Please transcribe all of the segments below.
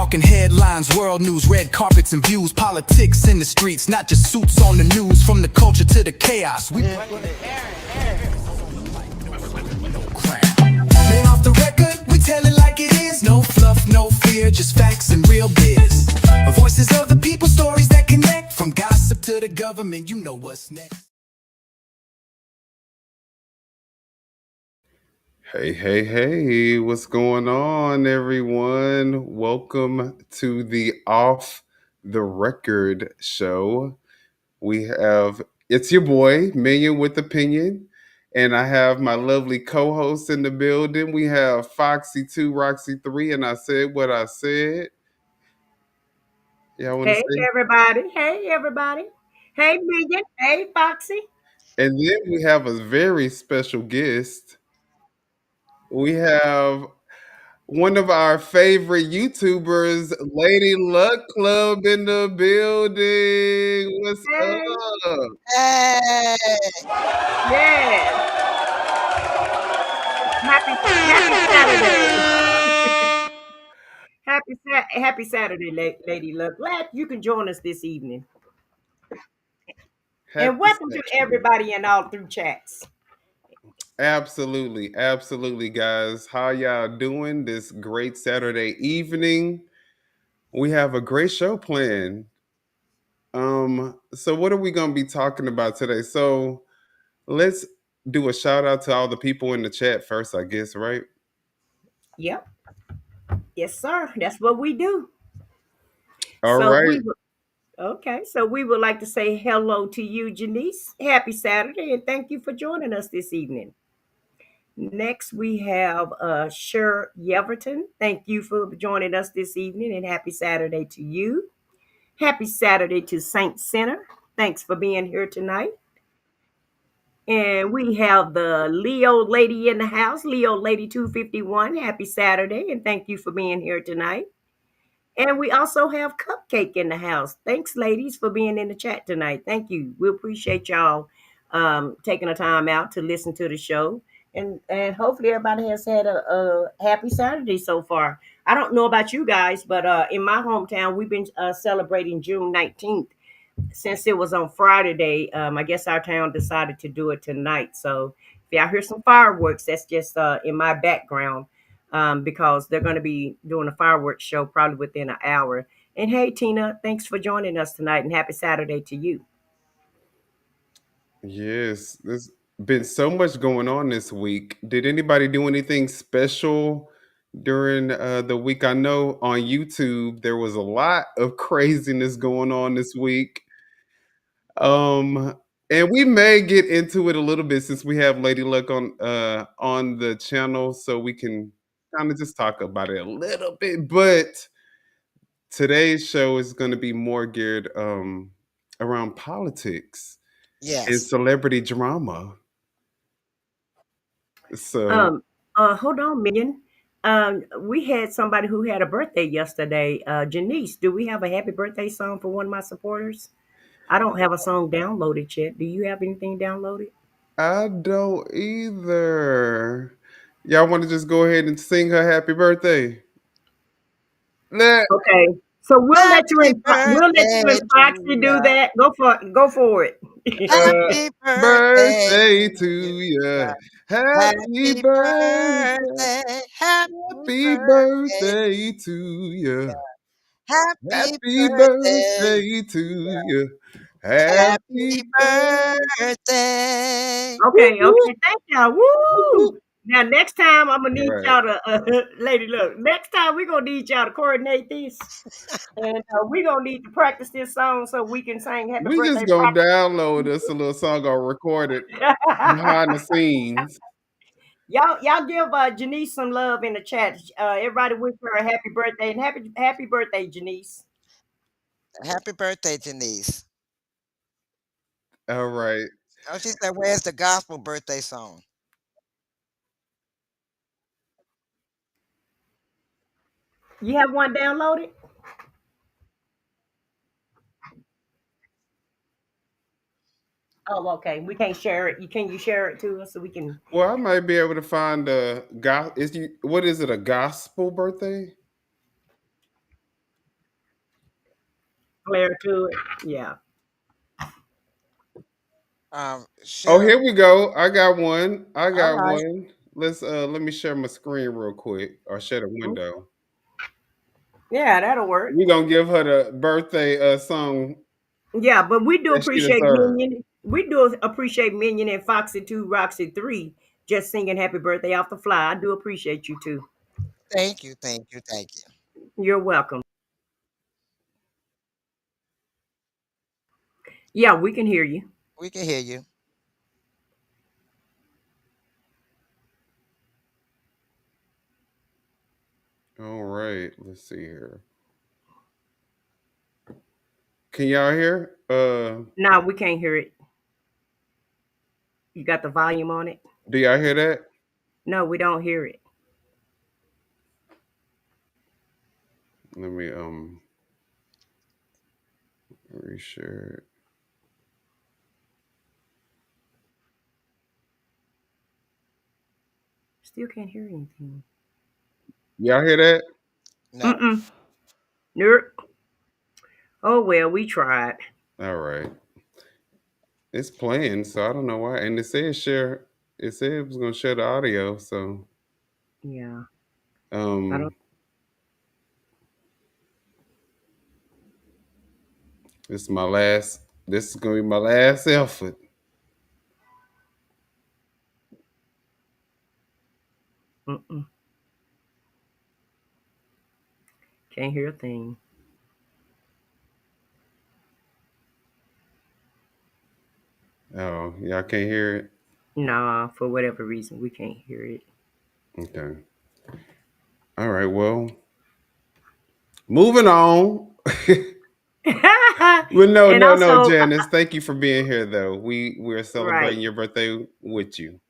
Talking headlines, world news, red carpets and views, politics in the streets, not just suits on the news. From the culture to the chaos, we bring it. Lay off the record, we tell it like it is. No fluff, no fear, just facts and real biz. Voices of the people, stories that connect. From gossip to the government, you know what's next. Hey, what's going on, everyone? Welcome to the Off the Record show. It's your boy, Million with Opinion, and I have my lovely co host in the building. We have Foxy2, Roxy3, and I said what I said. Y'all want to Hey say? everybody. Hey everybody. Hey Megan. Hey Foxy. And then we have a very special guest. We have one of our favorite YouTubers, Lady Luck Club in the building. What's Hey. up? Hey, Yes. Happy Saturday. Happy Saturday, Lady Luck. Glad you can join us this evening. And Happy welcome to Saturday. everybody in all through chats. Absolutely, guys. How y'all doing this great Saturday evening? We have a great show planned. So what are we gonna be talking about today? So let's do a shout out to all the people in the chat first, I guess, right? Yep. Yes, sir. That's what we do. All So right. we would okay. So we would like to say hello to you, Janice. Happy Saturday, and thank you for joining us this evening. Next, we have Sher Yeverton. Thank you for joining us this evening and happy Saturday to you. Happy Saturday to Saint Center. Thanks for being here tonight. And we have the Leo lady in the house, Leo Lady 251. Happy Saturday and thank you for being here tonight. And we also have Cupcake in the house. Thanks, ladies, for being in the chat tonight. Thank you. We appreciate y'all taking the time out to listen to the show. And hopefully everybody has had a happy Saturday so far. I don't know about you guys, but in my hometown, we've been celebrating June 19th. Since it was on Friday, I guess our town decided to do it tonight. So if y'all hear some fireworks, that's just in my background because they're going to be doing a fireworks show probably within an hour. And hey, Tina, thanks for joining us tonight and happy Saturday to you. Yes, there's been so much going on this week. Did anybody do anything special during the week? I know on YouTube there was a lot of craziness going on this week. And we may get into it a little bit since we have Lady Luck on the channel, so we can kind of just talk about it a little bit. But today's show is going to be more geared around politics and yes. celebrity drama. So, Um, Hold on, Minion. We had somebody who had a birthday yesterday. Janice, do we have a happy birthday song for one of my supporters? I don't have a song downloaded yet. Do you have anything downloaded? I don't either. Y'all want to just go ahead and sing her happy birthday? Let Okay. So Happy We'll let you birthday and to Foxy do ya. that. Go for it. Happy birthday birthday to to ya. ya. Happy Happy birthday. birthday. Happy Happy birthday. birthday to ya. Happy Happy birthday. birthday to ya. Happy Happy birthday. birthday. Whoop, whoop, Okay. Thank y'all. whoop, whoop. Woo! Now next time I'm gonna need Right. y'all to, lady, look. Next time we're gonna need y'all to coordinate this, and we're gonna need to practice this song so we can sing Happy We Birthday just gonna properly. download us a little song or record it behind the scenes. Y'all give Janice some love in the chat. Everybody wish her a happy birthday and happy birthday, Janice. Happy birthday, Denise. All right. Oh, she said, where's the gospel birthday song? You have one downloaded? Oh, okay. We can't share it. Can you share it to us so we can? Well, I might be able to find a is you what is it, a gospel birthday? flair to it. Yeah. Oh, Share. here we go. I got one. I All got right. one. Let me share my screen real quick or share the Oh, window. yeah, that'll work. We're gonna give her the birthday song Yeah, but we do that she appreciate deserves. Minion. We do appreciate Minion and Foxy 2, Roxy 3 just singing happy birthday off the fly. I do appreciate you too. Thank you. Thank you. Thank you. You're welcome. Yeah, we can hear you. We can hear you. All right, let's see here. Can y'all hear? No, we can't hear it. You got the volume on it? Do y'all hear that? No, we don't hear it. Let me reshare it. Still can't hear anything. Y'all hear that? No. Mm-mm. Nope. Oh well, we tried. All right. It's playing, so I don't know why. And it said share. It said it was gonna share the audio. So Yeah. I don't um, this is my last. This is gonna be my last effort. mm-mm. Can't hear a thing. Oh, y'all can't hear it. Nah, for whatever reason, we can't hear it. Okay. All right. Well, moving on. Well, no, And no, no, also, Janice. Thank you for being here, though. We're right. celebrating your birthday with you.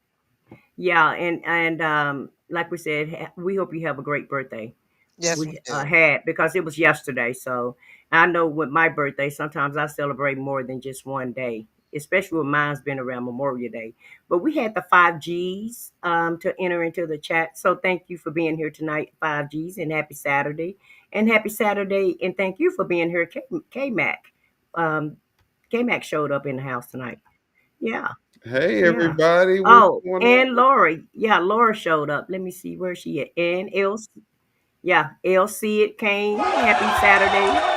Yeah, and like we said, we hope you have a great birthday. Yes, we We do. had because it was yesterday. So I know with my birthday, sometimes I celebrate more than just one day, especially when mine's been around Memorial Day. But we had the 5Gs to enter into the chat. So thank you for being here tonight, 5Gs, and happy Saturday. And happy Saturday, and thank you for being here, K Mac. Um, K Mac showed up in the house tonight. Yeah, Hey, yeah. everybody. What's Oh, going and on? Lori. Yeah, Laura showed up. Let me see where she at. And Elsie. Yeah, LC it came. Happy Saturday.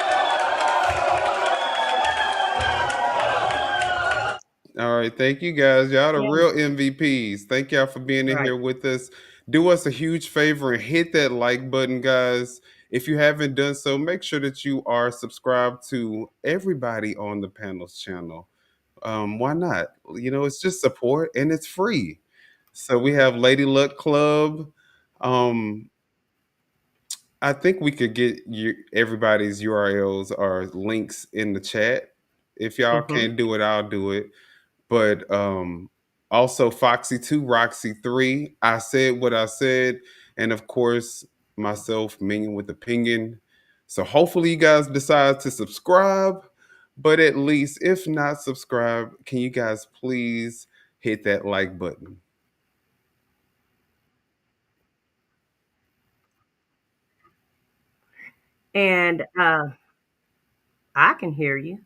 All right, thank you guys. Y'all the Yeah, real MVPs. Thank y'all for being in right. here with us. Do us a huge favor and hit that like button, guys. If you haven't done so, make sure that you are subscribed to everybody on the panel's channel. Why not? You know, it's just support and it's free. So we have Lady Luck Club. Um, I think we could get you everybody's URLs or links in the chat. If y'all Mm-hmm. can't do it, I'll do it. But also Foxy 2, Roxy 3. I said what I said, and of course myself, Minion with opinion. So hopefully you guys decide to subscribe. But at least if not subscribe, can you guys please hit that like button? And I can hear you.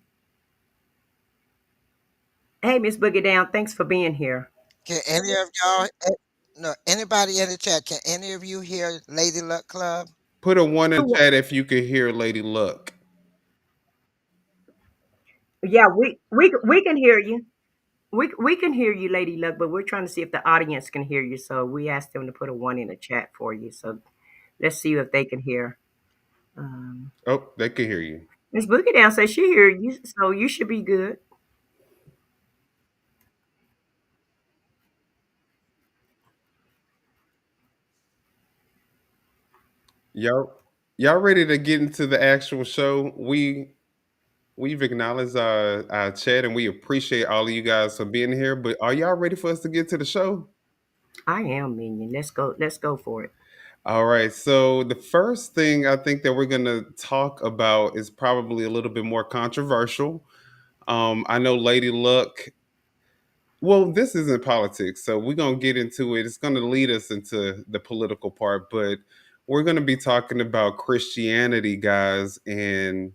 Hey, Miss Boogie Down, thanks for being here. Can any of y'all? No. Anybody in the chat? Can any of you hear Lady Luck Club? Put a one in chat if you could hear Lady Luck. Yeah, we can hear you. We can hear you, Lady Luck, but we're trying to see if the audience can hear you. So we asked them to put a one in the chat for you. So let's see if they can hear. Um, Oh, they can hear you. Miss Boogie Down says she hear you, so you should be good. Y'all y'all ready to get into the actual show? We've acknowledged our chat and we appreciate all of you guys for being here. But are y'all ready for us to get to the show? I am Minion. Let's go. Let's go for it. All right. So the first thing I think that we're gonna talk about is probably a little bit more controversial. I know Lady Luck. Well, this isn't politics, so we're gonna get into it. It's gonna lead us into the political part, but we're gonna be talking about Christianity, guys, and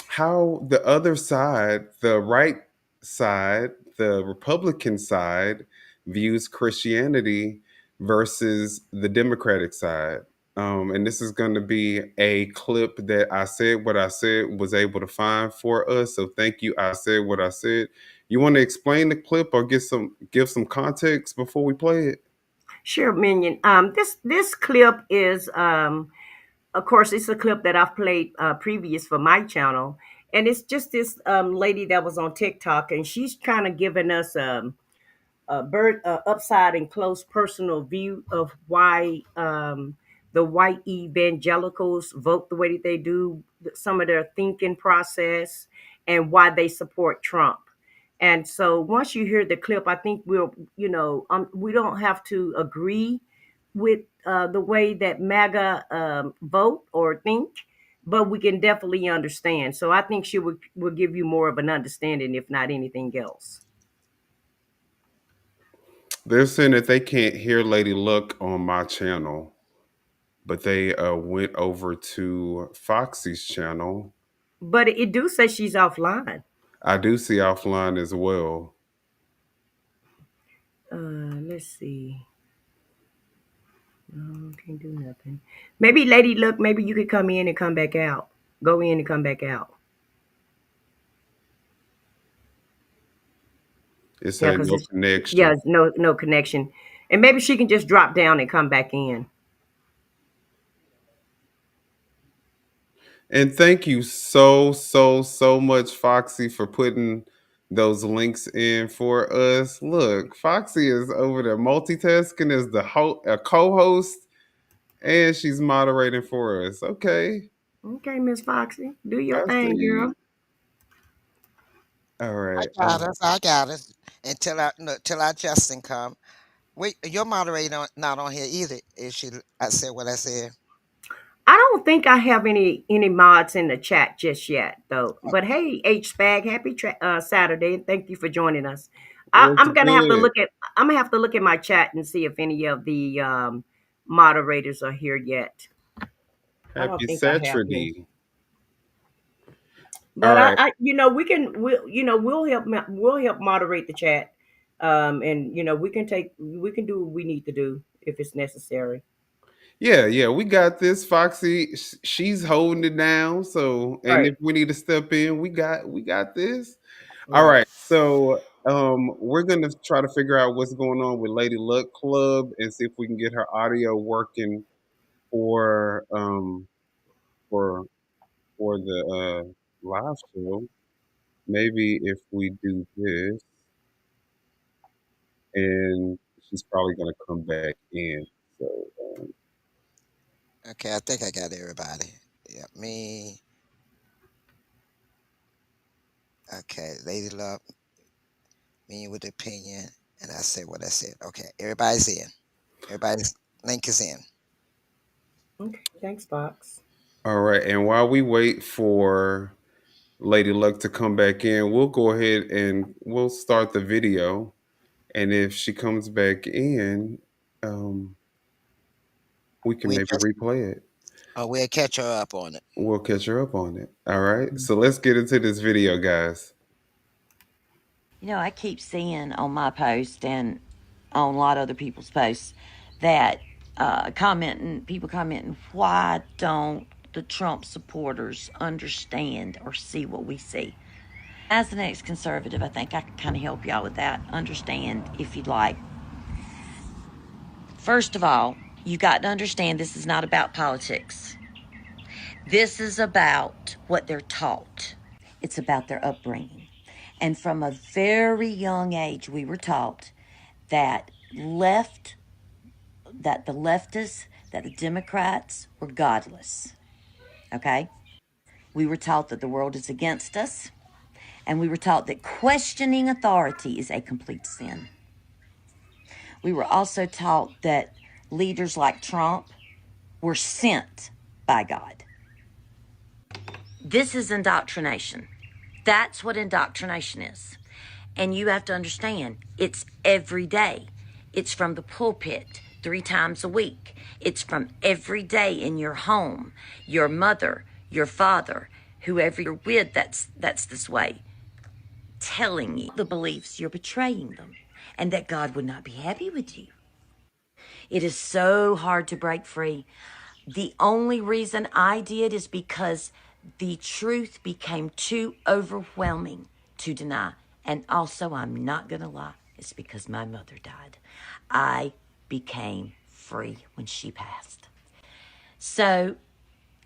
how the other side, the right side, the Republican side, views Christianity versus the Democratic side. And this is going to be a clip that I said what I said was able to find for us. So thank you. I said what I said. You want to explain the clip or give some context before we play it? Sure, Minion. This clip is of course, it's a clip that I've played previous for my channel, and it's just this lady that was on TikTok, and she's kind of giving us bird upside and close personal view of why the white evangelicals vote the way that they do, some of their thinking process, and why they support Trump. And so once you hear the clip, I think we don't have to agree with the way that MAGA vote or think, but we can definitely understand. So I think she will give you more of an understanding, if not anything else. They're saying that they can't hear Lady Luck on my channel, but they went over to Foxy's channel. But it do say she's offline. I do see offline as well. Let's see. No, can't do nothing. Maybe Lady Luck, maybe you could come in and come back out. Go in and come back out. It Yeah, said because no it's connection. no connection. And maybe she can just drop down and come back in. And thank you so much, Foxy, for putting those links in for us. Look, Foxy is over there multitasking as a co-host, and she's moderating for us. Okay, Okay, Miss Foxy. Do your I thing, girl. see. All I right. got us. I got us. Until I no, till our Justin come. Wait, your moderator not on here either. Is she? I said what I said. I don't think I have any mods in the chat just yet, though. But hey, H Spag, happy Saturday, and thank you for joining us. What's I'm gonna have to good? look at my chat and see if any of the moderators are here yet. I don't Happy think I have any. Saturday. All But right. we'll help moderate the chat, and we can do what we need to do if it's necessary. Yeah, we got this. Foxy, she's holding it down. So, and Right, if we need to step in, we got this. All right. right. So, we're gonna try to figure out what's going on with Lady Luck Club and see if we can get her audio working for for the live show. Maybe if we do this, and she's probably gonna come back in. So, Okay, I think I got everybody. Yeah, me. Okay, Lady Love, me with the opinion, and I said what I said. Okay, everybody's in. Everybody's link is in. Okay, thanks, Fox. all right. And while we wait for Lady Luck to come back in, we'll go ahead and we'll start the video. And if she comes back in, um, we can We maybe just replay it. we'll catch her up on it. We'll catch her up on it. All right. So let's get into this video, guys. I keep seeing on my post and on a lot of other people's posts that people commenting, why don't the Trump supporters understand or see what we see? As an ex-conservative, I think I can kind of help y'all with that. Understand if you'd like. First of all, you got to understand this is not about politics. This is about what they're taught. It's about their upbringing. And from a very young age, we were taught that the leftists, that the Democrats were godless. Okay? We were taught that the world is against us. And we were taught that questioning authority is a complete sin. We were also taught that leaders like Trump were sent by God. This is indoctrination. That's what indoctrination is. And you have to understand, it's every day. It's from the pulpit 3 times a week. It's from every day in your home. Your mother, your father, whoever you're with that's this way, telling you the beliefs you're betraying them and that God would not be happy with you. It is so hard to break free. The only reason I did is because the truth became too overwhelming to deny. And also, I'm not going to lie, it's because my mother died. I became free when she passed. So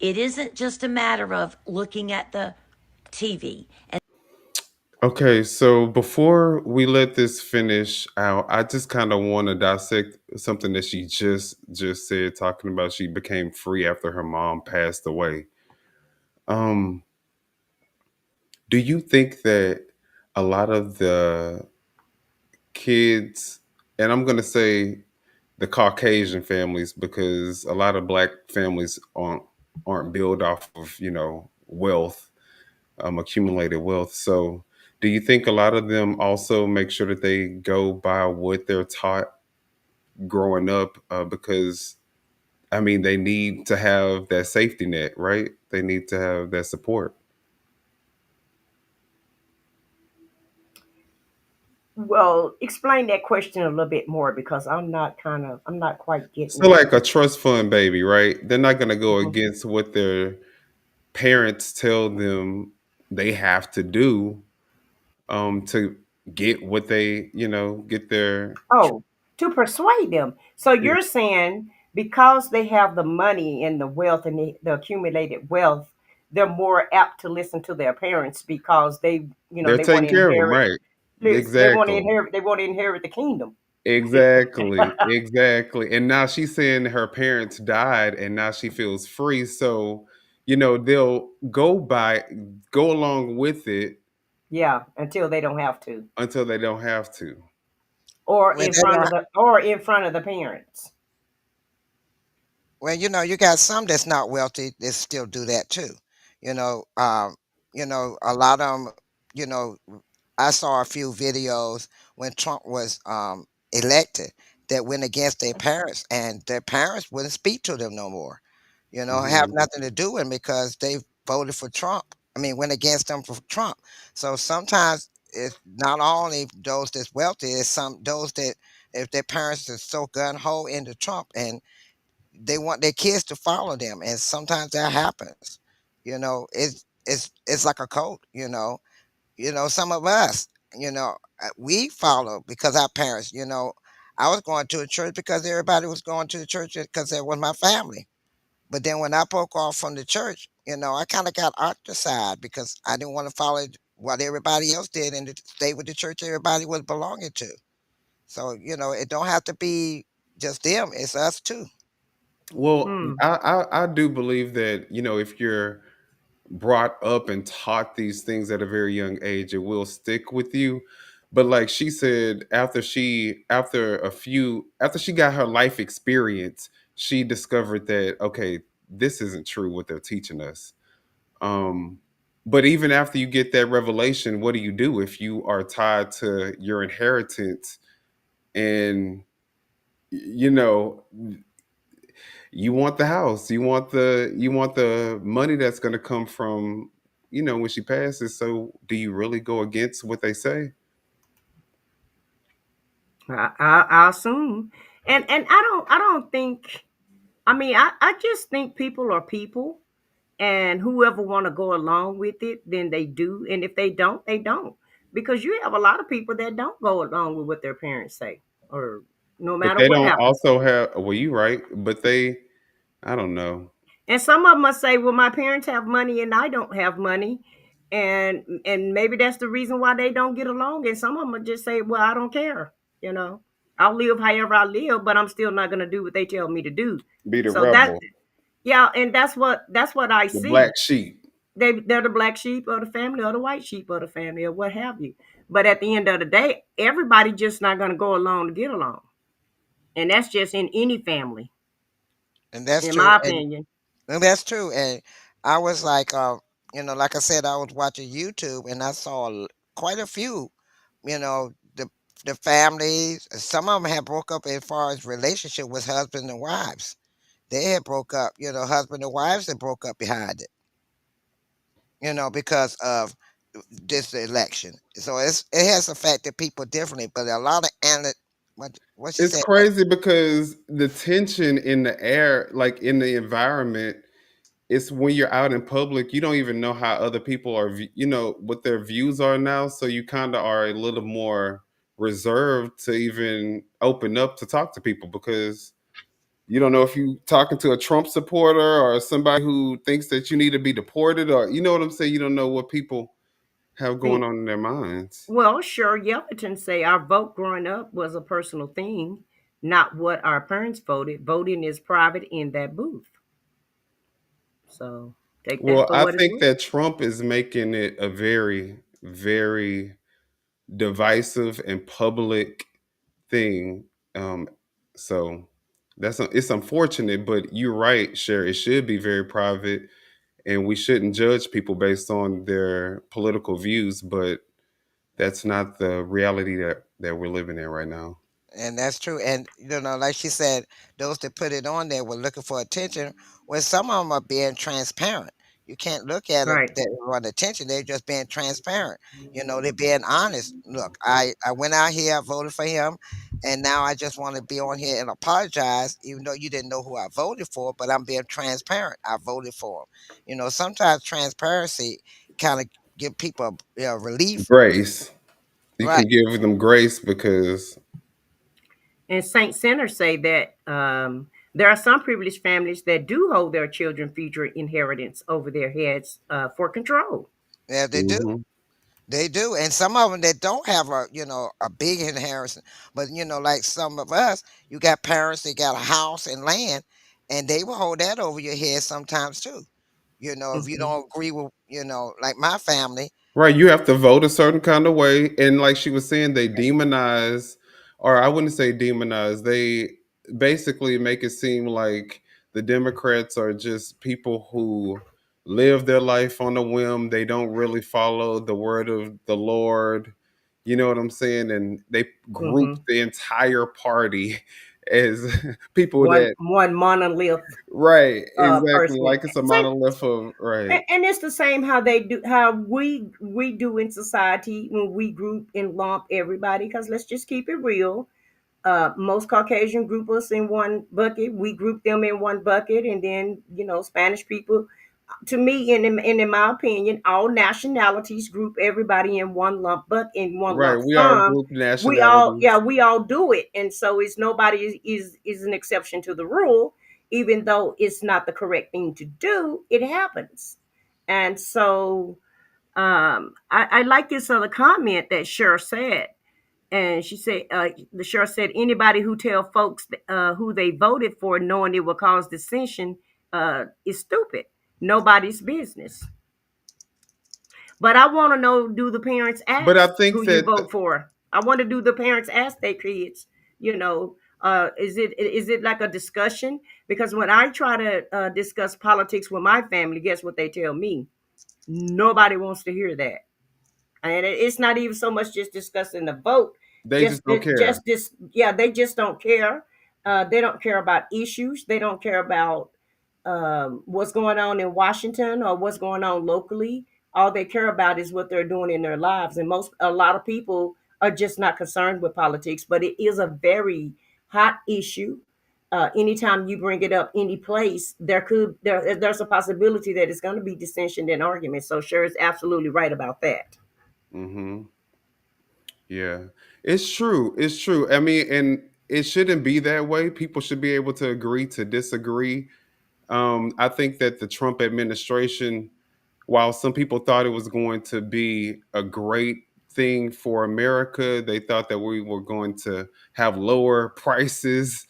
it isn't just a matter of looking at the TV. And Okay, so before we let this finish out, I just kind of want to dissect something that she just said, talking about she became free after her mom passed away. Um, do you think that a lot of the kids, and I'm gonna say the Caucasian families, because a lot of black families aren't built off of wealth, accumulated wealth. So, do you think a lot of them also make sure that they go by what they're taught growing up? Because I mean, they need to have that safety net, right? They need to have that support. Well, explain that question a little bit more because I'm not quite getting So, it. like a trust fund baby, right? They're not going to go Mhm. against what their parents tell them they have to do to get what they, get their. Oh, to persuade them. So Yeah. you're saying because they have the money and the wealth and the accumulated wealth, they're more apt to listen to their parents because They're they want taking to care of them, inherit. right? Listen, they want to Exactly. inherit. They want to inherit the kingdom. Exactly, exactly. And now she's saying her parents died and now she feels free. So, they'll go along with it Yeah, until they don't have to, until they don't have to. When they don't, or in front of the parents. well, you got some that's not wealthy that still do that too. You know, um, a lot of them. You know, I saw a few videos when Trump was elected that went against their parents, and their parents wouldn't speak to them no more. Have Mhm. nothing to do with them because they voted for Trump. I mean, went against them for Trump. So sometimes it's not only those that's wealthy, it's some those that if their parents are so gun ho into Trump and they want their kids to follow them, and sometimes that happens. It's like a cult. Some of us, we follow because our parents. I was going to a church because everybody was going to the church because that was my family. But then when I broke off from the church, I kind of got ostracized because I didn't want to follow what everybody else did and to stay with the church everybody was belonging to. So, it don't have to be just them, it's us too. Well, Hmm. I do believe that, if you're brought up and taught these things at a very young age, it will stick with you. But like she said, after she got her life experience, she discovered that, okay, this isn't true what they're teaching us. Um, but even after you get that revelation, what do you do if you are tied to your inheritance and you know you want the house, you want the money that's going to come from when she passes. So do you really go against what they say? I assume, and I don't think. I mean, I just think people are people, and whoever want to go along with it, then they do, and if they don't, they don't. Because you have a lot of people that don't go along with what their parents say, or no But matter they what don't happens. also have, well, you right, but I don't know. And some of them must say, "Well, my parents have money and I don't have money," and maybe that's the reason why they don't get along. And some of them will just say, "Well, I don't care. You know, I'll live however I live, but I'm still not going to do what they tell me to do." Be the So that, rebel, yeah, and that's what I the black see. sheep. They're the black sheep of the family or the white sheep of the family or what have you. But at the end of the day, everybody just not going to go along to get along, and that's just in any family, And that's in true. my And opinion. that's true. And I was like, like I said, I was watching YouTube and I saw quite a few, the families. Some of them had broke up as far as relationship with husband and wives. They had broke up, husband and wives that broke up behind it. because of this election. So it has affected people differently. But a lot of what she It's said. crazy because the tension in the air, like in the environment, it's when you're out in public, you don't even know how other people are, what their views are now. So you kind of are a little more reserved to even open up to talk to people because you don't know if you talking to a Trump supporter or somebody who thinks that you need to be deported, or you know what I'm saying. You don't know what people have going And on in their minds. well, sure, Yelverton say our vote growing up was a personal thing, not what our parents voted. Voting is private in that booth. So take that Well, for I what it's think worth. that Trump is making it a very, very divisive and public thing. Um, so it's unfortunate, but you're right, Cher. It should be very private, and we shouldn't judge people based on their political views. But that's not the reality that we're living in right now. And that's true. And like she said, those that put it on there were looking for attention. When some of them are being transparent, you can't look at them Right. that they want attention. They're just being transparent. They're being honest. Look, I went out here, I voted for him, and now I just want to be on here and apologize, even though you didn't know who I voted for. But I'm being transparent. I voted for him. Sometimes transparency kind of give people relief. Grace, you Right. can give them grace because And Saint Sinners say that there are some privileged families that do hold their children future inheritance over their heads for control. Yeah, they do. mhm. They do, and some of them that don't have a big inheritance, but like some of us, you got parents that got a house and land, and they will hold that over your head sometimes too. If you Hmm. don't agree with like my family. Right, you have to vote a certain kind of way, and like she was saying, they demonize, or I wouldn't say demonize. They basically make it seem like the Democrats are just people who live their life on a whim. They don't really follow the word of the Lord. You know what I'm saying? And they group Hmm. the entire party as people One that one monolith right, exactly, person. like it's a Same, monolith of right. and it's the same how they do, how we do in society when we group and lump everybody. Because let's just keep it real. Most Caucasian group us in one bucket. We group them in one bucket, and then Spanish people. To me, in my opinion, all nationalities group everybody in one lump, but in one Right, lump we are sum. group We all, yeah, nationalities. we all do it, and so it's nobody is an exception to the rule, even though it's not the correct thing to do. It happens, and so I like this other comment that Cher said, and she said, the sheriff said, anybody who tell folks who they voted for, knowing it will cause dissension, is stupid. Nobody's business. But I want to know: do the parents But I ask think who you that vote for? I want to do the parents ask their kids? Is it like a discussion? Because when I try to discuss politics with my family, guess what they tell me? Nobody wants to hear that. And it's not even so much just discussing the vote. they just don't care. Just this, yeah, they just don't care. They don't care about issues. They don't care about what's going on in Washington or what's going on locally. All they care about is what they're doing in their lives. And a lot of people are just not concerned with politics. But it is a very hot issue. Anytime you bring it up any place, there's a possibility that it's going to be dissension and argument. So sure is absolutely right about that. Hmm. Yeah, it's true. It's true. I mean, and it shouldn't be that way. People should be able to agree to disagree. I think that the Trump administration, while some people thought it was going to be a great thing for America, they thought that we were going to have lower prices.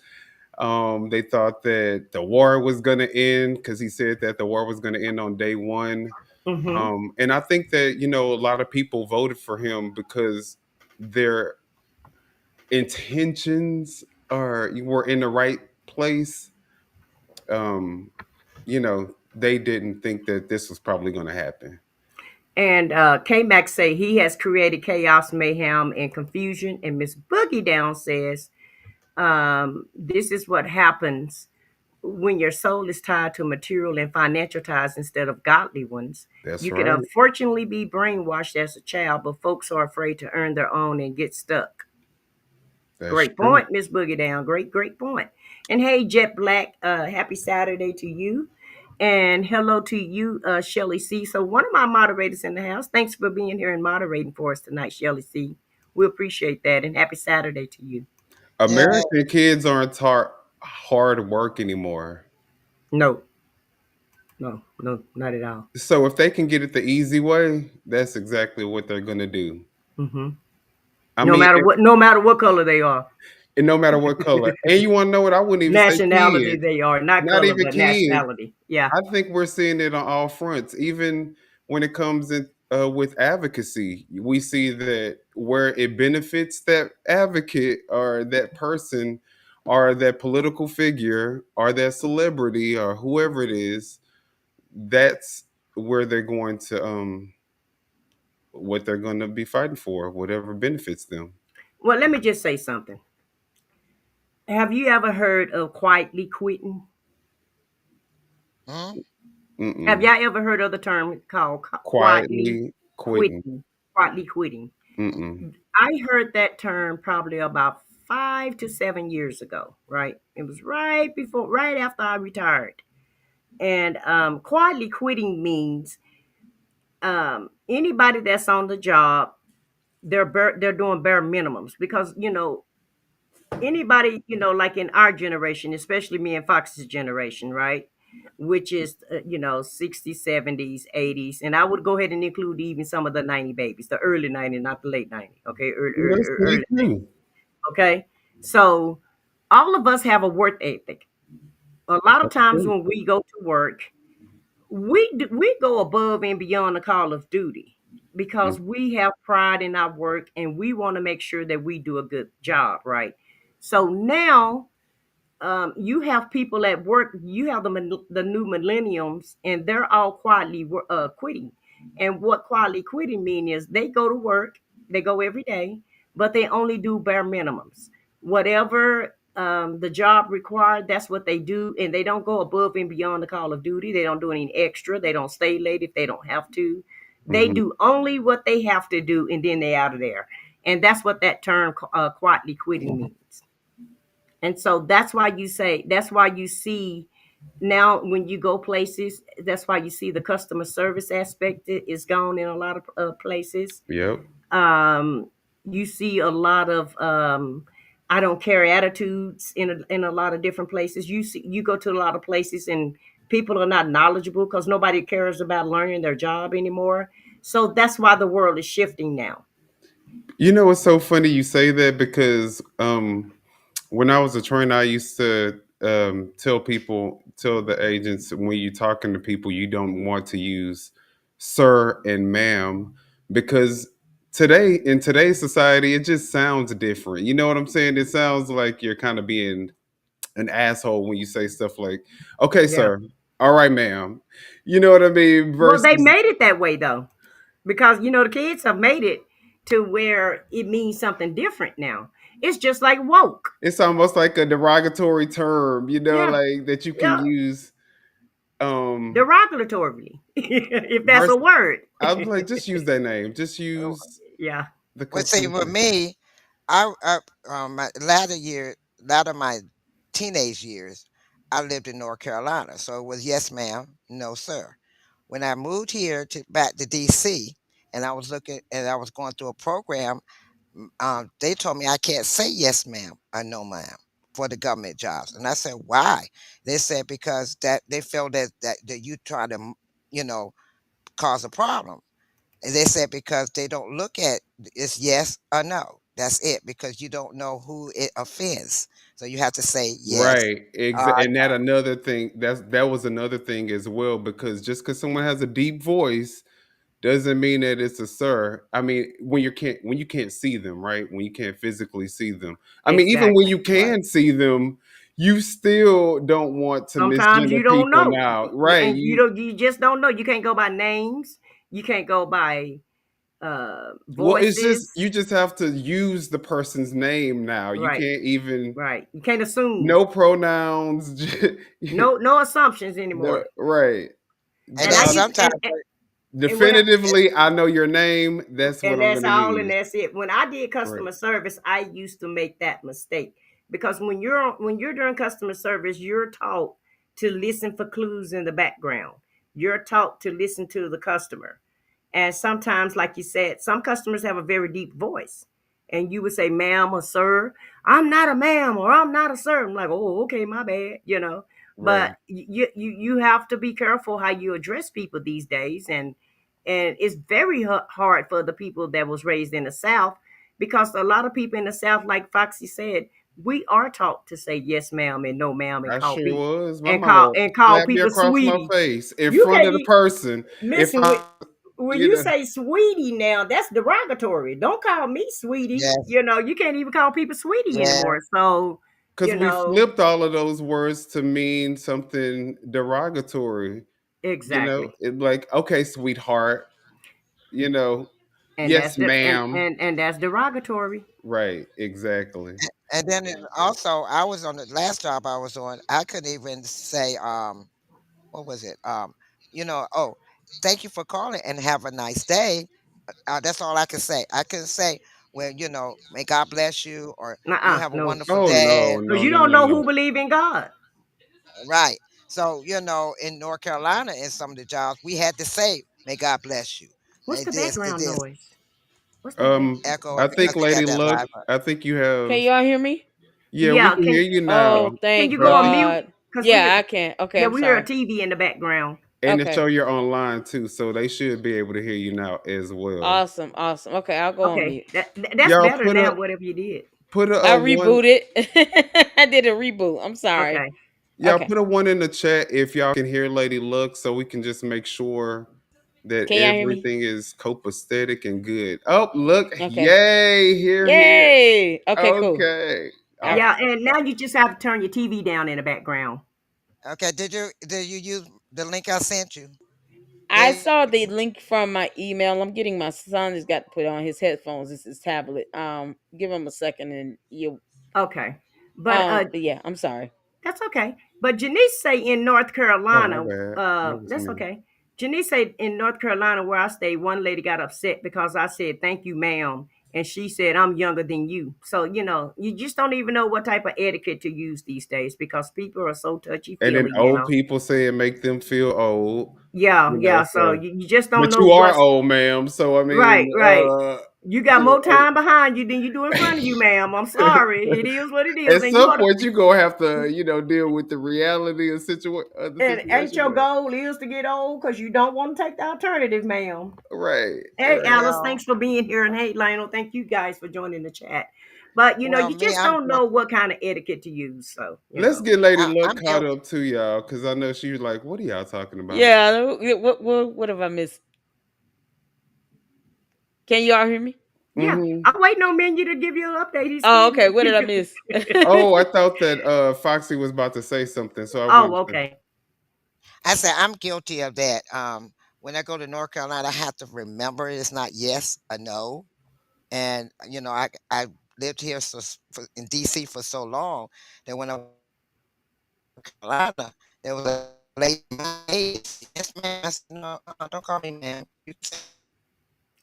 They thought that the war was going to end because he said that the war was going to end on day one. Hmm. And I think that, a lot of people voted for him because their intentions are were in the right place. Um, they didn't think that this was probably going to happen. And K-Max say he has created chaos, mayhem, and confusion. And Miss Boogie Down says, this is what happens when your soul is tied to material and financial ties instead of godly ones, That's you could right. unfortunately be brainwashed as a child, but folks are afraid to earn their own and get stuck. That's Great true. point, Miss Boogie Down. Great point. And hey, Jet Black, happy Saturday to you. And hello to you, Shelly C. So one of my moderators in the house. Thanks for being here and moderating for us tonight, Shelly C. We appreciate that. And happy Saturday to you. Yeah. American kids aren't taught hard work anymore. No, no, not at all. So if they can get it the easy way, that's exactly what they're gonna do. Hmm. I mean, No matter what color they are, and no matter what color. And you want to know what? I wouldn't even say nationality kids, they are, not not color, even but kids. nationality. Yeah, I think we're seeing it on all fronts. Even when it comes in with advocacy, we see that where it benefits that advocate or that person or that political figure or that celebrity or whoever it is, that's where they're going to what they're going to be fighting for, whatever benefits them. well, let me just say something. Have you ever heard of quietly quitting? Hmm? Have Mm-mm. y'all ever heard of the term called quietly Quietly quitting. quitting? Quietly quitting. Mm-mm. I heard that term probably about 5 to 7 years ago, right? It was right after I retired. And quietly quitting means anybody that's on the job, they're doing bare minimums because anybody, like in our generation, especially me and Fox's generation, right? Which is, 60s, 70s, 80s. And I would go ahead and include even some of the 90 babies, the early 90s, not the late 90s. Okay. That's me Early. too. Okay. So all of us have a work ethic. A lot of times when we go to work, we go above and beyond the call of duty because we have pride in our work and we want to make sure that we do a good job, right? So now you have people at work. You have the new millenniums, and they're all quietly quitting. And what quietly quitting mean is they go to work, they go every day, but they only do bare minimums. Whatever the job required, that's what they do, and they don't go above and beyond the call of duty. They don't do any extra. They don't stay late if they don't have to. They Mhm. do only what they have to do, and then they out of there. And that's what that term quietly quitting means. And so that's why you see now when you go places, that's why you see the customer service aspect is gone in a lot of places. Yep. You see a lot of I don't care attitudes in a lot of different places. You go to a lot of places and people are not knowledgeable because nobody cares about learning their job anymore. So that's why the world is shifting now. You know, it's so funny you say that because when I was a trainer, I used to tell the agents when you're talking to people, you don't want to use sir and ma'am because today in today's society, it just sounds different. You know what I'm saying? It sounds like you're kind of being an asshole when you say stuff like, "Okay, Yeah. sir. All right, ma'am." You know what I mean? Well, they Versus made it that way though, because the kids have made it to where it means something different now. It's just like woke. it's almost like a derogatory term, Yeah, like that you can yeah, use um derogatorily, if that's a versus word. I'm like, just use that name. Just Oh, use yeah, the Well, see, customer with service. me, my latter my teenage years, I lived in North Carolina, so it was yes, ma'am, no, sir. When I moved here to back to DC, and I was going through a program, they told me I can't say yes, ma'am, or no, ma'am, for the government jobs, and I said why? They said because that they feel that you try to, you know, cause a problem. And they said because they don't look at it's yes or no. That's it because you don't know who it offends. So you have to say yes. Right. And that No. another thing that was another thing as well because just because someone has a deep voice doesn't mean that it's a sir. I mean, when you can't see them, right? When you can't physically see them. I mean, even when exactly. you Right. can see them, you still don't want to Sometimes you misgender don't people know, now, right? and you just don't know. You can't go by names. You can't go by Well, it's just voices. you just have to use the person's name now. You Right, can't even right. You can't assume. no pronouns. No assumptions No, anymore. right. And And then I Dial used sometimes, and when definitively, I know your name. That's what and I'm that's gonna all and use. that's it. When I did Right, customer service, I used to make that mistake because when you're doing customer service, you're taught to listen for clues in the background. You're taught to listen to the customer. And sometimes, like you said, some customers have a very deep voice. And you would say, ma'am or sir, I'm not a ma'am or I'm not a sir. I'm like, oh, okay, my bad. But right. you have to be careful how you address people these days. And it's very hard for the people that was raised in the South because a lot of people in the South, like Foxy said, we are taught to say yes, ma'am, and no, ma'am, and I call sure people was. My and call mama and call slapped me people across my sweetie. face in You front can't of the even person. If listen with I, when you you know, say sweetie now, that's derogatory. Don't call me sweetie. yes, You can't even call people sweetie yes, anymore. So, because you we know, flipped all of those words to mean something derogatory. exactly. It like okay, sweetheart. You know, And yes, that's the ma'am. and that's derogatory. Right, exactly. and then also I was on the last job I was on. I couldn't even say what was it? Oh, thank you for calling and have a nice day. That's all I could say. I couldn't say, well, may God bless you or you have a No. wonderful Oh day. no, Because no, you no, don't no, know no. who believe in God. Right. So, in North Carolina, in some of the jobs, we had to say, may God bless you. What's the This, to background this, noise? What's that I echo because think they Lady got that Luck. live. I think you Can have. y'all hear me? Yeah, we Yeah, can hear you now, Oh, can you thank but go I on think mute? God. Because Yeah, I can. Okay, I'm we hear a sorry. TV in the background. and it show Okay. you're online too, so they should be able to hear you now as well. Awesome. Awesome. Okay, I'll go on Okay, mute. that's Y'all better now. Whatever you did. put I a one. rebooted. I did a reboot. I'm sorry. Okay. Y'all Okay. put a one in the chat if y'all can hear Lady Luck, so we can just make sure that Can y'all hear me? everything is copacetic and good. Oh, look, Okay. yay! Here. Yay. Okay, cool. Okay. All All Yeah, right. right. and now you just have to turn your TV down in the background. Okay. Did you use the link I sent you? I There. saw the link from my email. I'm getting my son has got to put on his headphones. This is tablet. Give him a second and you Okay, but but yeah, I'm sorry. that's okay. But Janice say in North Oh, my Carolina, bad. That was that's me. okay. Janice said in North Carolina where I stay, one lady got upset because I said thank you, ma'am, and she said I'm younger than you. So you just don't even know what type of etiquette to use these days because people are so touchy And then old feely. people saying make them feel old. Yeah, yeah. So So you just don't but know you are what's old, ma'am. So I right, mean, right. You got you more know, time behind you than you do in front of you, ma'am. I'm sorry. It is what it is, at and you some ought to. point you gonna have to, deal with the reality of the And ain't situation. your goal is to get old because you don't want to take the alternative, ma'am. Right, Hey, right. Alice, Well, thanks for being here, and hey, Lionel, thank you guys for joining the chat. But well, you me, just don't know what kind of etiquette to use. So Let's get Lady Luck I'm caught guilty. up to y'all, because I know she was like, "What are y'all talking about?" Yeah, what have I missed? Can y'all hear me? yeah, Hmm. I'm waiting on Menu to give you an update. He's Oh, still. okay. What did I miss? Oh, I thought that Foxy was about to say something, so I Oh, wanted to. okay. I said I'm guilty of that. When I go to North Carolina, I have to remember it's not yes or no. And I lived here in DC for so long that when I went to Carolina, there was a lady my age. Yes, ma'am. I said, no, don't call me ma'am. You can say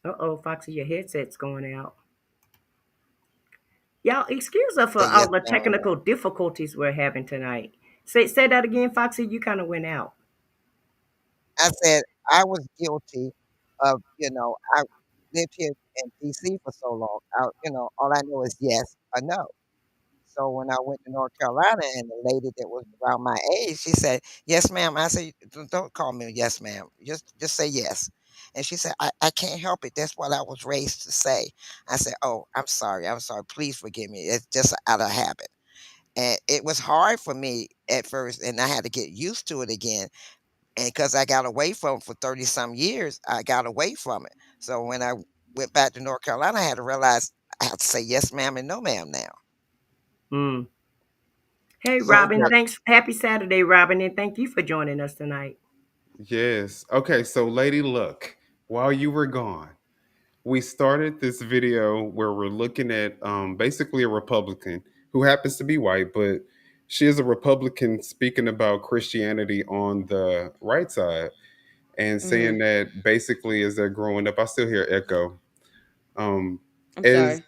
Uh-oh, Foxy, your headset's going out. Y'all, excuse us for yes, all the ma'am. technical difficulties we're having tonight. Say that again, Foxy. You kind of went out. I said I was guilty of, I lived here in DC for so long. All I know is yes or no. So when I went to North Carolina and the lady that was around my age, she said, "Yes, ma'am." I said, Don't call me yes, ma'am. Just say yes." And she said, I can't help it. That's what I was raised to say." I said, "Oh, I'm sorry. I'm sorry. Please forgive me. It's just out of habit." And it was hard for me at first, and I had to get used to it again. And because I got away from it for 30 some years, I got away from it. So when I went back to North Carolina, I had to realize I have to say yes, ma'am, and no, ma'am now. Mm. Hey, So Robin. Okay. Thanks. Happy Saturday, Robin, and thank you for joining us tonight. Yes. Okay. So, Lady Luck, while you were gone, we started this video where we're looking at basically a Republican who happens to be white, but she is a Republican speaking about Christianity on the right side and Hmm. saying that basically as they're growing up, I still hear echo. Um, I'm as sorry.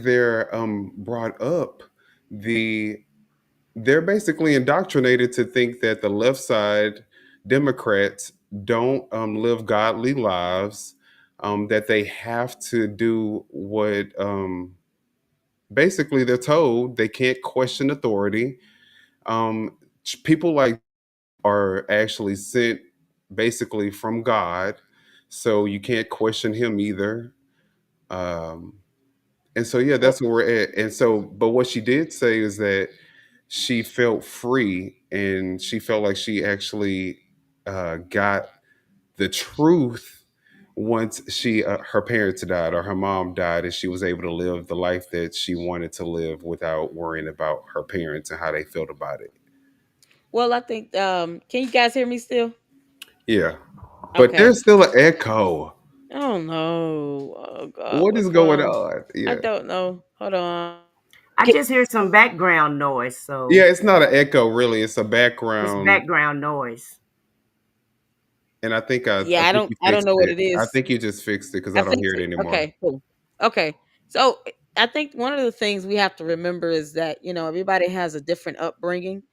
they're brought up, they're basically indoctrinated to think that the left side Democrats don't live godly lives, that they have to do what basically they're told. They can't question authority. People like are actually sent basically from God, so you can't question him either. Um, and so yeah, Well, that's where we're at. And so, but what she did say is that she felt free and she felt like she actually got the truth once she her parents died or her mom died, and she was able to live the life that she wanted to live without worrying about her parents and how they felt about it. well, I think. Can you guys hear me still? Yeah, but Okay. there's still an echo. Oh no. Oh God, What is what's going wrong? on? I Yeah, don't know. Hold on. I Can- just hear some background noise, yeah, so it's not an echo really, it's a it's background. background noise. And I Yeah, I think don't. you I don't fixed know what it. it I is. think you just fixed it because I I don't think. hear it anymore. Okay. Cool. Okay. So I think one of the things we have to remember is that everybody has a different upbringing,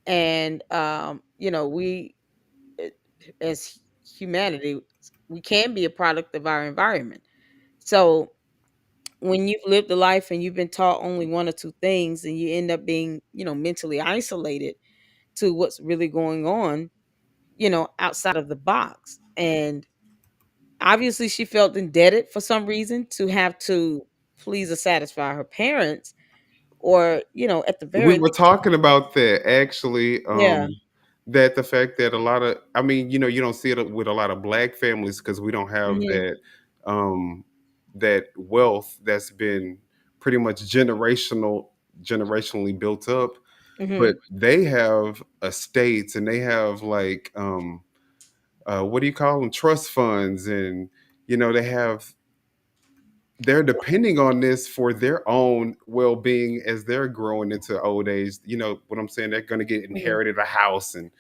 and we eh, as humanity we can be a product of our environment. So when you've lived a life and you've been taught only one or two things and you end up being mentally isolated to what's really going on outside of the box. And obviously she felt indebted for some reason to have to please or satisfy her parents, or at the We very were least. talking about that actually. Yeah. That the fact that a lot of, I mean, you don't see it with a lot of black families because we don't have Hmm. um, that wealth that's been pretty much generationally built up. Hmm. But they have estates and they have like what do you call them, trust funds, and they have, they're depending on this for their own well-being as they're growing into old age. You know what I'm saying? They're going to get Hmm. inherited a house and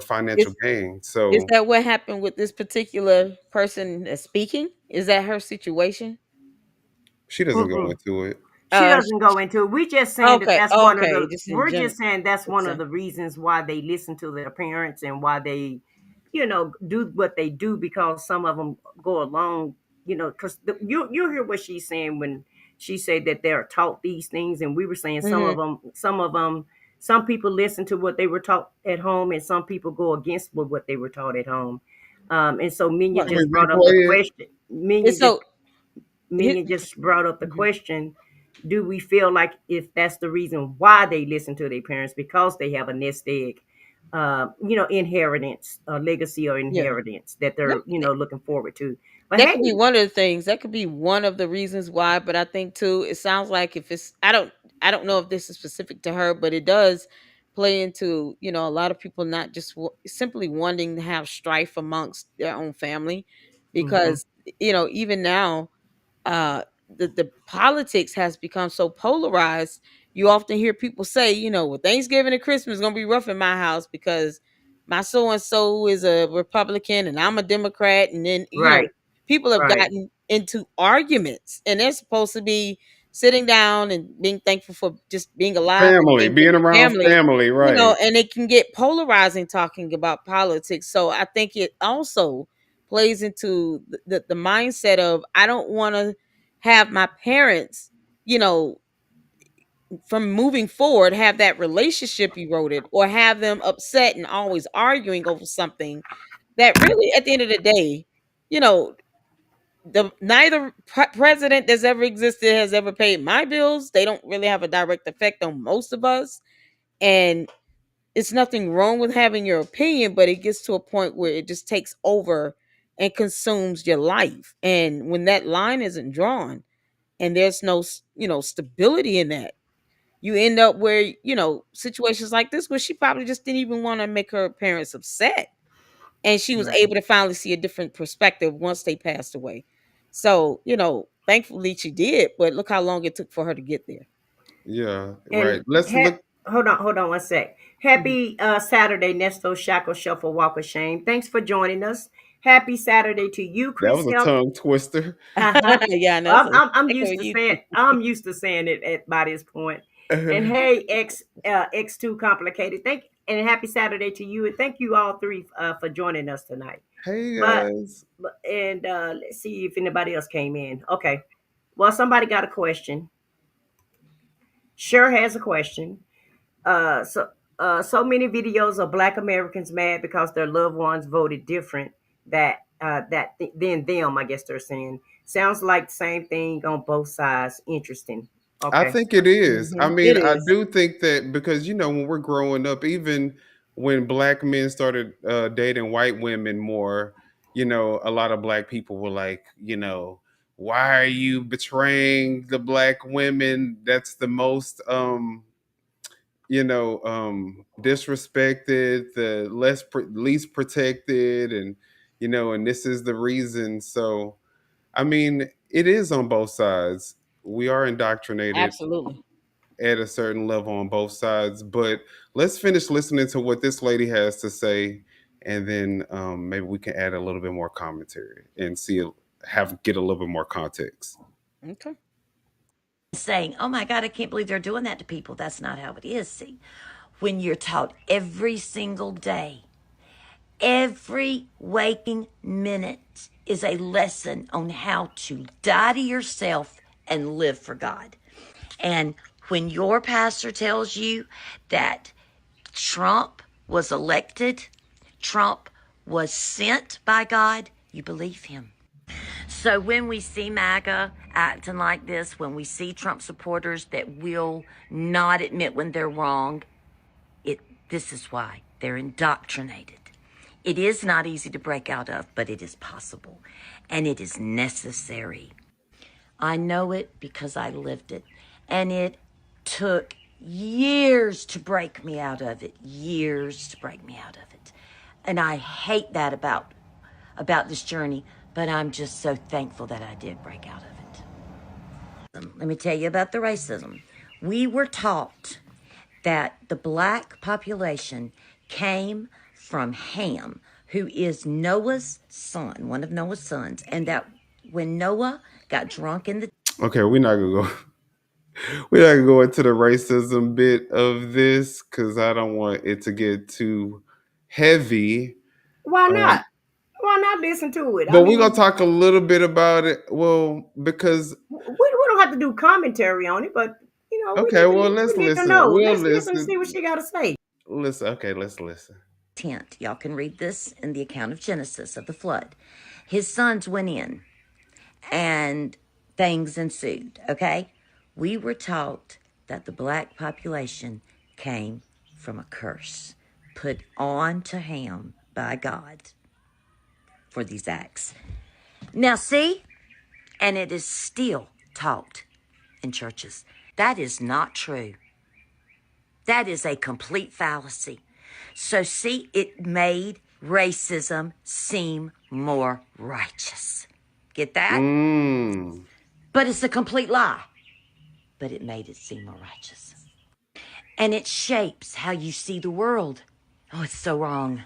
financial is gain. is So that what happened with this particular person that's speaking? Is that her situation? she doesn't go Mm-mm. into it. She uh doesn't go into it. We just saying that okay, that's one of okay, the. just in We're general. just saying that's one of Okay. the reasons why they listen to their parents and why they, do what they do, because some of them go along. Because you hear what she's saying when she said that they're taught these things, and we were saying Hmm. some people listen to what they were taught at home, and some people go against what they were taught at home. And so Minya Right. Can we just brought up the replay it? question. And so here, Minion just brought up the mhm. question, do we feel like if that's the reason why they listen to their parents, because they have a nest egg, inheritance, legacy or Yeah. inheritance that they're, That, looking forward to. But that hey, could be one of the things. That could be one of the reasons why. But I think too, it sounds like if it's, I don't know if this is specific to her, but it does play into a lot of people not just simply wanting to have strife amongst their own family, mhm, because even now the politics has become so polarized. You often hear people say, well, Thanksgiving and Christmas is gonna be rough in my house because my so and so is a Republican and I'm a Democrat, and then right, people have right, gotten into arguments, and they're supposed to be sitting down and being thankful for just being alive and Family, being with being their around family. family, right? And it can get polarizing talking about politics. So I think it also plays into the mindset of, I don't want to have my parents, you know, from moving forward, have that relationship eroded, or have them upset and always arguing over something that really, at the end of the day, you know, the neither president that's ever existed has ever paid my bills. They don't really have a direct effect on most of us. And it's nothing wrong with having your opinion, but it gets to a point where it just takes over and consumes your life. And when that line isn't drawn and there's no, stability in that, you end up where, situations like this where she probably just didn't even want to make her parents upset. and she was Right. able to finally see a different perspective once they passed away. So, thankfully she did, but look how long it took for her to get there. Yeah, And right. Let's look. hold on one sec. Happy Saturday, Nesto Shackle Shuffle Walk of Shame. Thanks for joining us. Happy Saturday to you, That Chris was a Health. tongue twister. Uh-huh. Yeah, I know. I'm, So I'm I'm echo used to you saying too. it at by this point. And hey, X2 complicated. And happy Saturday to you, and thank you all three for joining us tonight. Hey But guys. and let's see if anybody else came in. Okay. Well, somebody got a question. Sure has a question. Uh, so so many videos of Black Americans mad because their loved ones voted different than them. I guess they're saying sounds like the same thing on both sides. Interesting. I Okay. think it is. I Hmm. mean, It I is. do think that because when we're growing up, even when black men started dating white women more, a lot of black people were like, why are you betraying the black women? That's the most disrespected, the least protected, and and this is the reason. So I mean, it is on both sides. We are indoctrinated Absolutely. at a certain level on both sides. But let's finish listening to what this lady has to say, and then maybe we can add a little bit more commentary and get a little bit more context. Okay. Saying, oh my God, I can't believe they're doing that to people. That's not how it is. See, when you're taught every single day, every waking minute is a lesson on how to die to yourself and live for God. And when your pastor tells you that Trump was elected, Trump was sent by God, you believe him. So when we see MAGA acting like this, when we see Trump supporters that will not admit when they're wrong, it this is why they're indoctrinated. It is not easy to break out of, but it is possible, and it is necessary. I know it because I lived it, and it took years to break me out of it, years to break me out of it. And I hate that about this journey, but I'm just so thankful that I did break out of it. Let me tell you about the racism. We were taught that the black population came from Ham, who is Noah's son, one of Noah's sons, and that when Noah got drunk in the Okay, we're not gonna go. We're not gonna go into the racism bit of this because I don't want it to get too heavy. Why Um, not? Why not listen to it? I but we're gonna mean, talk a little bit about it. Well, because we don't have to do commentary on it, but okay, well, we let's need to listen. know. We'll Let's listen to see listen. what she got to say. Listen. Okay, let's listen. tent. Y'all can read this in the account of Genesis of the flood. His sons went in and things ensued, okay? We were taught that the black population came from a curse put on to Ham by God for these acts. Now, see, and it is still taught in churches. That is not true. That is a complete fallacy. So, see, it made racism seem more righteous. Get that? Mm. But it's a complete lie. But it made it seem more righteous. And it shapes how you see the world. Oh, it's so wrong.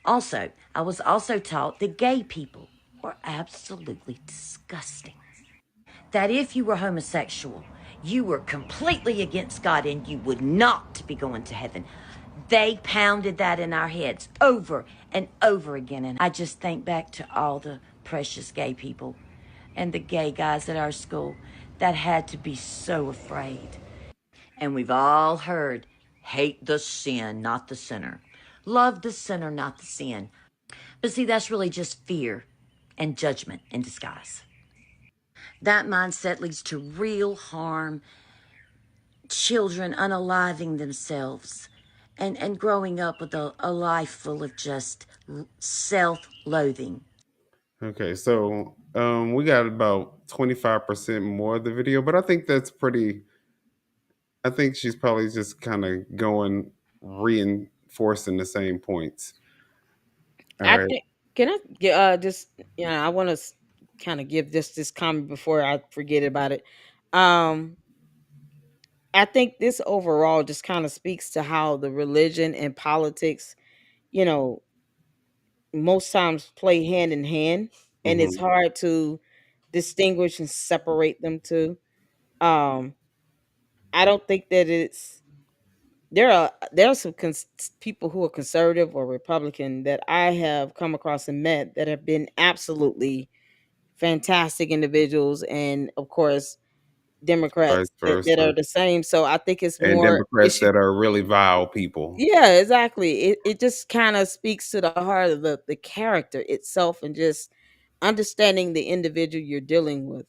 Also, I was also taught that gay people were absolutely disgusting. That if you were homosexual, you were completely against God and you would not be going to heaven. They pounded that in our heads over and over again. And I just think back to all the precious gay people and the gay guys at our school that had to be so afraid. And we've all heard hate the sin, not the sinner. Love the sinner, not the sin. But see, that's really just fear and judgment in disguise. That mindset leads to real harm, children unaliving themselves, and growing up with a life full of just self loathing. Okay, so we got about 25% more of the video, but I think that's pretty. I think she's probably just kind of going reinforcing the same points. All I right. think can I just I want to kind of give this comment before I forget about it. Um, I think this overall just kind of speaks to how the religion and politics, you know, most times play hand in hand, and it's Mm-hmm. hard to distinguish and separate them too. Um, I don't think that there are some people who are conservative or Republican that I have come across and met that have been absolutely fantastic individuals, and of course Vice Democrats that versa. are the same. So I think it's And more Democrats issue. that are really vile people. Yeah, exactly. It just kind of speaks to the heart of the character itself, and just understanding the individual you're dealing with.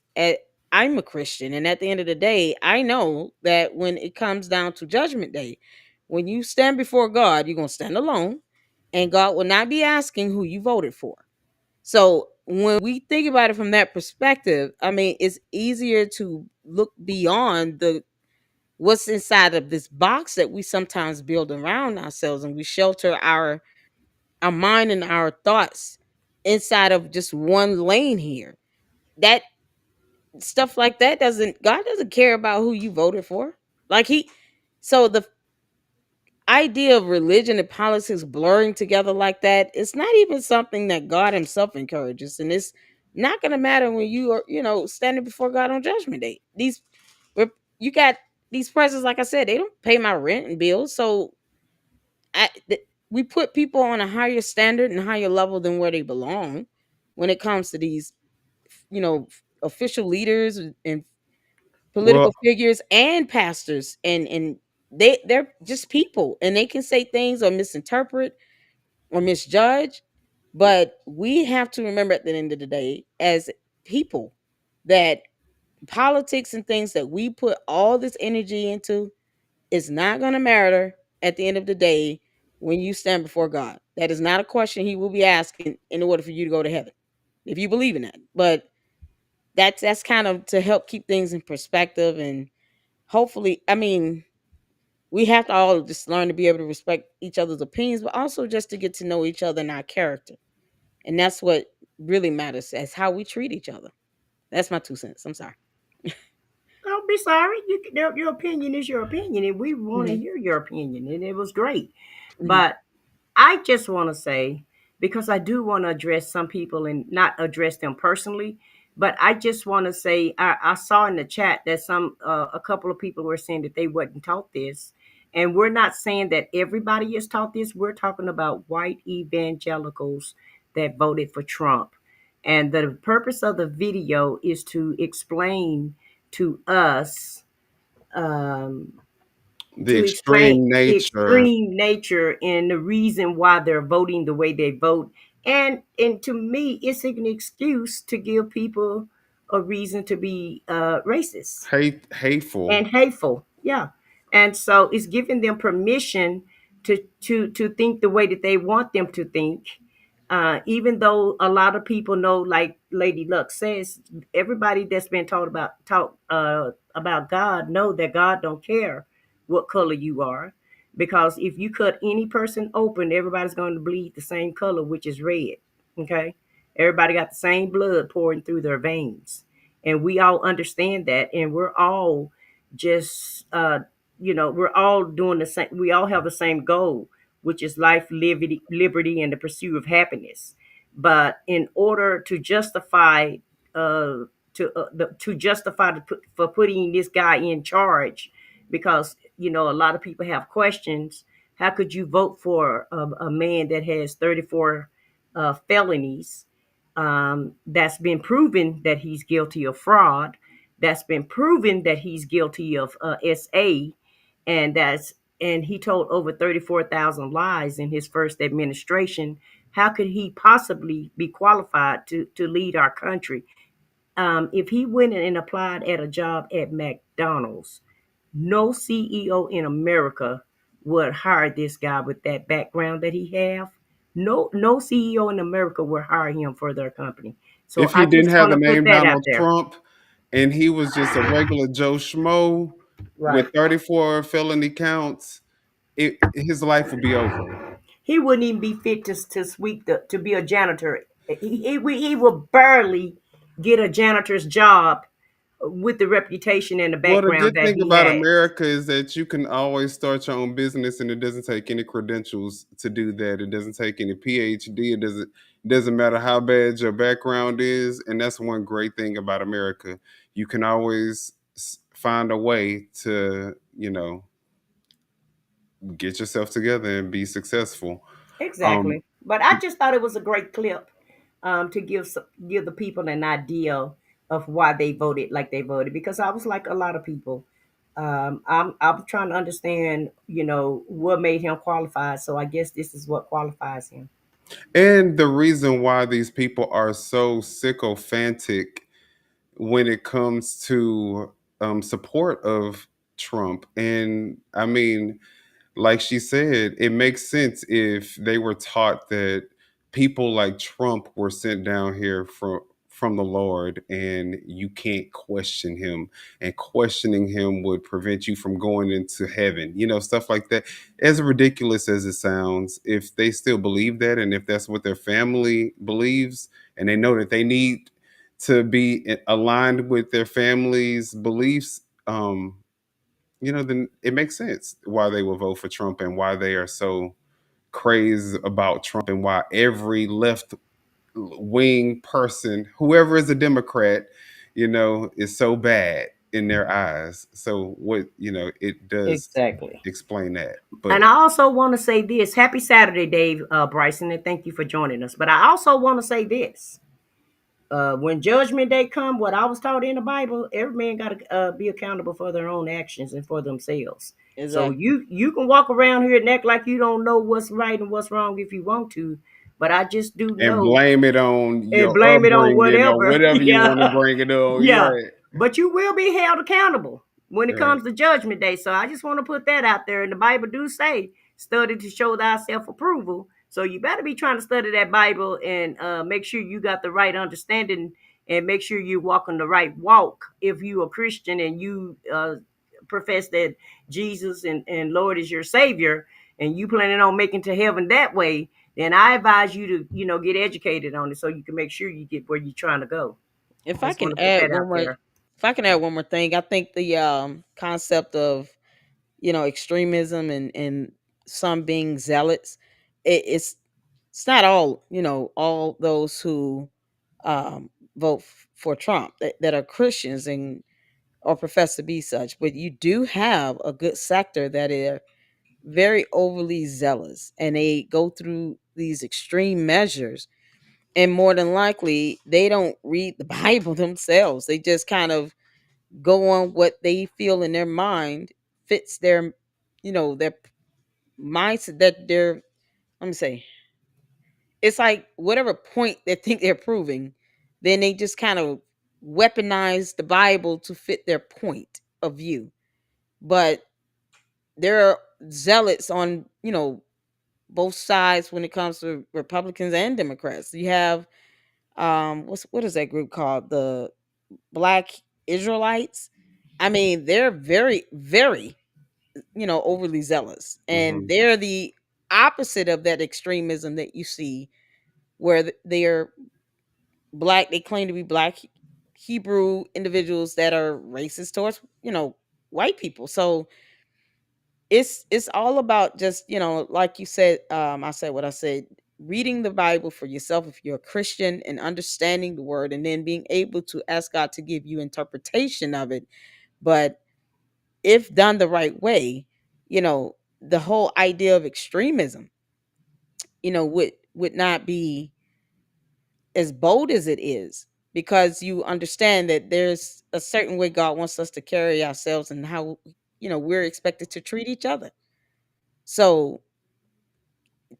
I'm a Christian, and at the end of the day, I know that when it comes down to Judgment Day, when you stand before God, you're gonna stand alone, and God will not be asking who you voted for. So when we think about it from that perspective, I mean, it's easier to look beyond the what's inside of this box that we sometimes build around ourselves, and we shelter our mind and our thoughts inside of just one lane here. That stuff like that doesn't God doesn't care about who you voted for. Like he so the idea of religion and politics blurring together like that, it's not even something that God himself encourages, and it's not going to matter when you are, standing before God on judgment day. You got these presidents, like I said, they don't pay my rent and bills. So we put people on a higher standard and higher level than where they belong when it comes to these, official leaders and Well, political figures and pastors, and they're just people, and they can say things or misinterpret or misjudge. But we have to remember at the end of the day, as people, that politics and things that we put all this energy into is not going to matter at the end of the day when you stand before God. That is not a question he will be asking in order for you to go to heaven, if you believe in that. But that's kind of to help keep things in perspective, and hopefully, I mean, we have to all just learn to be able to respect each other's opinions, but also just to get to know each other and our character. And that's what really matters, as how we treat each other. That's my 2 cents. I'm sorry. Don't be sorry. Your opinion is your opinion, and we want to Hmm. hear your opinion, and it was great. Hmm. But I just want to say, because I do want to address some people and not address them personally, but I just want to say I saw in the chat that a couple of people were saying that they wasn't taught this, and we're not saying that everybody is taught this. We're talking about white evangelicals that voted for Trump, and the purpose of the video is to explain to us. Um, the to explain extreme the nature. extreme nature and the reason why they're voting the way they vote. And to me, it's an excuse to give people a reason to be racist Hateful. and hateful. Yeah. And so it's giving them permission to think the way that they want them to think. Even though a lot of people know, like Lady Luck says, everybody that's been taught about God know that God don't care what color you are, because if you cut any person open, everybody's going to bleed the same color, which is red. Okay, everybody got the same blood pouring through their veins, and we all understand that, and we're all just we're all doing the same. We all have the same goal, which is life, liberty, and the pursuit of happiness. But in order to justify to justify for putting this guy in charge, because a lot of people have questions. How could you vote for a man that has 34 felonies, that's been proven that he's guilty of fraud, that's been proven that he's guilty of SA, and he told over 34,000 lies in his first administration? How could he possibly be qualified to lead our country? If he went and applied at a job at McDonald's, no CEO in America would hire this guy with that background that he have. No CEO in America would hire him for their company. So If he I didn't just have want the to put name that out Donald there. Trump and he was just a regular Joe Schmo with Right. 34 felony counts, his life would be over. he wouldn't even be fit to sweep to be a janitor. He will barely get a janitor's job with the reputation and the Well, the background good that thing he about has. America is that you can always start your own business, and it doesn't take any credentials to do that. It doesn't take any PhD. It doesn't matter how bad your background is, and that's one great thing about America. You can always find a way to, get yourself together and be successful. Um, Exactly. But I just thought it was a great clip to give the people an idea of why they voted like they voted, because I was like a lot of people. I'm trying to understand, what made him qualified. So I guess this is what qualifies him. and the reason why these people are so sycophantic when it comes to support of Trump. And I mean, like she said, it makes sense if they were taught that people like Trump were sent down here from the Lord, and you can't question him, and questioning him would prevent you from going into heaven. Stuff like that. As ridiculous as it sounds, if they still believe that, and if that's what their family believes, and they know that they need to be aligned with their family's beliefs, then it makes sense why they will vote for Trump, and why they are so crazed about Trump, and why every left wing person, whoever is a Democrat, is so bad in their eyes. So it does Exactly. explain that. And But I also want to say this. Happy Saturday, Dave Bryson, and thank you for joining us. But I also want to say this. When judgment day come, what I was taught in the Bible, every man got to be accountable for their own actions and for themselves. So Exactly. you can walk around here and act like you don't know what's right and what's wrong if you want to, but I just do and know, blame it on and your blame it on upbringing or whatever. whatever you want to Yeah, bring it on. You're yeah. right. But you will be held accountable when it Right. comes to judgment day. So I just want to put that out there. And the Bible do say, study to show thyself approval. So you better be trying to study that Bible and make sure you got the right understanding, and make sure you walk on the right walk. If you a Christian and you profess that Jesus and Lord is your Savior, and you planning on making to heaven that way, then I advise you to, get educated on it so you can make sure you get where you're trying to go. If I I just want can to put add that one out more, there. if I can add one more thing, I think the concept of extremism and some being zealots, it's not all all those who vote for Trump that are Christians and or profess to be such, but you do have a good sector that are very overly zealous, and they go through these extreme measures, and more than likely they don't read the Bible themselves. They just kind of go on what they feel in their mind fits their mindset, that they're, let me say, it's like whatever point they think they're proving, then they just kind of weaponize the Bible to fit their point of view. But there are zealots on both sides when it comes to Republicans and Democrats. You have what is that group called, the Black Israelites? I mean, they're very, very overly zealous, and Hmm. they're the opposite of that extremism that you see where they're black. They claim to be black Hebrew individuals that are racist towards white people. So it's all about just like you said, I said what I said, reading the Bible for yourself if you're a Christian, and understanding the word, and then being able to ask God to give you interpretation of it. But if done the right way, the whole idea of extremism would not be as bold as it is, because you understand that there's a certain way God wants us to carry ourselves, and how we're expected to treat each other. So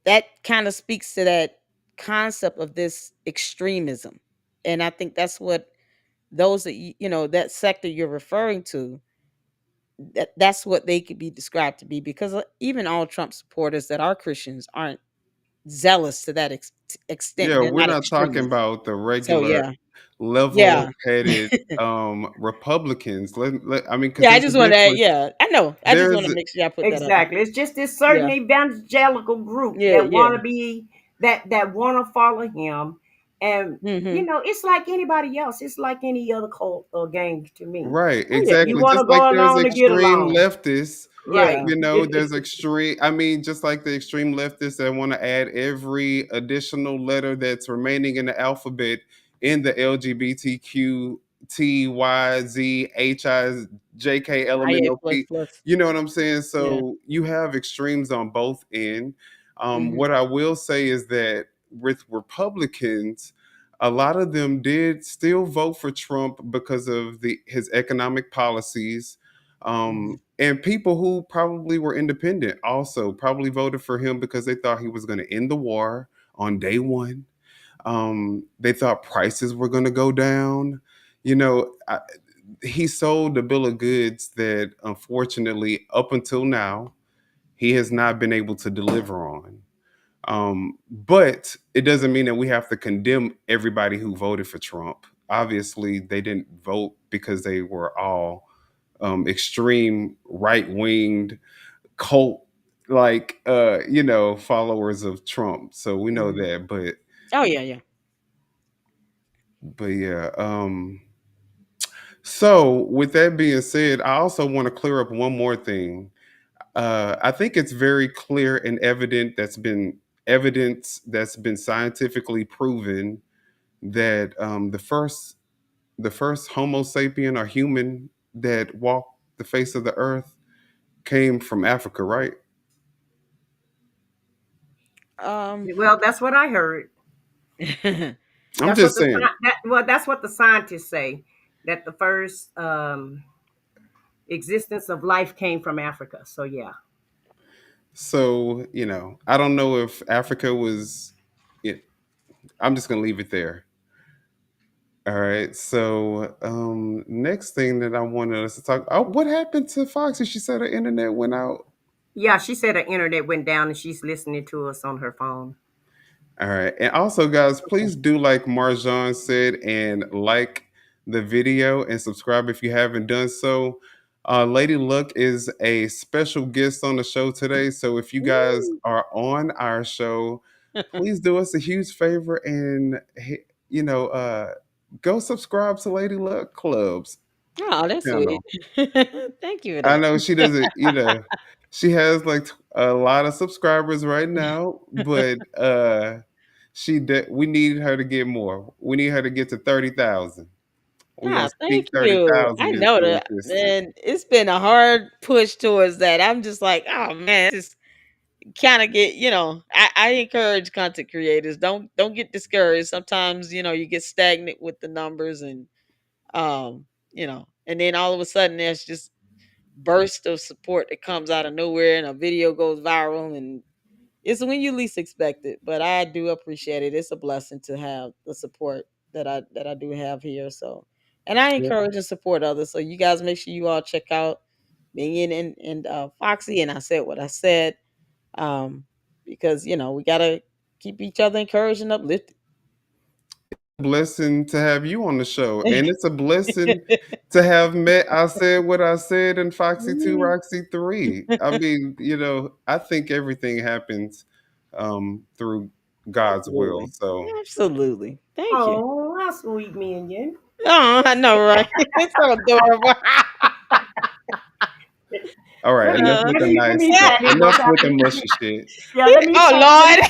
that kind of speaks to that concept of this extremism. And I think that's what those that that sector you're referring to, that's what they could be described to be, because even all Trump supporters that are Christians aren't zealous to that extent. Yeah, They're we're not not talking extremists. about the So regular yeah. Yeah. level-headed Republicans. I mean, because Yeah, I there's a just want to, difference. yeah, I know. I just want There's to make sure I put that out there. Exactly. It's just this certain Yeah. evangelical group Yeah, that yeah. want to be that want to follow him, and Mhm. it's like anybody else. It's like any other cult or gang to me. right, Oh yeah. You exactly. want to Just like go there's along to get extreme along, leftists, right? Yeah. you know, there's extreme. I mean, just like the extreme leftists that want to add every additional letter that's remaining in the alphabet in the LGBTQ IA plus LMNOP. plus. You know what I'm saying? Yeah. So you have extremes on both end. Mhm. What I will say is that with Republicans, a lot of them did still vote for Trump because of his economic policies. Mhm. And people who probably were independent also probably voted for him because they thought he was going to end the war on day one. They thought prices were going to go down. You know, he sold a bill of goods that unfortunately, up until now, he has not been able to deliver on. But it doesn't mean that we have to condemn everybody who voted for Trump. Obviously, they didn't vote because they were all extreme right winged cult followers of Trump. So we know Mhm. that. Oh yeah, yeah. But yeah. So with that being said, I also want to clear up one more thing. I think it's very clear and evident evidence that's been scientifically proven that the first Homo sapien or human that walked the face of the earth came from Africa, right? Um Well, that's what I heard. I'm That's what just the saying. that's what the scientists say, that the first existence of life came from Africa. So yeah. So I don't know if Africa was. It, I'm just gonna leave it there. All right. So next thing that I wanted us to talk. Oh, what happened to Foxy? She said her internet went out. Yeah, she said her internet went down and she's listening to us on her phone. All right. And also, guys, Okay. please do like Marjan said and like the video and subscribe if you haven't done so. Lady Luck is a special guest on the show today. So if you guys Woo. are on our show, please do us a huge favor and, you know, uh, go subscribe to Lady Luck Club's Oh, that's sweet. channel. Thank you for I that. know she doesn't, she has like a lot of subscribers right now, but we need her to get more. We need her to get to 30,000. We're gonna Ah, speak thank you. I 30,000 know into that, existence. man. It's been a hard push towards that. I'm just like, oh man, just kind of get, I encourage content creators. Don't get discouraged. Sometimes, you get stagnant with the numbers and then all of a sudden there's just burst of support that comes out of nowhere and a video goes viral and it's when you least expect it. But I do appreciate it. It's a blessing to have the support that I do have here. So, and I Yeah. encourage and support others. So you guys make sure you all check out Minion and Foxy. And I said what I said, because we gotta keep each other encouraged and uplifted. Blessing to have you on the show. And it's a blessing to have met I Said What I Said and Foxy 2, Mhm. Roxy 3. I mean, I think everything happens through God's will. Absolutely, So absolutely. Thank you. Oh, how sweet, Minion. Oh, I know, right? It's so adorable. all right, Let me enough Uh, with the let nice me stuff. pat Enough Negroes with after the the mushy shit. yeah, let me oh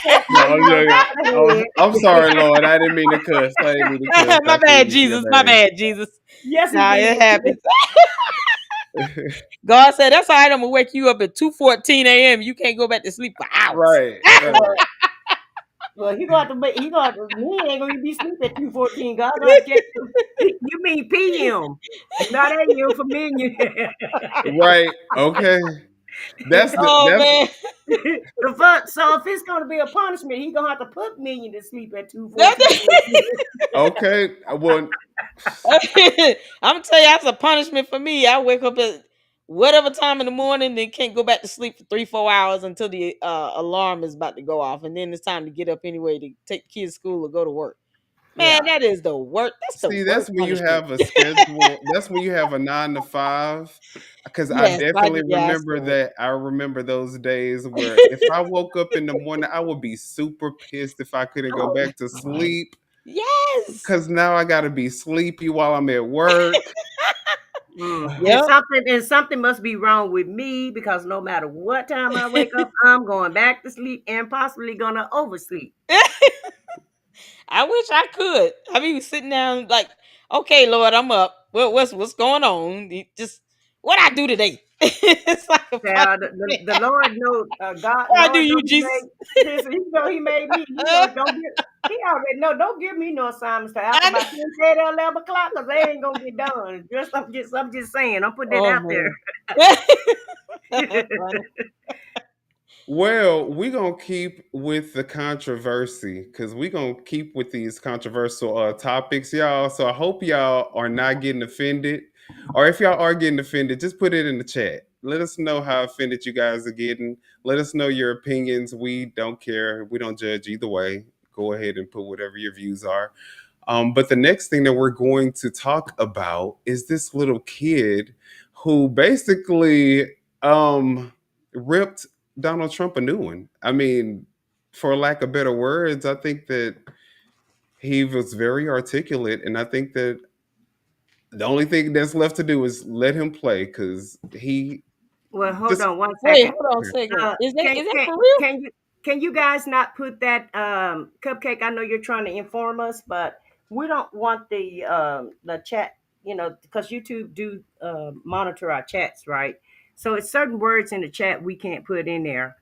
pat No, yeah, Negroes yeah. after Oh, the I'm head. sorry, Lord. I didn't mean to cuss. I didn't mean to cuss. Lord, I my bad, plead your Jesus. My bad, Jesus. Yes, he Nah, it did. happens. name. God said, "That's all right. I'm gonna wake you up at 2:14 a.m. You can't go back to sleep for hours." right, right. Well, well, he gonna have to me ain't gonna be sleep at 2:14. God gonna have to check you mean PM. Not AM for Minion. Right. Okay. Oh That's man, So if it's gonna be a punishment, he gonna have to put Minion to sleep at That- 2:14. okay. Well, I'm gonna tell you that's a punishment for me. I wake up at whatever time in the morning, then can't go back to sleep for 3-4 hours until the alarm is about to go off, and then it's time to get up anyway to take the kids to school or go to work. Yeah. Man, that is the worst. That's the See, that's worst when you punishment. have a schedule. That's when you have a 9 to 5. Because I Yes, definitely yeah, I remember saw that. I remember those days where if I woke up in the morning, I would be super pissed if I couldn't go Oh, back to God. sleep. Yes. Because now I got to be sleepy while I'm at work. And Yep. something must be wrong with me because no matter what time I wake up, I'm going back to sleep and possibly gonna oversleep. I wish I could. I be sitting down like, okay, Lord, I'm up. What's going on? Just what I do today? It's like a Yeah, punishment. the Lord knows, What I do, Lord knows you He Jesus? made. Listen, He know He made me. He know don't give. He already know. Don't give me no assignments to after I know. about 10, 10 or 11 o'clock because they ain't gonna get done. I'm just saying. I'm putting it Oh out man. there. That's funny. Well, we're going to keep with the controversy because we're going to keep with these controversial topics, y'all. So I hope y'all are not getting offended. Or if y'all are getting offended, just put it in the chat. Let us know how offended you guys are getting. Let us know your opinions. We don't care. We don't judge either way. Go ahead and put whatever your views are. But the next thing that we're going to talk about is this little kid who basically ripped Donald Trump a new one. I mean, for lack of better words, I think that he was very articulate, and I think that the only thing that's left to do is let him play because he Well, hold just on one Wait, second. hold on a second. Uh, Is that can is that can for real? can you can you guys not put that cupcake? I know you're trying to inform us, but we don't want the chat, because YouTube do monitor our chats, right? So it's certain words in the chat we can't put in there.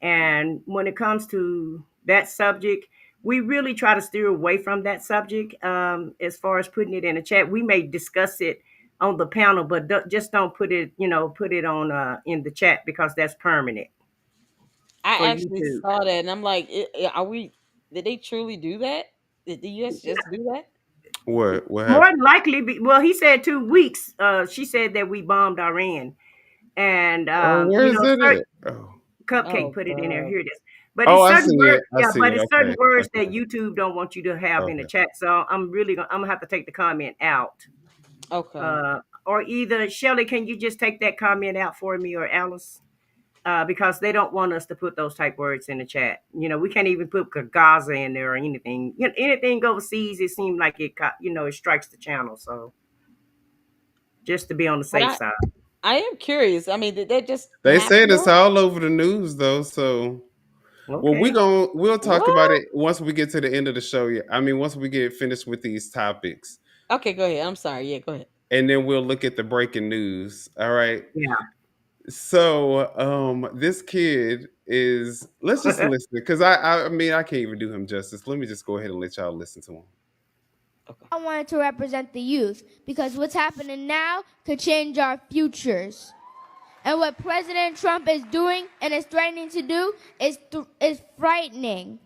And when it comes to that subject, we really try to steer away from that subject. As far as putting it in a chat, we may discuss it on the panel, but just don't put it on in the chat because that's permanent for I actually YouTube. saw that, and I'm like, are we? Did they truly do that? Did the U.S. just do that? what More happened? than likely, well, he said 2 weeks. She said that we bombed Iran, and Oh, where is that certain at? Oh, cupcake Oh put it in there. God. Here it is. But oh, it's I certain see words, it. I yeah. see But it. it's certain Okay, words that okay, YouTube don't want you to have in the okay. chat. So I'm gonna have to take the comment out. Okay. Uh, or either Shelly, can you just take that comment out for me, or Alice? Because they don't want us to put those type words in the chat. We can't even put Gaza in there or anything. Anything overseas, it seems like it strikes the channel. So just to be on the But safe side. I am curious. I mean, did that just They happen said it's though? all over the news though, so well, Okay. we'll talk about What? it once we get to the end of the show. Yeah, I mean, once we get finished with these topics, Okay, go ahead. I'm sorry. Yeah, go ahead. and then we'll look at the breaking news. All right. Yeah. So, this kid is. Let's just listen because I mean, I can't even do him justice. Let me just go ahead and let y'all listen to him. Okay. I wanted to represent the youth because what's happening now could change our futures. And what President Trump is doing and is threatening to do is frightening.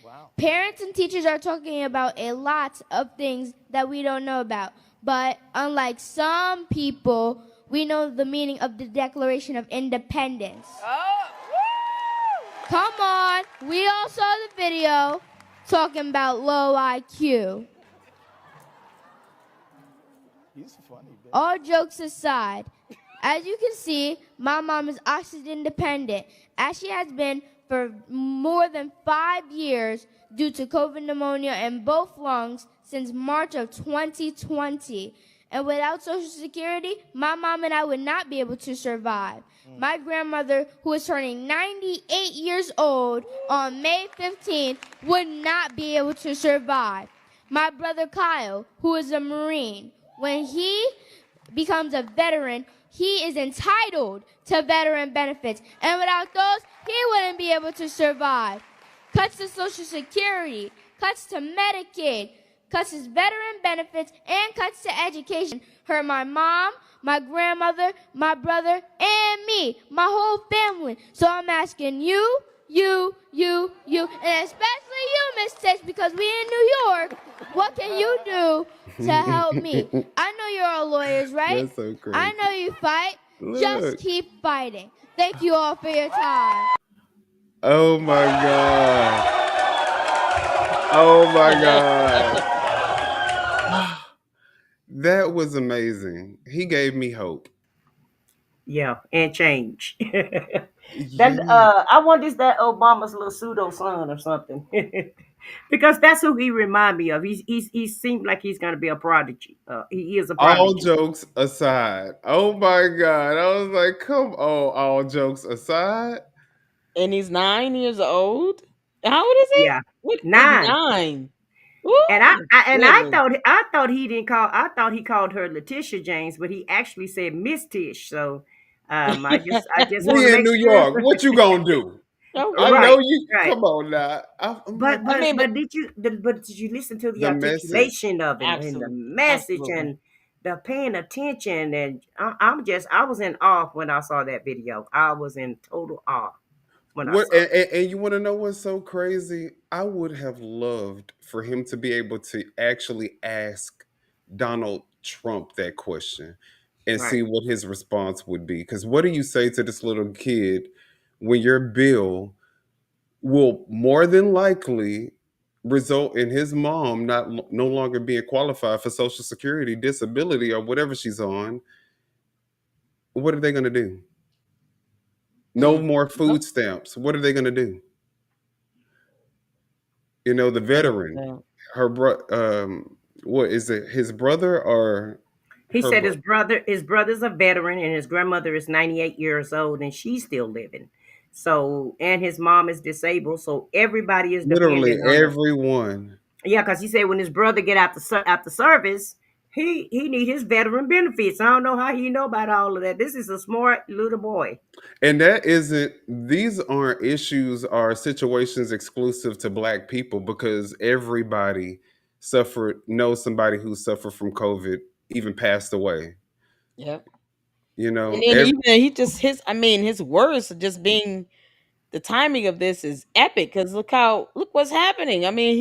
Wow. Parents and teachers are talking about a lot of things that we don't know about. But unlike some people, we know the meaning of the Declaration of Independence. Oh, woo! Come on, we all saw the video talking about low IQ. All jokes aside, as you can see, my mom is oxygen dependent, as she has been for more than 5 years due to COVID pneumonia in both lungs since March of 2020. And without Social Security, my mom and I would not be able to survive. My grandmother, who is turning 98 years old on May 15th, would not be able to survive. My brother Kyle, who is a Marine, when he becomes a veteran, he is entitled to veteran benefits. And without those, he wouldn't be able to survive. Cuts to Social Security, cuts to Medicaid, cuts to veteran benefits, and cuts to education hurt my mom, my grandmother, my brother, and me, my whole family. So I'm asking you, and especially you, Miss Tish, because we in New York, what can you do to help me? I know you're all lawyers, right? That's so I crazy. know you fight. Just Look. keep fighting. Thank you all for your time. Oh my god. Oh my god. That was amazing. He gave me hope. Yeah, and change. That Yeah. I wonder is that Obama's little pseudo son or something. Because that's who he remind me of. He seemed like he's gonna be a prodigy. He is a All prodigy. jokes aside. Oh my God. I was like, come on, all jokes aside. And he's 9 years old. How old is he? Yeah, What is 9. 9? And Ooh, I goodness. thought he didn't call I thought he called her Letitia James, but he actually said Miss Tish. So I just want We to in make New sure. York. What you gonna do? I know Right, you. right. Come on now. I'm like But I but mean, but but did you listen to the the message. articulation of it and the absolutely, message absolutely. and the paying attention and I was in awe when I saw that video. I was in total awe when I What saw it. and you want to know what's so crazy? I would have loved for him to be able to actually ask Donald Trump that question and Right. see what his response would be. Because what do you say to this little kid when your bill will more than likely result in his mom no longer being qualified for Social Security, disability, or whatever she's on? What are they going to do? No Mm. more Yep. food stamps. What are they going to do? You know, the veteran, Yeah. her what is it? His brother or He her said brother? his brother's a veteran and his grandmother is 98 years old and she's still living. So and his mom is disabled, so everybody is Literally dependent on the. everyone. Yeah, because he said when his brother get out the service, he need his veteran benefits. I don't know how he know about all of that. This is a smart little boy. And that isn't, these aren't issues or situations exclusive to Black people because everybody knows somebody who suffered from COVID, even passed away. Yep. You And know, then even he just his I mean his words just being the timing of this is epic because look what's happening. I mean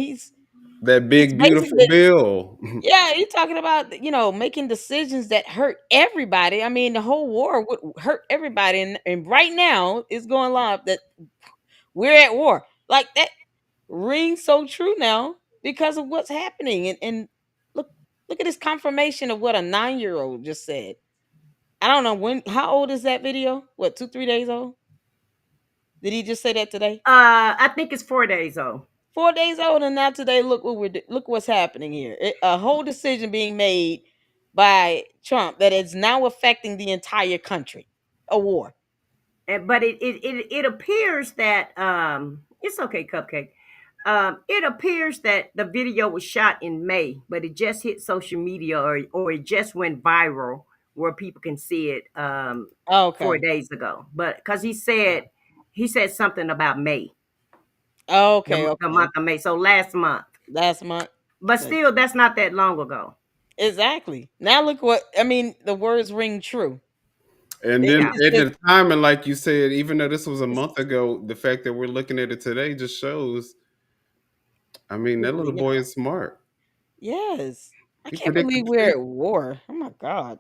that he's big, beautiful basically bill. yeah, he's talking about making decisions that hurt everybody. I mean the whole war would hurt everybody, and right now it's going live that we're at war. Like that rings so true now because of what's happening. And look look at this confirmation of what a 9-year old just said. I don't know how old is that video? What, 2, 3 days old? Did he just say that today? I think it's 4 days old. 4 days old, and now today, look what's happening here. A whole decision being made by Trump that is now affecting the entire country. A war. But it appears that it's okay, Cupcake. It appears that the video was shot in May, but it just hit social media or it just went viral where people can see it Oh, 4 okay. days ago. But because he said something about May, Okay, the okay. month of May, so last month. Last month. But Okay. still, that's not that long ago. Exactly. Now look what I mean. The words ring true. And then Yeah. It's at just, the time, and like you said, even though this was a it's, month ago, the fact that we're looking at it today just shows. I mean, that little boy is smart. yes. I He can't believe predicted. we're at war. Oh my god.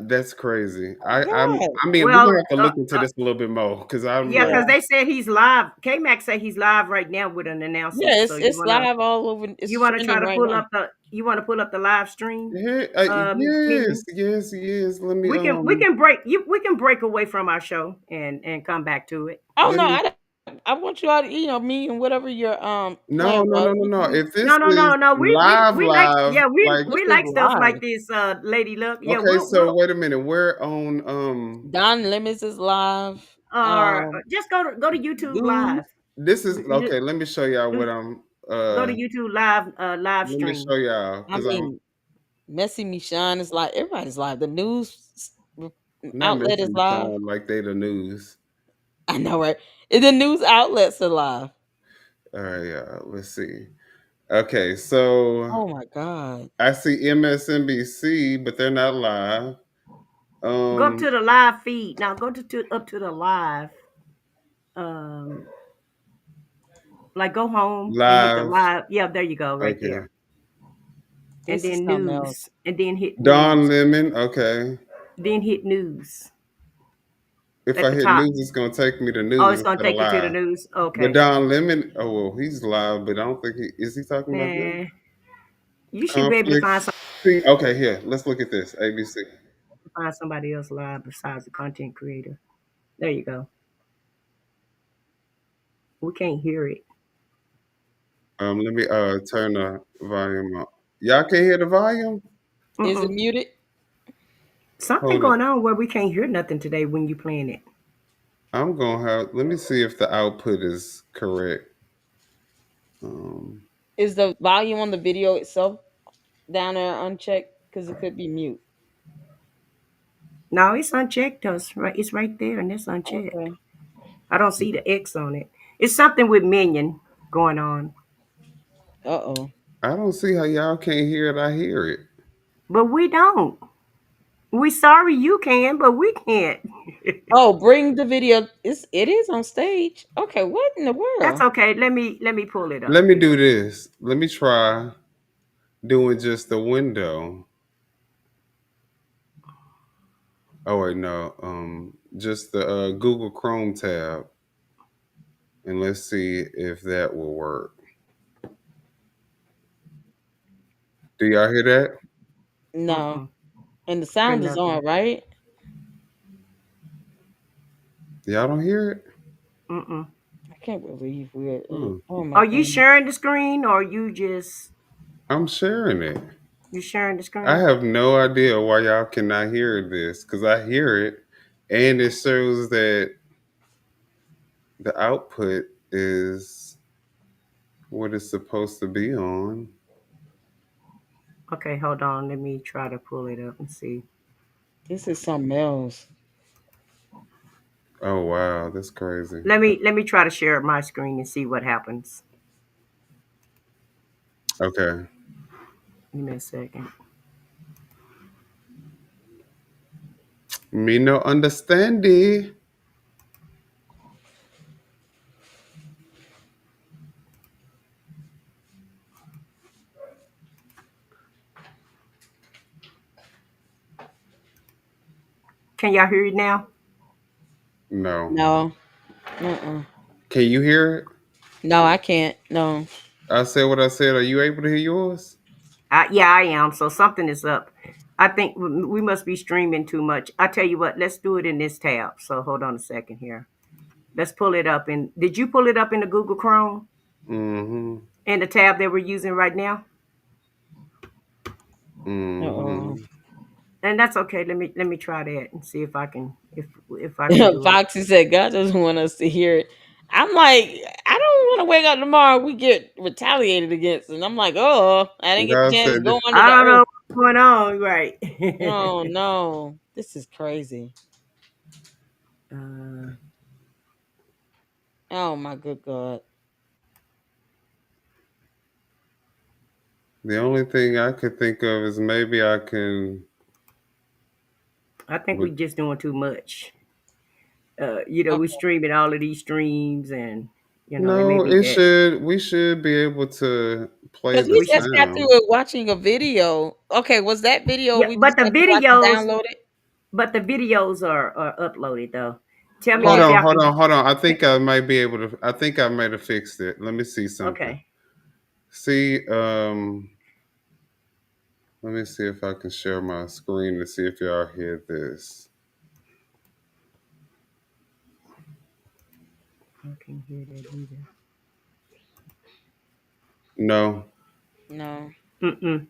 That's crazy. Oh my god. I mean, we're Well, gonna have to look into this a little bit more because I'm yeah, like, because Yeah. they said he's live. K Max said he's live right now with an Yeah, announcement. So it's you it's wanna live all over. you It's wanna try trending to right pull now. up the live stream hey, menu. yes, yes, yes. We can break away from our show and come back to it. Oh Let no, me. I want you all to, me and whatever your No, plan no, was. no, no, no. If this No, no, is no, no. live, We like live, yeah like, This we is like stuff like live. this, Lady Luck. Yeah, okay. So we'll wait a minute. We're on. Don Lemons is live. just go to YouTube News. Live. This is okay. Let me show y'all what I'm. Go to YouTube Live Let me stream. show y'all I because I'm mean, Messy Michon is live. Everybody's live. The news not outlet is missing the live. sound like they the news. I know, right? And the news outlets are live. All right, y'all. Let's see. Okay, so Oh my god. I see MSNBC, but they're not live. Go up Um, to the live feed. Now go up to the live. Um, like go home and hit the live. live. Yeah, there you go, right Okay. there. And This is then something else. news. And then hit Don news. Lemon. Okay. Then hit news If at I the hit top. news, it's gonna take me to Oh, news it's gonna instead of take you to the live. news. But Okay. Don Lemon, oh well, he's live, but I don't think he is. He talking about this Man, you should be able to find conflict. some. See, okay, here. Let's look at this. ABC. Find somebody else live besides the content creator. There you go. We can't hear it. Let me turn the volume up. Y'all can't hear the volume? Is it Mm-mm. muted? Something Hold it. going on where we can't hear nothing today when you playing it. I'm gonna have. Let me see if the output is correct. Um, Is the volume on the video itself down there unchecked? Because it could be mute. No, it's unchecked. Us right, it's right there, and it's unchecked. Okay. I don't see the X on it. It's something with Minion going on, Uh-oh. I don't see how y'all can't hear it. I hear it. but we don't. We sorry you can, but we can't. Oh, bring the video. It is on stage. Okay, what in the That's world? okay. Let me pull it up Let me do here. this. Let me try doing just the window. Oh wait, no. Just the Google Chrome tab, and let's see if that will work. Do y'all hear that? No. Mm-mm. And the Hear sound is nothing. on, right? Y'all don't hear it? Mm-mm. I can't believe we're. Hmm. Oh my Are you god. sharing the screen or you just I'm sharing it. you sharing the I screen? have no idea why y'all cannot hear this because I hear it, and it shows that the output is what it's supposed to be on. Okay, hold on. Let me try to pull it up and see. This is something else. Oh wow, that's crazy. Let me try to share my screen and see what happens. Okay. Give me a second. Me no understandy. Can y'all hear it now? No. No. Uh-uh. Can you hear it? No, I can't. No. I said what I said. Are you able to hear yours? Yeah, I am. So something is up. I think we must be streaming too much. I tell you what, let's do it in this tab. So hold on a second here. Let's pull it up. And did you pull it up in the Google Chrome Mm-hmm. in the tab that we're using right now? Uh-oh. Mm-hmm. And that's okay. Let me try that and see if I can do it. Foxy said God doesn't want us to hear it. I'm like, I don't want to wake up tomorrow. We get retaliated against, and I'm like, oh, I didn't get the God chance to said, go under I the don't earth. know what's going on. Right. Oh no, this is crazy. uh, Oh my good God. the only thing I could think of is maybe I can. I think we're But just doing too much. Okay. We're streaming all of these streams, and it may no, be it that should. We should be able to play Because the we we should. just got sound. through watching a video. Okay, was that video Yeah, we but just the got to watch videos, downloaded? are uploaded though. Tell me Hold if Right. on, y'all hold can. on, hold on. I think I might be able to. I think I might have fixed it. Let me see something. Okay. See, let me see if I can share my screen to see if y'all hear this. I can't hear that either. No. No, Mm-mm.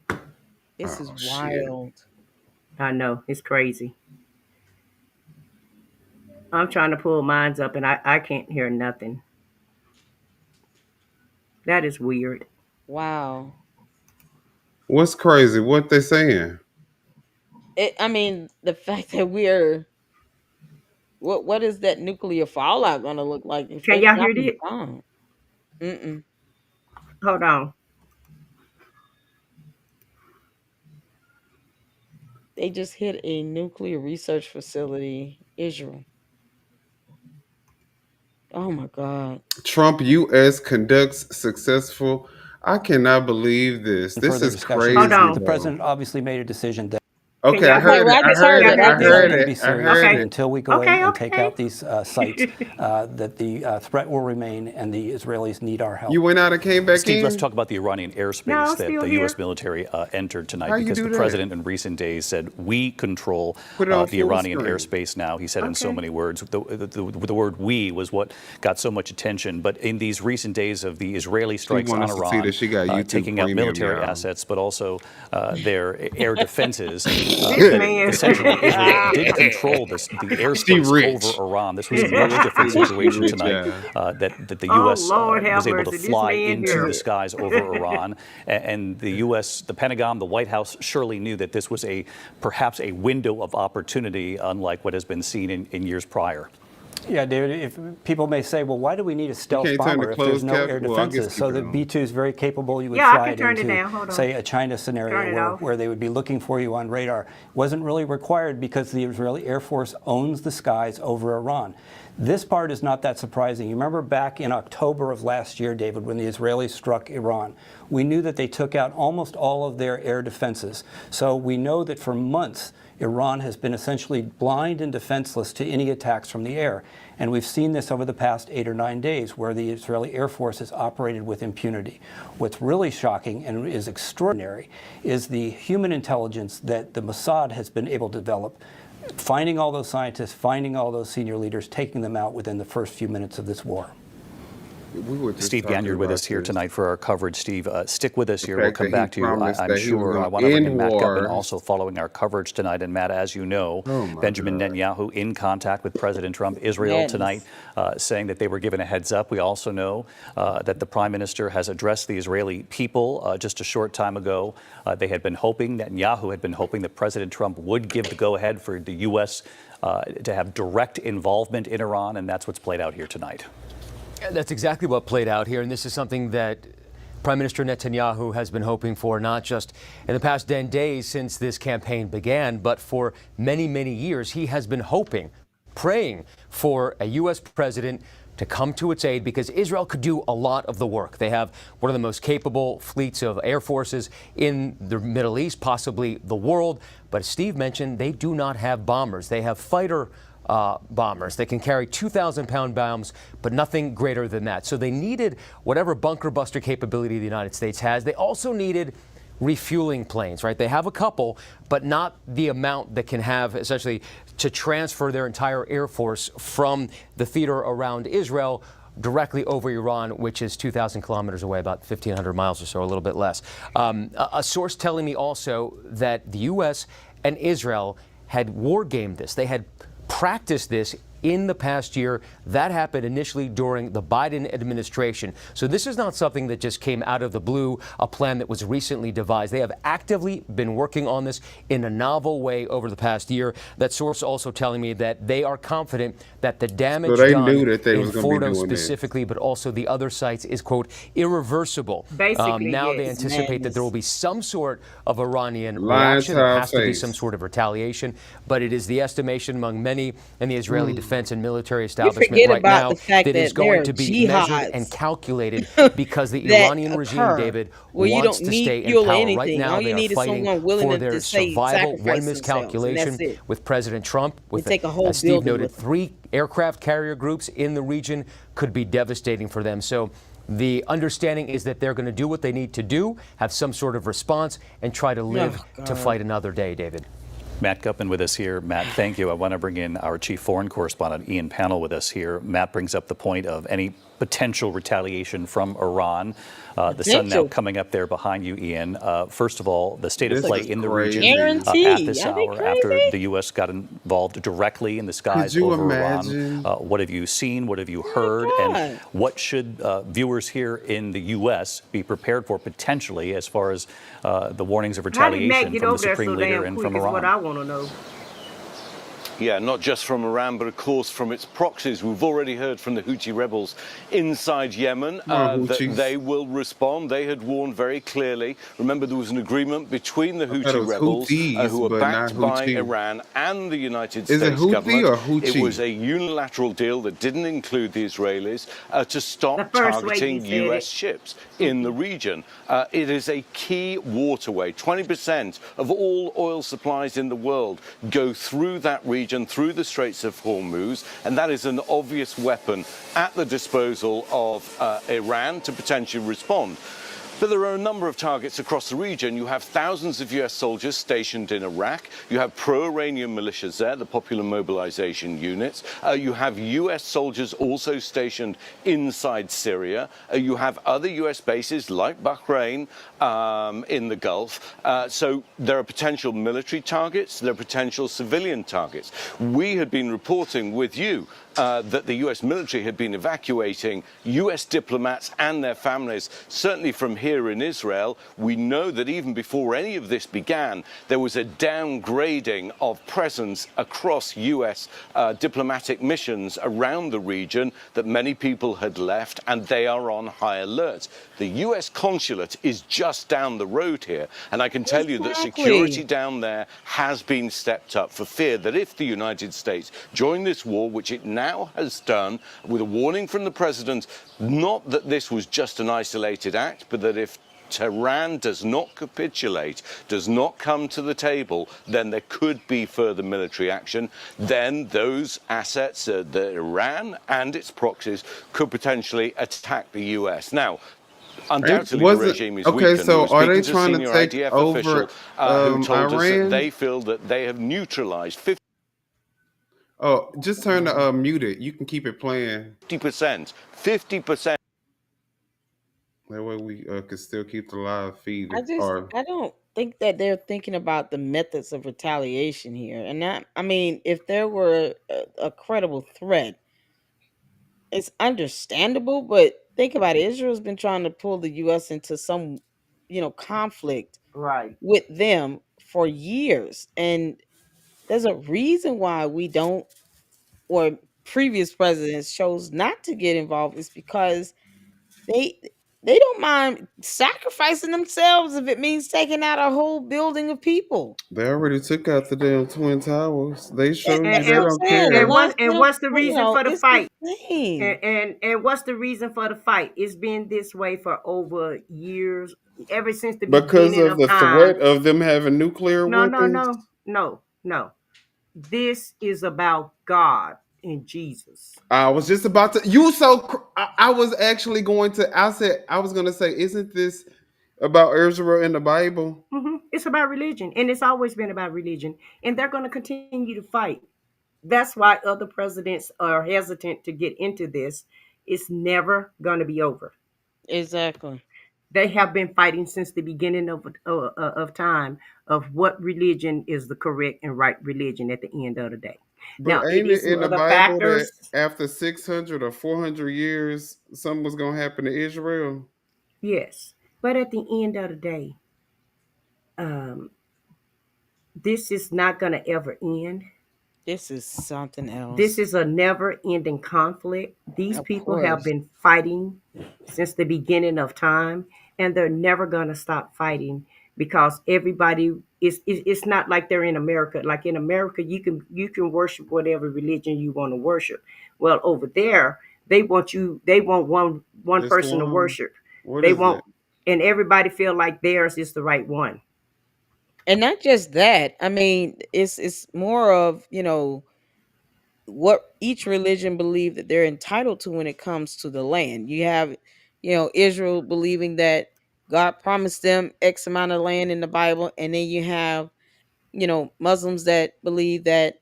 this is Oh shit. wild. I know it's crazy. I'm trying to pull mines up, and I can't hear nothing. That is weird. Wow. What's crazy? What they saying? I mean, the fact that we're what is that nuclear fallout going to look like if Can they y'all hear drop a it? bomb? Mm-mm. Hold on. They just hit a nuclear research facility, Israel. Oh my God. Trump U.S. conducts successful. I cannot believe this. This further is discussions. Hold crazy, on. The though. president obviously made a decision that Can Okay, I y'all Okay, hear heard me? well, it. I I just heard heard Y'all it. it. hear I I me? just We're heard going to it. be I serious heard Okay. it. until we go in Okay, and take okay. out these sites. That the threat will remain, and the Israelis need our help. You went out and came back Steve, let's in? talk about the Iranian No, airspace I'm that still the here. U.S. military entered tonight How you because do the that? president in recent days said, we control Put it on the full Iranian screen. airspace now. He said in so Okay. many words. The word we was what got so much attention. But in these recent days of the Israeli She strikes want on us to see Iran, that she got YouTube taking out Premium, military y'all. assets, but also their air defenses, This that man. essentially Israel did control the She airspace over rich. Iran. This was She a much rich. different She situation rich, tonight, yeah. that the Oh, U.S. Lord have was able to mercy. This fly man into here. the skies over Iran. And the U.S., the Pentagon, the White House surely knew that this was perhaps a window of opportunity, unlike what has been seen in years prior. Yeah, David, if people may say, well, why do we need a stealth can't turn the bomber if there's closed no cap? air Well, I guess defenses? So keep it the on. B-2 is very capable. You would Yeah, I fly can it turn it into, down. Hold on. say, a China Turn it scenario off. where they would be looking for you on radar. Wasn't really required because the Israeli Air Force owns the skies over Iran. This part is not that surprising. You remember back in October of last year, David, when the Israelis struck Iran, we knew that they took out almost all of their air defenses. So we know that for months, Iran has been essentially blind and defenseless to any attacks from the air. And we've seen this over the past 8 or 9 days, where the Israeli Air Force has operated with impunity. What's really shocking and is extraordinary is the human intelligence that the Mossad has been able to develop, finding all those scientists, finding all those senior leaders, taking them out within the first few minutes of this war. We were just Steve talking Ganyard with about us here this. tonight for our coverage. Steve, stick with us The here. We'll fact come that he back to you. promised I'm that he was sure. gonna I want to bring in end Matt Gutman wars. also following our coverage tonight. And Matt, as you know, Oh, my Benjamin God. Netanyahu in contact with President Trump, Israel Yes. tonight, saying that they were given a heads up. We also know that the Prime Minister has addressed the Israeli people just a short time ago. They had been hoping, Netanyahu had been hoping that President Trump would give the go-ahead for the U.S. To have direct involvement in Iran, and that's what's played out here tonight. That's exactly what played out here, and this is something that Prime Minister Netanyahu has been hoping for, not just in the past 10 days since this campaign began, but for many, many years. He has been hoping, praying for a U.S. president to come to its aid because Israel could do a lot of the work. They have one of the most capable fleets of air forces in the Middle East, possibly the world. But as Steve mentioned, they do not have bombers. They have fighter bombers. They can carry 2,000-pound bombs, but nothing greater than that. So they needed whatever bunker buster capability the United States has. They also needed refueling planes, right? They have a couple, but not the amount that can have essentially to transfer their entire air force from the theater around Israel directly over Iran, which is 2,000 kilometers away, about 1,500 miles or so, a little bit less. A source telling me also that the U.S. and Israel had war gamed this. They had practiced this in the past year. That happened initially during the Biden administration. So this is not something that just came out of the blue, a plan that was recently devised. They have actively been working on this in a novel way over the past year. That source also telling me that they are confident that the damage So they done knew that they in was gonna be Fordo doing this. specifically, but also the other sites is, quote, irreversible. Basically, now they yes. anticipate that there will be some sort of Iranian Lying reaction. to There our has to be face. some sort of retaliation, but it is the estimation among many in the Israeli defense and military establishment forget right about now the fact that is that there going are to be measured jihads and calculated because the that Iranian regime, occur David, where you wants don't to need stay in fuel or power. Right anything. now, All they you are need is fighting someone willing for to their say survival. One sacrifice themselves, and miscalculation that's it. with President Trump, with, take a whole as Steve building noted, with them. 3 aircraft carrier groups in the region could be devastating for them. So the understanding is that they're going to do what they need to do, have some sort of response, and try to live to fight another day, David. Matt Gutman with us here. Matt, thank you. I want to bring in our chief foreign correspondent, Ian Pannell, with us here. Matt brings up the point of any potential retaliation from Iran. The sun now coming up there behind you, Ian. First of all, the state of This play is in the crazy. region Guarantee. at this Are they hour after crazy? the U.S. got involved directly in the skies you over imagine? Iran. What have you seen? What have you heard? God. And what should viewers here in the U.S. be prepared for potentially as far as the warnings of How did Matt retaliation get from the over there Supreme so Leader damn and quick from is what Iran? I want to know. Yeah, not just from Iran, but of course from its proxies. We've already heard from the Houthi rebels inside Yemen Come on, that Houthis. they will respond. They had warned very clearly. Remember, there was an agreement between the I thought it Houthi was rebels, Houthis, who are but not backed by Houthi. Iran and the United Is it States Houthi government. or It was Houthi? a unilateral deal that didn't include the Israelis to The stop first way he targeting said U.S. it. ships in the region. It is a key waterway. 20% of all oil supplies in the world go through that region, through the Straits of Hormuz, and that is an obvious weapon at the disposal of Iran to potentially respond. But there are a number of targets across the region. You have thousands of US soldiers stationed in Iraq. You have pro-Iranian militias there, the Popular Mobilization Units. You have US soldiers also stationed inside Syria. You have other US bases like Bahrain in the Gulf. So there are potential military targets. There are potential civilian targets. We had been reporting with you that the US military had been evacuating US diplomats and their families, certainly from here in Israel. We know that even before any of this began, there was a downgrading of presence across US diplomatic missions around the region, that many people had left, and they are on high alert. The US consulate is just down the road here, and I can tell you that security down there has been stepped up for fear that if the United States join this war, which it now has done, with a warning from the president, not that this was just an isolated act, but that if Tehran does not capitulate, does not come to the table, then there could be further military action. Then those assets, the Iran and its proxies, could potentially attack the US. Now, undoubtedly, the Wasn't regime is okay. weakened. We So were are they speaking to a trying to senior take IDF over official who told us that Iran? they feel that they have neutralized Oh, just turn the mute it. You can keep it playing. 50%. 50%. That way we can still keep the live feed. Or I don't think that they're thinking about the methods of retaliation here. And that, I mean, if there were a credible threat, it's understandable, but think about it. Israel's been trying to pull the US into some, conflict Right. with them for years. And there's a reason why we don't, or previous presidents chose not to get involved, is because they they don't mind sacrificing themselves if it means taking out a whole building of people. they already took out the damn twin towers. They That, showed you that's they what I'm don't saying. The care. last And little, what's the reason for the it's fight? insane. And what's the reason for the fight? It's been this way for over years, ever since the Because beginning of of the time. threat of them having nuclear No, no, weapons. no, no, no. This is about God and Jesus. I was just about to. You so. I was actually going to. I said I was going to say, isn't this about Israel in the Bible? It's about religion, and it's always been about religion, and they're going to continue to fight. That's why other presidents are hesitant to get into this. It's never going to be over. Exactly. They have been fighting since the beginning of time of what religion is the correct and right religion at the end of the day. But Now, it ain't it is some in the other Bible that factors. after 600 or 400 years, something was going to happen to Israel? Yes, but at the end of the day, um, this is not going to ever end. This is something This else. is a never ending conflict. These Of people have course. been fighting since the beginning of time, and they're never going to stop fighting because everybody it's not like they're in America. Like in America, you can worship whatever religion you want to worship. Well, over there, they want one Just person to one. worship. What They is it? want and everybody feel like theirs is the right one. And not just that. I mean, it's more of, what each religion believe that they're entitled to when it comes to the land. You have, Israel believing that God promised them X amount of land in the Bible, and then you have, Muslims that believe that,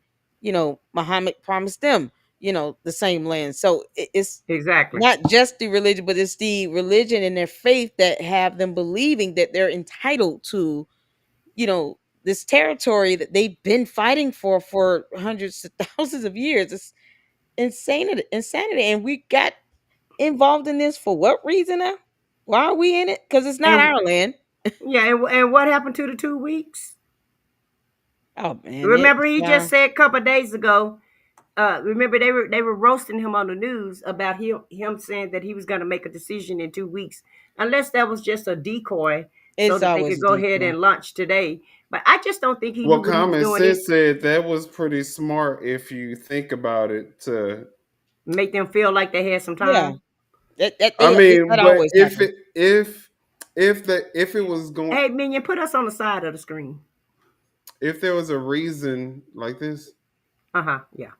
Muhammad promised them, the same land. So it's Exactly. not just the religion, but it's the religion and their faith that have them believing that they're entitled to, this territory that they've been fighting for hundreds of thousands of years. It's insanity. And we got involved in this for what reason now? Why are we in it? Because it's not And our land. yeah, and what happened to the 2 weeks? Oh man, Remember, it's he just said a couple of days ago. Remember, they were roasting him on the news about him saying that he was going to make a decision in 2 weeks, unless that was just a decoy so it's that they always could a go ahead decoy. and launch today. But I just don't think he Well, knew what he was common doing. sense Is said that was pretty smart if you think about it. To make them feel like they had some Yeah, time. I that mean, but always happens. if it was going, Hey, Minion, put us on the side of the screen. if there was a reason like this, Yeah.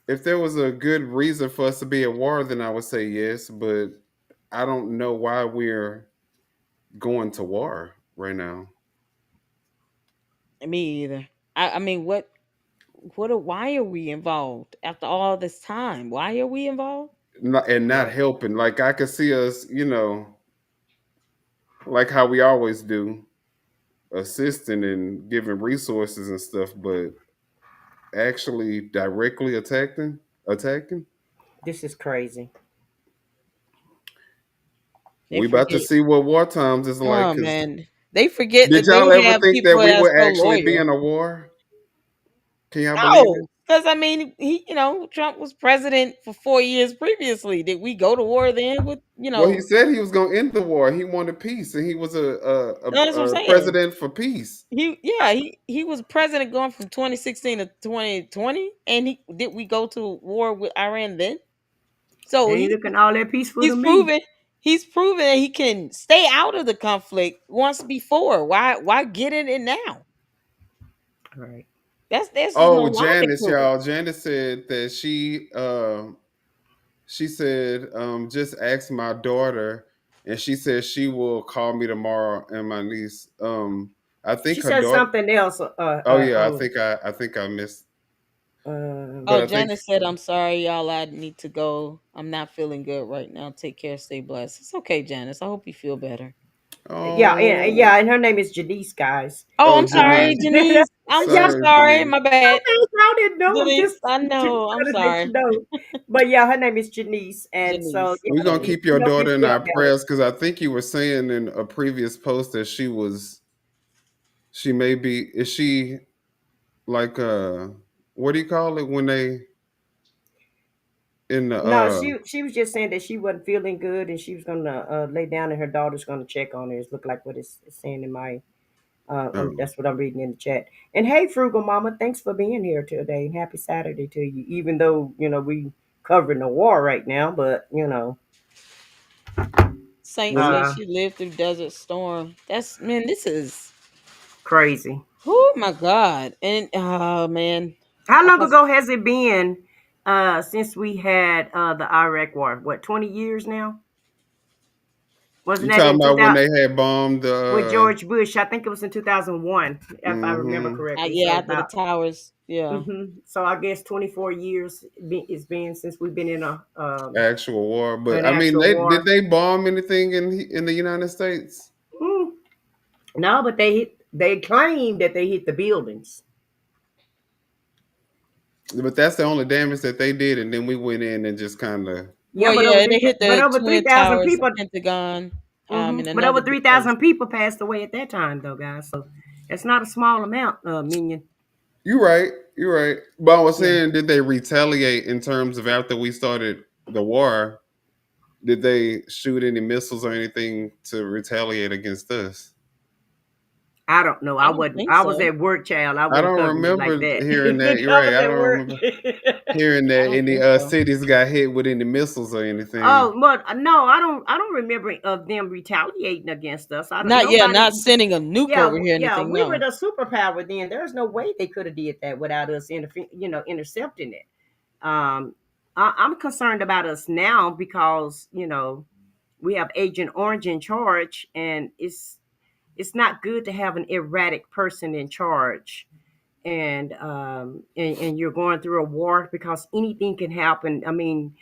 if there was a good reason for us to be at war, then I would say yes. But I don't know why we're going to war right now. Me either. I mean, why are we involved after all this time? Why are we involved? And not Right. helping. Like I could see us, like how we always do, assisting and giving resources and stuff, but actually directly attacking. This is crazy. They We about to forget. see what war times is like. Oh Cause man, they forget did that y'all we ever have think that people we that's would so actually be loyal. in a war? Can y'all believe No, it? because I mean, Trump was president for 4 years previously. Did we go to war then with Well, he said he was going to end the war. He wanted peace, and he was No, that's what I'm a saying. president for peace. He was president going from 2016 to 2020, and did we go to war with Iran then? So Ain't looking all that peaceful to he's me. proven he's proven that he can stay out of the conflict once before. Why get it in now? Right. There's just no Oh, logic Janice, to it. y'all. Janice said that she said, just ask my daughter, and she said she will call me tomorrow and my niece. I think She her said daughter. something else. Oh yeah, I think I missed, but Oh, I think Janice said, "I'm sorry, y'all. I need to go. I'm not feeling good right now. Take care. Stay blessed." It's okay, Janice. I hope you feel better. Yeah, oh and her name is Janice, guys. Oh, oh I'm sorry, Janice. Janice. I'm so Yeah, Sorry, sorry. Janice. My bad, I didn't know. I'm Janice. just I trying know. I'm to let you sorry, know. But yeah, her name is Janice, and so Janice. We're yeah, gonna Okay. keep your help you daughter in feel our better. prayers because I think you were saying in a previous post that she may be, is she like what do you call it when they in the No, she was just saying that she wasn't feeling good, and she was gonna lay down, and her daughter's gonna check on her. It's look like what it's saying in my. oh, That's what I'm reading in the chat. And hey, Frugal Mama, thanks for being here today, and happy Saturday to you. Even though we covering the war right now, but Saint well, says uh, she lived through Desert Storm. That's man. This is crazy. oh my God. And oh man, How like long I ago has it been since we had the Iraq War? What, 20 years now? Wasn't you that talking in about when 2000 they had bombed with George Bush? I think it was in 2001, if I remember mm-hmm, correctly. yeah, So after the about towers. Yeah. so I guess 24 years it's been since we've been in actual war? But an I mean, actual war. they bomb anything in the United States? Mm, no, but they claim that they hit the buildings. But that's the only damage that they did, and then we went in and just kind of. Yeah, Well, but over yeah, they three hit but the over three Twin thousand Towers, the people. Pentagon, and But another over big three place. thousand people passed away at that time, though, guys. So it's not a small amount, Minion. You're right. You're right. But I was Yeah, saying, did they retaliate in terms of after we started the war? Did they shoot any missiles or anything to retaliate against us? I don't know. I I don't wasn't. think I was so. at work, child. I I wasn't don't covering it like remember that. hearing that. You're I right. was I at don't work. remember hearing I that don't any think so. cities got hit with any missiles or anything. Oh, but no, I don't. I don't remember of them retaliating against us. I don't. Nobody. Not sending a nuke Yeah, over here, or yeah. anything. We were No. the superpower then. There's no way they could have did that without us, intercepting it. I'm concerned about us now because we have Agent Orange in charge, and it's not good to have an erratic person in charge. And you're going through a war because anything can happen. I mean,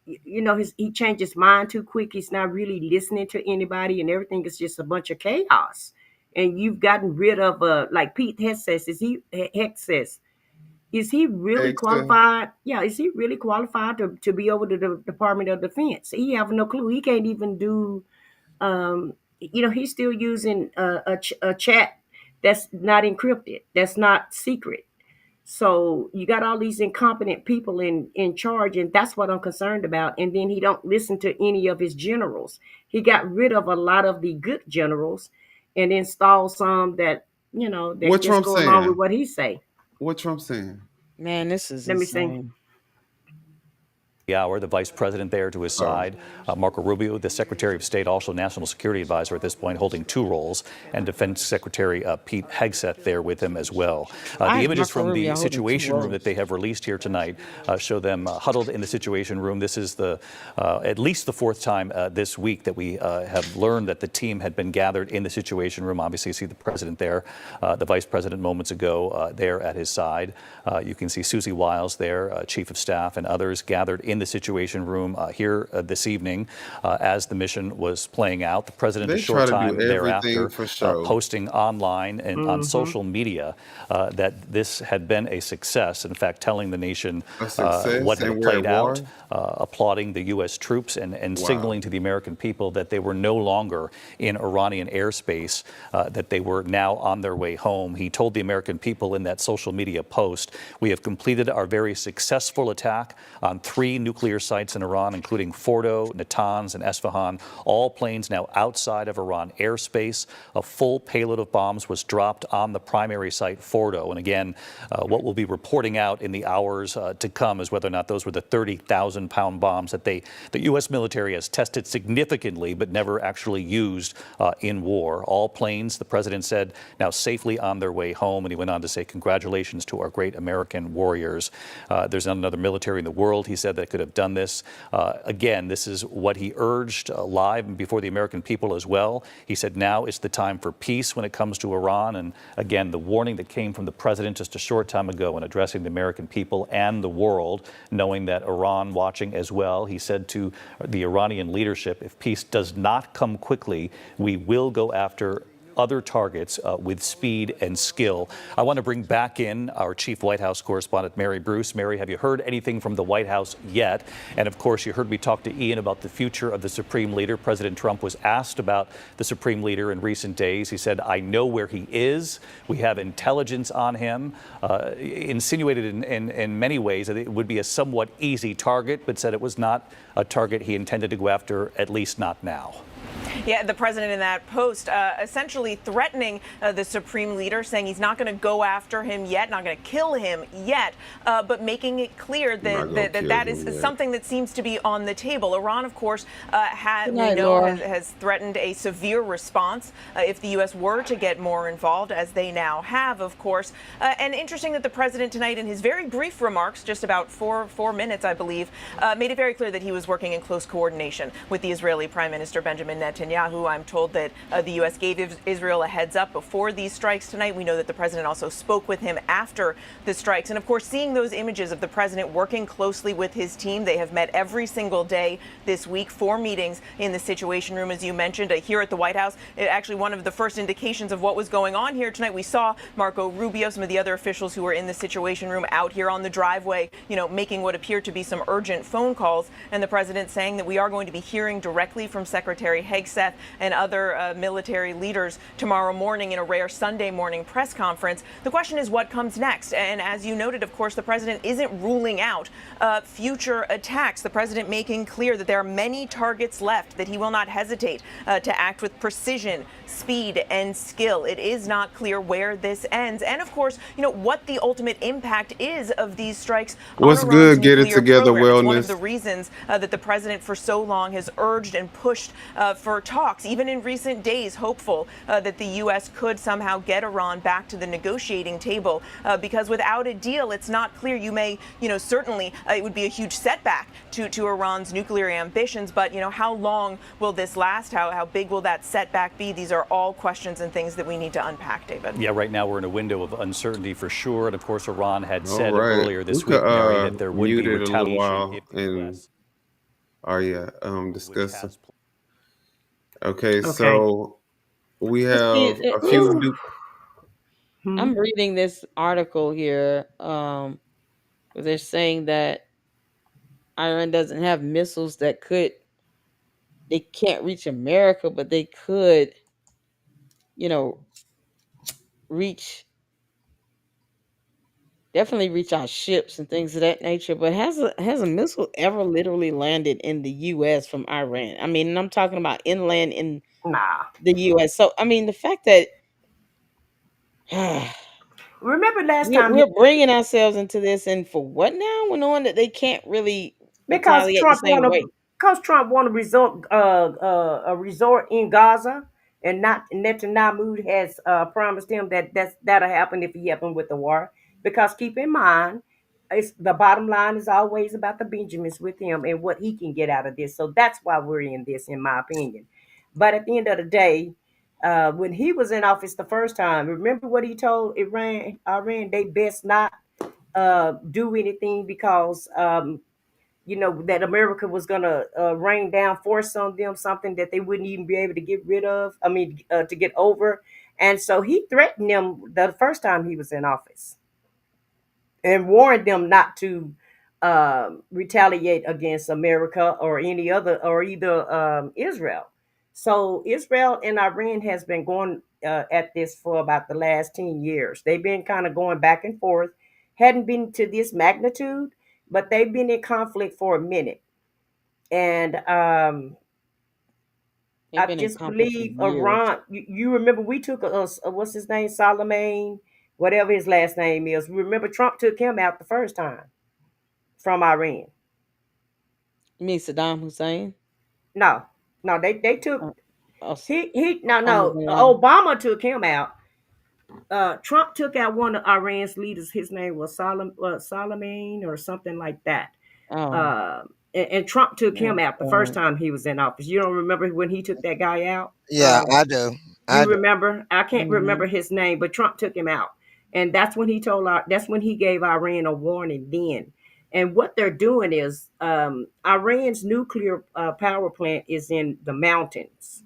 he changed his mind too quick. He's not really listening to anybody, and everything is just a bunch of chaos. And you've gotten rid of like Pete Hex says, is he really Excellent. qualified? Yeah, is he really qualified to be over the Department of Defense? He have no clue. He can't even do. He's still using a chat that's not encrypted, that's not secret. So you got all these incompetent people in charge, and that's what I'm concerned about. And then he don't listen to any of his generals. He got rid of a lot of the good generals and installed some that that What just Trump go along with saying? what he say. What Trump saying? Man, this is Let me see. insane. The hour, the vice president there to his side, Marco Rubio, the Secretary of State, also National Security Advisor at this point, holding two roles, and Defense Secretary Pete Hegseth there with him as well. The images from the Situation Room that they have released here tonight show them huddled in the Situation Room. This is the at least the fourth time this week that we have learned that the team had been gathered in the Situation Room. Obviously, you see the president there, the vice president moments ago there at his side. You can see Susie Wiles there, Chief of Staff, and others gathered in the Situation Room here this evening as the mission was playing out. The president, a short time thereafter, posting online and on social media that this had been a success. In fact, telling the nation what had played out, applauding the U.S. troops and signaling to the American people that they were no longer in Iranian airspace, that they were now on their way home. He told the American people in that social media post, "We have completed our very successful attack on 3 nuclear sites in Iran, including Fordo, Natanz, and Esfahan. All planes now outside of Iran airspace. A full payload of bombs was dropped on the primary site, Fordo." And again, what we'll be reporting out in the hours to come is whether or not those were the 30,000-pound bombs that the U.S. military has tested significantly but never actually used in war. All planes, the president said, now safely on their way home. And he went on to say, "Congratulations to our great American warriors." There's not another military in the world, he said, that could have done this. Again, this is what he urged live before the American people as well. He said now is the time for peace when it comes to Iran. And again, the warning that came from the president just a short time ago in addressing the American people and the world, knowing that Iran watching as well. He said to the Iranian leadership, if peace does not come quickly, we will go after other targets with speed and skill. I want to bring back in our chief White House correspondent, Mary Bruce. Mary, have you heard anything from the White House yet? And of course, you heard me talk to Ian about the future of the Supreme Leader. President Trump was asked about the Supreme Leader in recent days. He said, "I know where he is. We have intelligence on him." Insinuated in many ways that it would be a somewhat easy target, but said it was not a target he intended to go after, at least not now. Yeah, the president in that post essentially threatening the Supreme Leader, saying he's not going to go after him yet, not going to kill him yet, but making it clear that that is something that seems to be on the table. Iran, of course, has threatened a severe response if the U.S. were to get more involved, as they now have, of course. And interesting that the president tonight, in his very brief remarks, just about four minutes, I believe, made it very clear that he was working in close coordination with the Israeli Prime Minister Benjamin Netanyahu. I'm told that the U.S. gave Israel a heads up before these strikes tonight. We know that the president also spoke with him after the strikes. And of course, seeing those images of the president working closely with his team, they have met every single day this week, 4 meetings in the Situation Room, as you mentioned, here at the White House. Actually, one of the first indications of what was going on here tonight, we saw Marco Rubio, some of the other officials who were in the Situation Room out here on the driveway, making what appeared to be some urgent phone calls. And the president saying that we are going to be hearing directly from Secretary Hegseth and other military leaders tomorrow morning in a rare Sunday morning press conference. The question is what comes next. And as you noted, of course, the president isn't ruling out future attacks. The president making clear that there are many targets left, that he will not hesitate to act with precision, speed, and skill. It is not clear where this ends. And of course, what the ultimate impact is of these strikes. What's on good? Iran's Get it together, program. wellness. It's one of the reasons that the president for so long has urged and pushed for talks, even in recent days, hopeful that the U.S. could somehow get Iran back to the negotiating table, because without a deal, it's not clear. You may, certainly it would be a huge setback to Iran's nuclear ambitions, but, how long will this last? How big will that setback be? These are all questions and things that we need to unpack, David. Yeah, right now we're in a window of uncertainty for sure. And of course, Iran had said earlier this week, Mary, that there would be retaliation if the U.S. Discuss. Okay, so we have a few. I'm reading this article here. They're saying that Iran doesn't have missiles they can't reach America, but they could, reach definitely reach our ships and things of that nature. But has a missile ever literally landed in the U.S. from Iran? I mean, and I'm talking about inland in Nah. the U.S. So I mean, the fact that Remember last time we're bringing ourselves into this, and for what now? We're knowing that they can't really because retaliate the Trump same want to way. resort a resort in Gaza, and not Netanyahu has promised him that that'll happen if he happen with the war. Because keep in mind, it's the bottom line is always about the Benjamins with him and what he can get out of this. So that's why we're in this, in my opinion. But at the end of the day, when he was in office the first time, remember what he told Iran they best not do anything because that America was gonna rain down force on them something that they wouldn't even be able to get rid of. I mean, to get over. And so he threatened them the first time he was in office and warned them not to retaliate against America or any other or either Israel. So Israel and Iran has been going at this for about the last 10 years. They've been kind of going back and forth. Hadn't been to this magnitude, but they've been in conflict for a minute. And They've I been in just conflict for believe years. Iran. You remember we took what's his name, Solomon, whatever his last name is. Remember Trump took him out the first time from Iran. You mean Saddam Hussein? No, no, they took Uh, Os- he no Osama no bin Laden? Obama took him out. Trump took out one of Iran's leaders. His name was Solomon or something like that. Oh, Uh, and Trump took him oh out the first God. time he was in office. You don't remember when he took that guy out? Yeah, I do. I You do. remember? I can't Hmm. remember his name, but Trump took him out, and that's when he gave Iran a warning. Then, and what they're doing is Iran's nuclear power plant is in the mountains,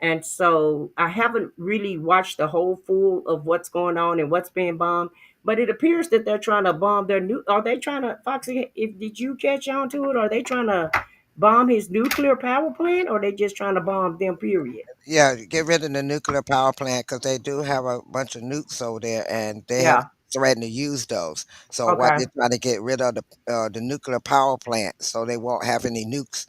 and so I haven't really watched the whole full of what's going on and what's being bombed. But it appears that they're trying to bomb their new. Are they trying to, Foxy? If did you catch on to it? Are they trying to bomb his nuclear power plant, or are they just trying to bomb them? Period. Yeah, get rid of the nuclear power plant because they do have a bunch of nukes over there, and they have Yeah. threatened to use those. So what Okay. they're trying to get rid of the nuclear power plant, so they won't have any nukes.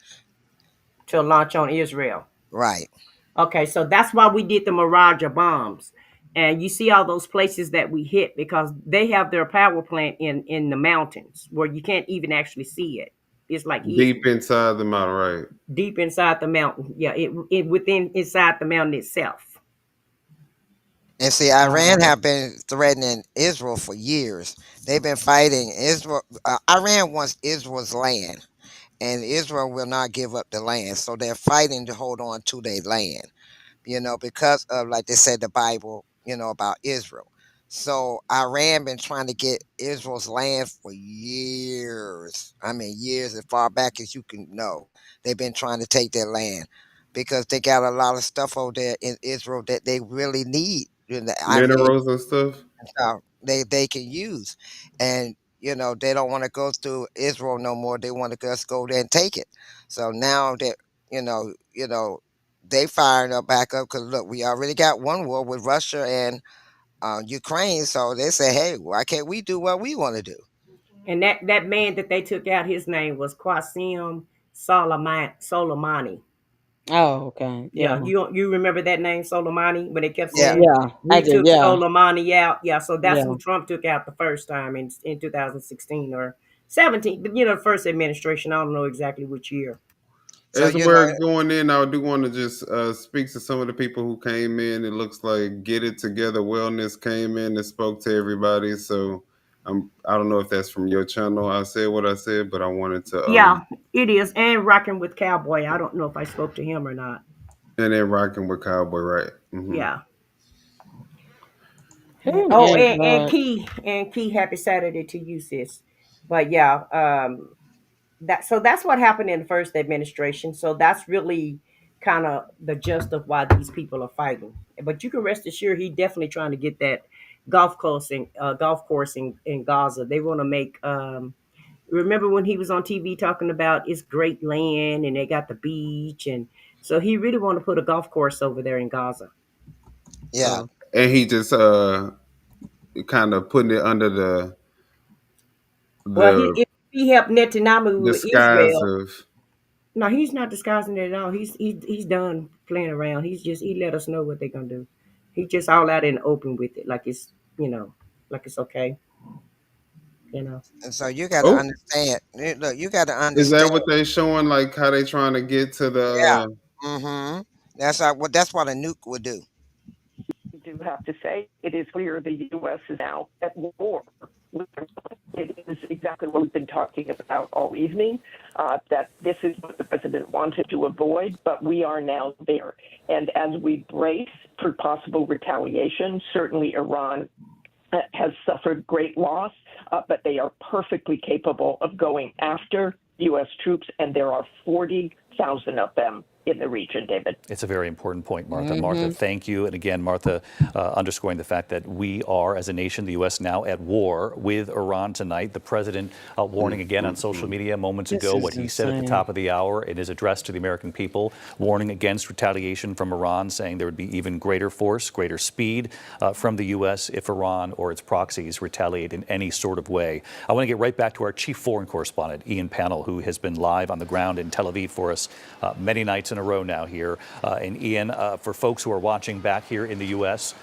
To launch on Israel. Right. Okay, so that's why we did the Mirage bombs. And you see all those places that we hit because they have their power plant in the mountains where you can't even actually see it. It's like Deep hidden inside the mountain, right? deep inside the mountain. Yeah, it within inside the mountain itself. And see, Uh, Iran have been threatening Israel for years. They've been fighting Israel. Iran wants Israel's land, and Israel will not give up the land. So they're fighting to hold on to their land, because of, like they said, the Bible, about Israel. So Iran been trying to get Israel's land for years. I mean, years as far back as you can know. They've been trying to take their land because they got a lot of stuff over there in Israel that they really need. The Iran Minerals and stuff. they can use, and they don't want to go through Israel no more. They want to just go there and take it. So now that they firing up back up because look, we already got one war with Russia and Ukraine. So they say, hey, why can't we do what we want to do? and that man that they took out, his name was Qasim Soleimani. Oh, okay. Yeah, Yeah. you remember that name Soleimani when they kept Yeah, saying Yeah, I we do. took Yeah. Soleimani out. Yeah, so that's Yeah. who Trump took out the first time in 2016 or 17. But the first administration. I don't know exactly which year. so As we're going in, I do want to just speak to some of the people who came in. It looks like Get It Together Wellness came in and spoke to everybody. So I don't know if that's from your channel. I said what I said, but I wanted to Yeah, it is. And rocking with Cowboy. I don't know if I spoke to him or not. and then rocking with Cowboy, right? Yeah. Oh Oh, my and God. Key, happy Saturday to you, sis. But yeah, that's what happened in the first administration. So that's really kind of the gist of why these people are fighting. But you can rest assured, he definitely trying to get that golf course in Gaza. They want to make. Remember when he was on TV talking about it's great land and they got the beach, and so he really want to put a golf course over there in Gaza. yeah, So. and he just kind of putting it under Well, the if he helped Netanyahu with disguise Israel, of. no, he's not disguising it at all. He's done playing around. He let us know what they're gonna do. He just all out in the open with it, like it's like it's okay, you know. And so you got to Oh, understand. Look, you got to is that understand. what they showing? Like how they trying to get to Yeah. the? Mm-hmm. That's what a nuke would do. Do have to say it is clear the U.S. is now at war with Iran. It is exactly what we've been talking about all evening, that this is what the president wanted to avoid, but we are now there. And as we brace for possible retaliation, certainly Iran has suffered great loss, but they are perfectly capable of going after U.S. troops, and there are 40,000 of them in the region, David. It's a very important point, Martha. Martha, thank you. And again, Martha, underscoring the fact that we are, as a nation, the U.S. now at war with Iran tonight. The president warning again on social media moments ago what he said at the top of the hour in his address to the American people, warning against retaliation from Iran, saying there would be even greater force, greater speed from the U.S. if Iran or its proxies retaliate in any sort of way. I want to get right back to our chief foreign correspondent, Ian Pannell, who has been live on the ground in Tel Aviv for us many nights in a row now here. And Ian, for folks who are watching back here in the U.S.,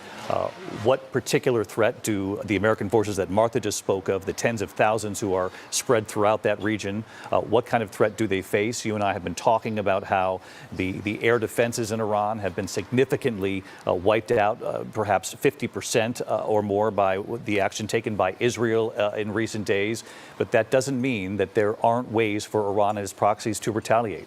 what particular threat do the American forces that Martha just spoke of, the tens of thousands who are spread throughout that region, what kind of threat do they face? You and I have been talking about how the air defenses in Iran have been significantly wiped out, perhaps 50% or more by the action taken by Israel in recent days. But that doesn't mean that there aren't ways for Iran and its proxies to retaliate.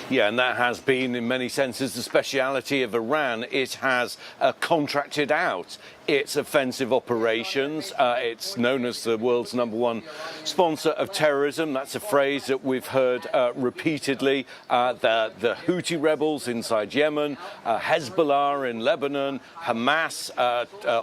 Yeah, and that has been, in many senses, the speciality of Iran. It has contracted out its offensive operations. It's known as the world's #1 sponsor of terrorism. That's a phrase that we've heard repeatedly. The Houthi rebels inside Yemen, Hezbollah in Lebanon, Hamas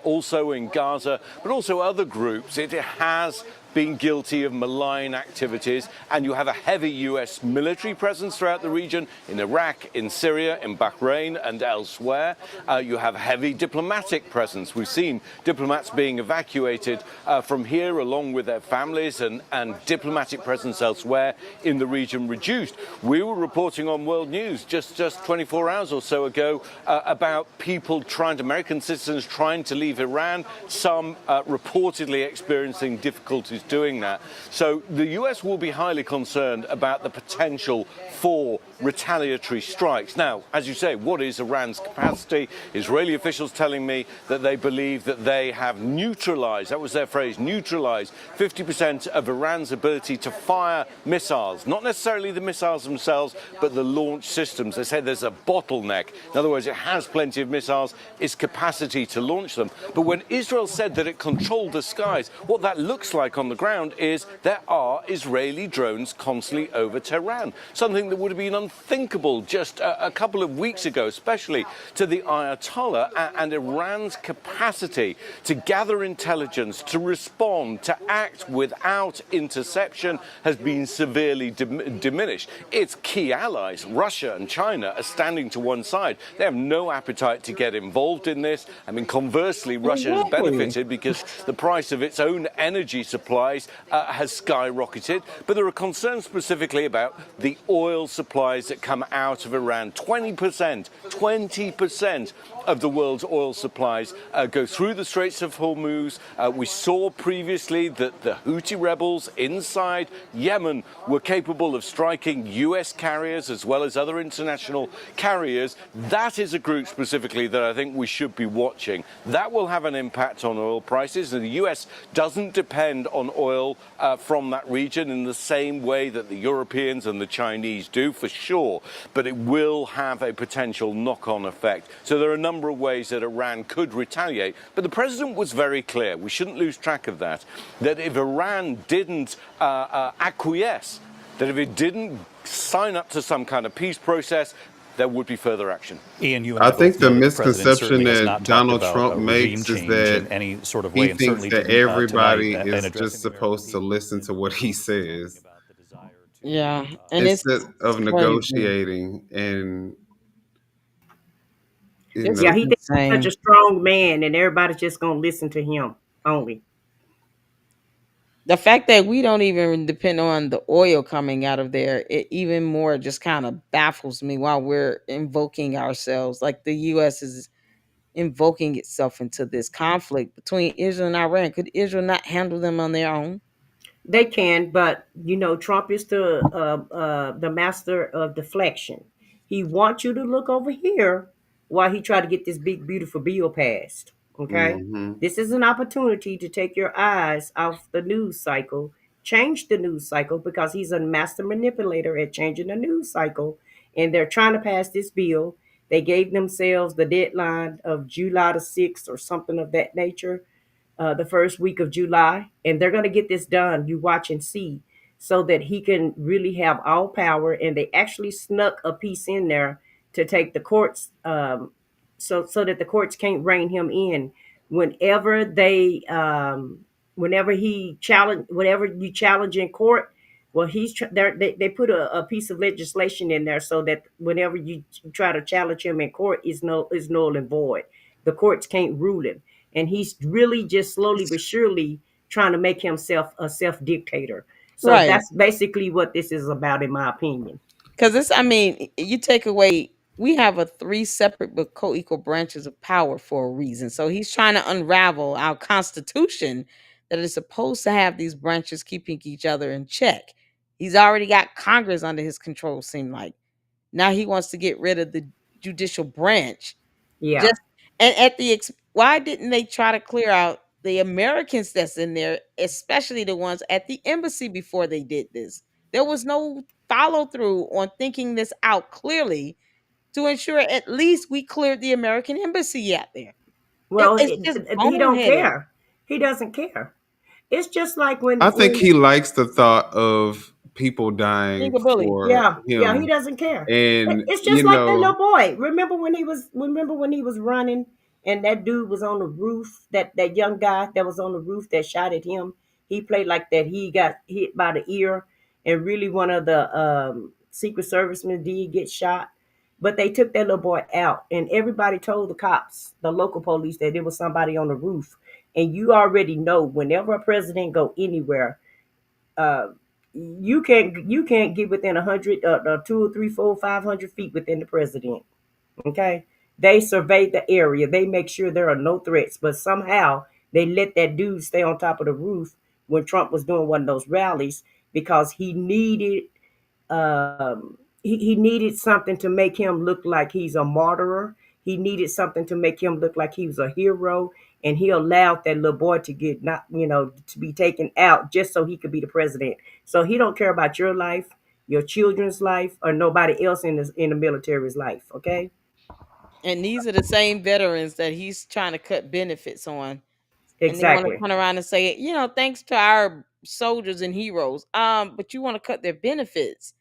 also in Gaza, but also other groups. It has been guilty of malign activities, and you have a heavy U.S. military presence throughout the region, in Iraq, in Syria, in Bahrain and elsewhere. You have heavy diplomatic presence. We've seen diplomats being evacuated from here along with their families, and diplomatic presence elsewhere in the region reduced. We were reporting on World News just 24 hours or so ago about people American citizens trying to leave Iran, some reportedly experiencing difficulties doing that. So the US will be highly concerned about the potential for retaliatory strikes. Now, as you say, what is Iran's capacity? Israeli officials telling me that they believe that they have neutralized, that was their phrase, neutralized 50% of Iran's ability to fire missiles. Not necessarily the missiles themselves, but the launch systems. They say there's a bottleneck. In other words, it has plenty of missiles, its capacity to launch them. But when Israel said that it controlled the skies, what that looks like on the ground is there are Israeli drones constantly over Tehran, something that would have been unthinkable just a couple of weeks ago, especially to the Ayatollah. And Iran's capacity to gather intelligence, to respond, to act without interception has been severely diminished. Its key allies, Russia and China, are standing to one side. They have no appetite to get involved in this. I mean, conversely, Russia has benefited because the price of its own energy supplies has skyrocketed. But there are concerns specifically about the oil supplies that come out of Iran. 20% of the world's oil supplies go through the Straits of Hormuz. We saw previously that the Houthi rebels inside Yemen were capable of striking US carriers as well as other international carriers. That is a group specifically that I think we should be watching. That will have an impact on oil prices. And the US doesn't depend on oil from that region in the same way that the Europeans and the Chinese do, for sure. But it will have a potential knock-on effect. So there are a number of ways that Iran could retaliate. But the president was very clear, we shouldn't lose track of that if Iran didn't acquiesce, that if it didn't sign up to some kind of peace process, there would be further action. Ian, you and I both think the know that the president misconception certainly has that not talked Donald about Trump a regime makes is change that in any sort of he way, and thinks certainly that didn't everybody tonight in is addressing just the American supposed to listen to what he says Yeah, and it's instead of crazy. negotiating. And You This know, Yeah, is he thinks he's such insane. a strong man, and everybody's just gonna listen to him only. The fact that we don't even depend on the oil coming out of there, it even more just kind of baffles me while we're invoking ourselves. Like the US is invoking itself into this conflict between Israel and Iran. Could Israel not handle them on their own? They can, but Trump is the master of deflection. He wants you to look over here while he try to get this big beautiful bill passed. Okay, hmm this is an opportunity to take your eyes off the news cycle, change the news cycle because he's a master manipulator at changing the news cycle, and they're trying to pass this bill. They gave themselves the deadline of July the 6th or something of that nature, the first week of July, and they're going to get this done. You watch and see, so that he can really have all power. And they actually snuck a piece in there to take the courts, so that the courts can't rein him in whenever whenever you challenge in court. Well, they put a piece of legislation in there so that whenever you try to challenge him in court, is null and void. The courts can't rule him, and he's really just slowly but surely trying to make himself a self dictator. So Right. that's basically what this is about, in my opinion. Because this, I mean, you take away, we have a three separate but co-equal branches of power for a reason. So he's trying to unravel our constitution that is supposed to have these branches keeping each other in check. He's already got Congress under his control, seem like. Now he wants to get rid of the judicial branch. Yeah. Just and at the why didn't they try to clear out the Americans that's in there, especially the ones at the embassy before they did this? There was no follow through on thinking this out clearly to ensure at least we cleared the American embassy out there. Well, It's just he don't boneheaded. care. He doesn't care. It's just like I when think when he likes the thought of people dying Jingle bully. for yeah, he him, doesn't care. and It's just you like that know, little boy. Remember when he was running, and that dude was on the roof, that young guy that was on the roof that shot at him. He played like that. He got hit by the ear, and really one of the Secret Servicemen did get shot. But they took that little boy out, and everybody told the cops, the local police, that there was somebody on the roof. And you already know, whenever a president go anywhere, uh, you can't get within 100, 2 or 3, 4, 500 feet within the president. Okay, they survey the area. They make sure there are no threats. But somehow they let that dude stay on top of the roof when Trump was doing one of those rallies because he needed something to make him look like he's a martyr. He needed something to make him look like he was a hero, and he allowed that little boy to get not to be taken out just so he could be the president. So he don't care about your life, your children's life, or nobody else in the military's life. Okay. And these are the same veterans that he's trying to cut benefits on. And they want to Exactly. turn around and say, thanks to our soldiers and heroes. But you want to cut their benefits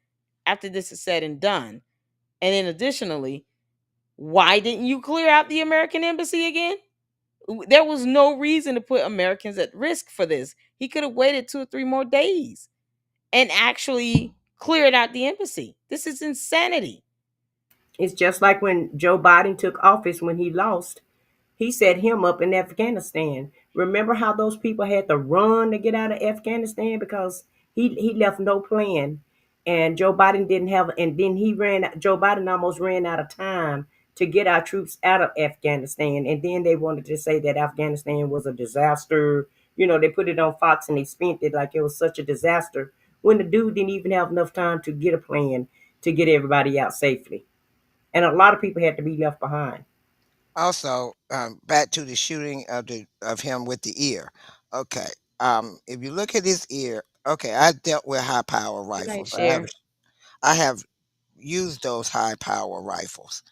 after this is said and done. And then additionally, why didn't you clear out the American embassy again? There was no reason to put Americans at risk for this. He could have waited 2 or 3 more days and actually cleared out the embassy. This is insanity. It's just like when Joe Biden took office when he lost. He set him up in Afghanistan. Remember how those people had to run to get out of Afghanistan because he left no plan, and Joe Biden didn't have. And then Joe Biden almost ran out of time to get our troops out of Afghanistan. And then they wanted to say that Afghanistan was a disaster. They put it on Fox and they spent it like it was such a disaster when the dude didn't even have enough time to get a plan to get everybody out safely. And a lot of people had to be left behind. Also, back to the shooting of him with the ear. Okay, if you look at his ear, okay, I dealt with high power Good night, rifles. Cher. I have used those high power rifles,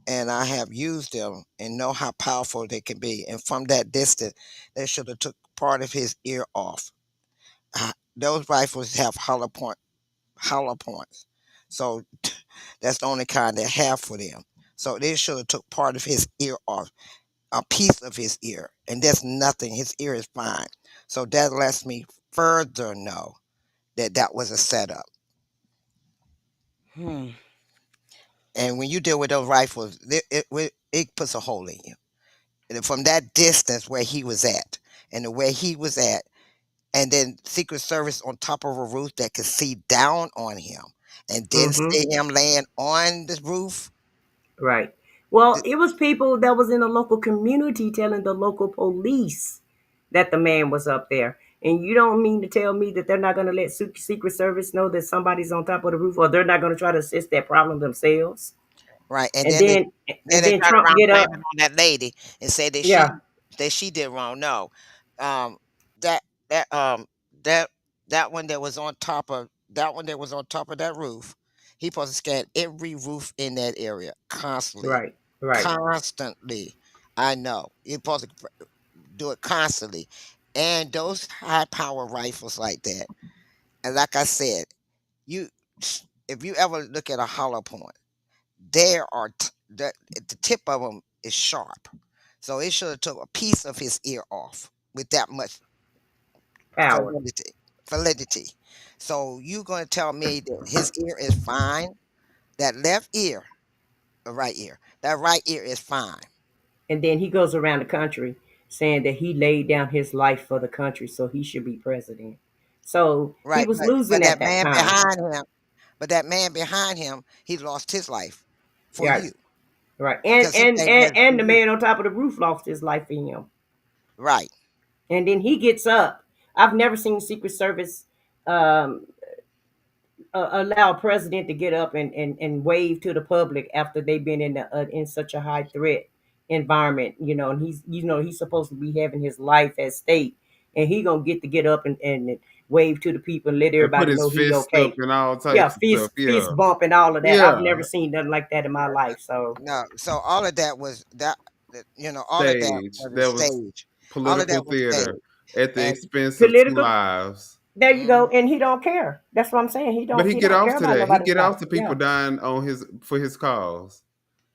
and I have used them and know how powerful they can be. And from that distance, they should have took part of his ear off. Those rifles have hollow points, so that's the only kind they have for them. So they should have took part of his ear off, a piece of his ear, and there's nothing. His ear is fine. So that lets me further know that that was a setup. Hmm. And when you deal with those rifles, it puts a hole in you. And from that distance where he was at, and the way he was at, and then Secret Service on top of a roof that could see down on him, and then Mm-hmm. see him laying on the roof. Right. Well, th- it was people that was in the local community telling the local police that the man was up there. And you don't mean to tell me that they're not going to let Secret Service know that somebody's on top of the roof, or they're not going to try to assess that problem themselves. Right, and And then they then then and they then turn Trump around get up. blaming on that lady and say Yeah, that she did wrong. No, um, that that that that one that was on top of that roof, he supposed to scan every roof in that area constantly, right, right. constantly. I know you're supposed to do it constantly, and those high power rifles like that, and like I said, you if you ever look at a hollow point, there are the tip of them is sharp, so it should have took a piece of his ear off with that much Power. validity. Validity. So you gonna tell me that his ear is fine? That left ear, the right ear, that right ear is fine. And then he goes around the country saying that he laid down his life for the country, so he should be president. So he Right, was losing but at that that man time. behind him, he lost his life for Yeah, you right. because he came there for And the you. man on top of the roof lost his life for him. Right. And then he gets up. I've never seen Secret Service um, allow a president to get up and wave to the public after they've been in such a high threat environment, and he's supposed to be having his life at stake, and he gonna get up and wave to the people and let And put everybody his know he fist up okay. and all Yeah, types of stuff. Yeah. fist bump and all of that. I've Yeah. never seen nothing like that in my life. So No, so all of that was all of that Stage. was a That was stage. All of political that was theater stage. at the And expense of two political, lives. there you go, mhm, and he don't care. That's what I'm saying. He But don't he he get don't care off to about that. He nobody's get life. off to people Yeah. dying on his for his cause.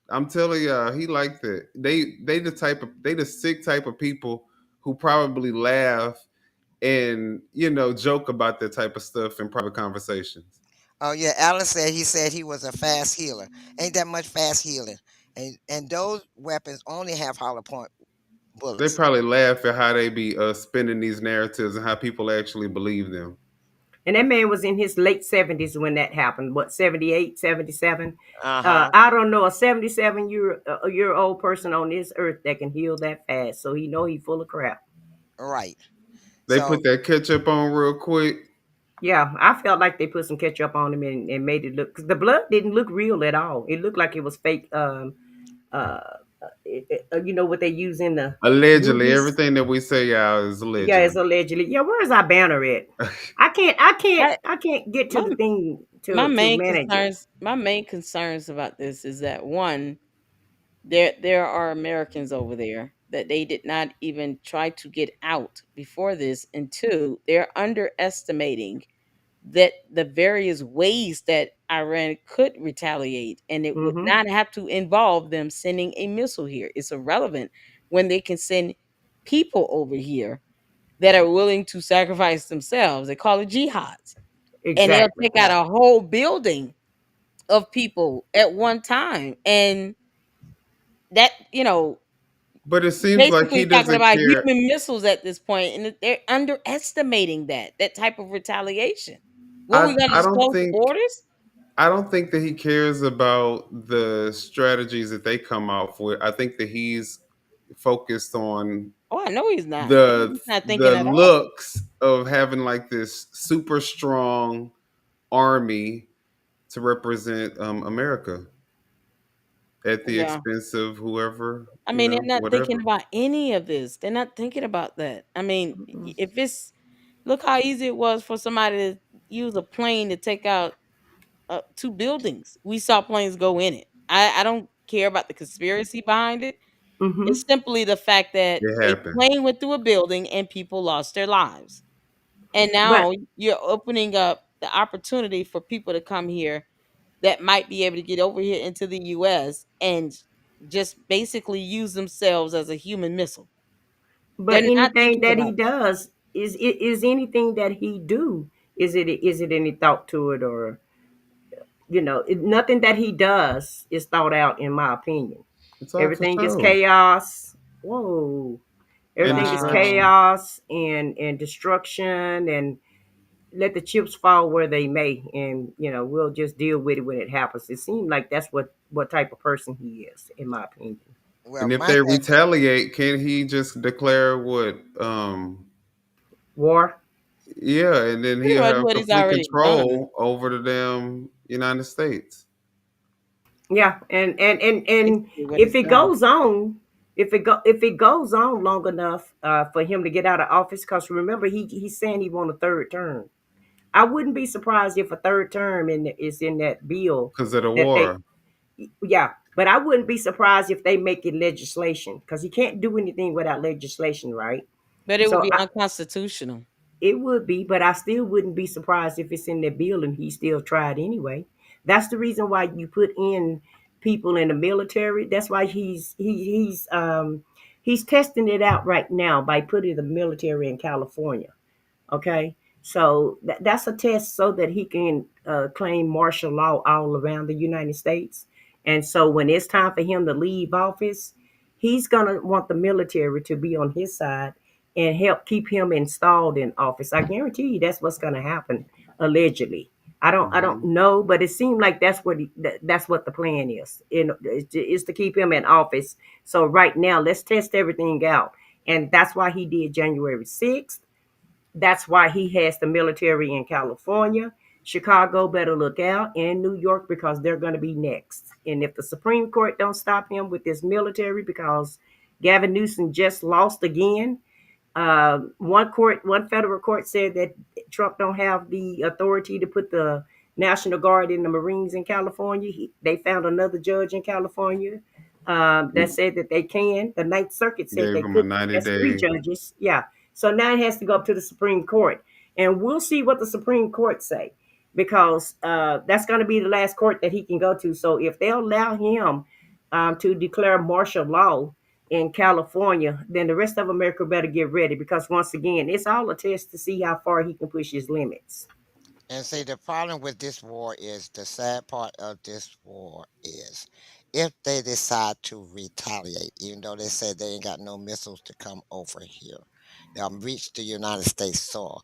I'm telling y'all, he like that. They the sick type of people who probably laugh and joke about that type of stuff in private conversations. oh yeah, Alan said he was a fast healer. Ain't that much fast healing. And those weapons only have hollow point They bullets. probably laugh at how they be spinning these narratives and how people actually believe them. And that man was in his late 70s when that happened. What, 78, 77? Uh-huh. I don't know a 77-year old person on this earth that can heal that fast. So he know he full of crap. Right. They So put that ketchup on real quick. Yeah, I felt like they put some ketchup on him and made it look, because the blood didn't look real at all. It looked like it was fake. Uh, you know what they use in the Allegedly, movies? everything that we say, y'all, is Yeah, it's allegedly. allegedly. Yeah, where's our banner at? I can't get to My the thing my to main manage it. concerns about this is that one, there are Americans over there that they did not even try to get out before this, and two, they're underestimating that the various ways that Iran could retaliate, and it would Mm-hmm. not have to involve them sending a missile here. It's irrelevant when they can send people over here that are willing to sacrifice themselves. They call it jihads, and they'll Exactly. take out a whole building of people at one time, and that But it seems like he basically talking doesn't about care. human missiles at this point, and they're underestimating that type of retaliation. What, I we gonna I just don't close the think borders? I don't think that he cares about the strategies that they come out with. I think that he's focused on Oh, I know he's not. the He's not thinking the at all. looks of having like this super strong army to represent America at the Yeah. expense of whoever, I mean, they're not thinking whatever. about any of this. They're not thinking about that. I mean, Mm-mm. if it's look how easy it was for somebody to use a plane to take out two buildings. We saw planes go in it. I don't care about the conspiracy behind it. Mm-hmm. It's simply the fact that It a happened. plane went through a building and people lost their lives. And But now you're opening up the opportunity for people to come here that might be able to get over here into the US and just basically use themselves as a human missile. but They're not anything thinking that he about that. does is anything that he do. Is it any thought to it, or Nothing that he does is thought out, in my opinion. It's all for Everything is show. chaos. Whoa. And Everything is Wow. destruction. chaos and destruction, and let the chips fall where they may, and we'll just deal with it when it happens. It seems like that's what type of person he is, in my opinion. Well, And if my they thing, retaliate, can he just declare what War. yeah, and then Pretty he'll much have what he's complete already done. control over the damn United States. Yeah, and Basically what if he's it done. goes on, if it goes on long enough for him to get out of office, because remember he's saying he want a third term. I wouldn't be surprised if a third term is in that bill Because of the that they, war. yeah, but I wouldn't be surprised if they make it legislation, because he can't do anything without legislation, right? But it would So be unconstitutional. it would be, but I still wouldn't be surprised if it's in that bill and he still tried anyway. That's the reason why you put in people in the military. That's why he's testing it out right now by putting the military in California. Okay, so that's a test so that he can claim martial law all around the United States. And so when it's time for him to leave office, he's gonna want the military to be on his side and help keep him installed in office. I guarantee you that's what's gonna happen, allegedly. I don't Hmm. know, but it seemed like that's what the plan is. Is to keep him in office. So right now, let's test everything out, and that's why he did January 6th. That's why he has the military in California. Chicago better look out, and New York, because they're going to be next. And if the Supreme Court don't stop him with this military, because Gavin Newsom just lost again, one federal court said that Trump don't have the authority to put the National Guard in the Marines in California. They found another judge in California that said that they can. The Ninth Circuit said Gave they him a could. 90 That's three day. judges. Yeah. So now it has to go up to the Supreme Court, and we'll see what the Supreme Court say, because that's going to be the last court that he can go to. So if they'll allow him to declare martial law in California, then the rest of America better get ready, because once again, it's all a test to see how far he can push his limits. and see, the problem with this war is the sad part of this war is if they decide to retaliate, even though they say they ain't got no missiles to come over here, reach the United States soil.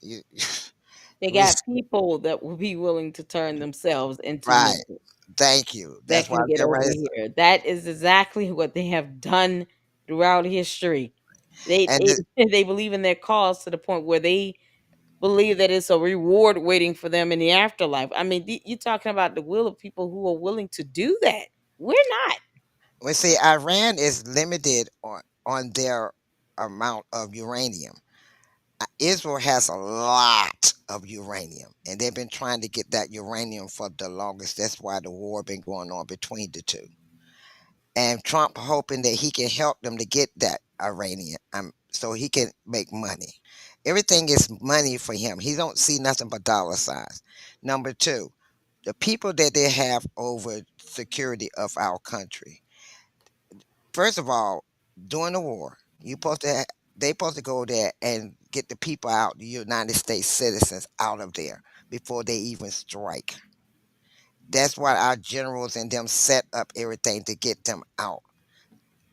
You, They we got people that will be willing to turn themselves into right. missiles Thank you. that That's why can get they're over ready. here. That is exactly what they have done throughout history. They And they, they believe in their cause to the point where they believe that it's a reward waiting for them in the afterlife. I mean, you're talking about the will of people who are willing to do that. We're not. we see Iran is limited on their amount of uranium. Israel has a lot of uranium, and they've been trying to get that uranium for the longest. That's why the war been going on between the two. And Trump hoping that he can help them to get that uranium, so he can make money. Everything is money for him. He don't see nothing but dollar signs. Number two, the people that they have over security of our country. First of all, during the war, they supposed to go there and get the people out, the United States citizens out of there before they even strike. That's why our generals and them set up everything to get them out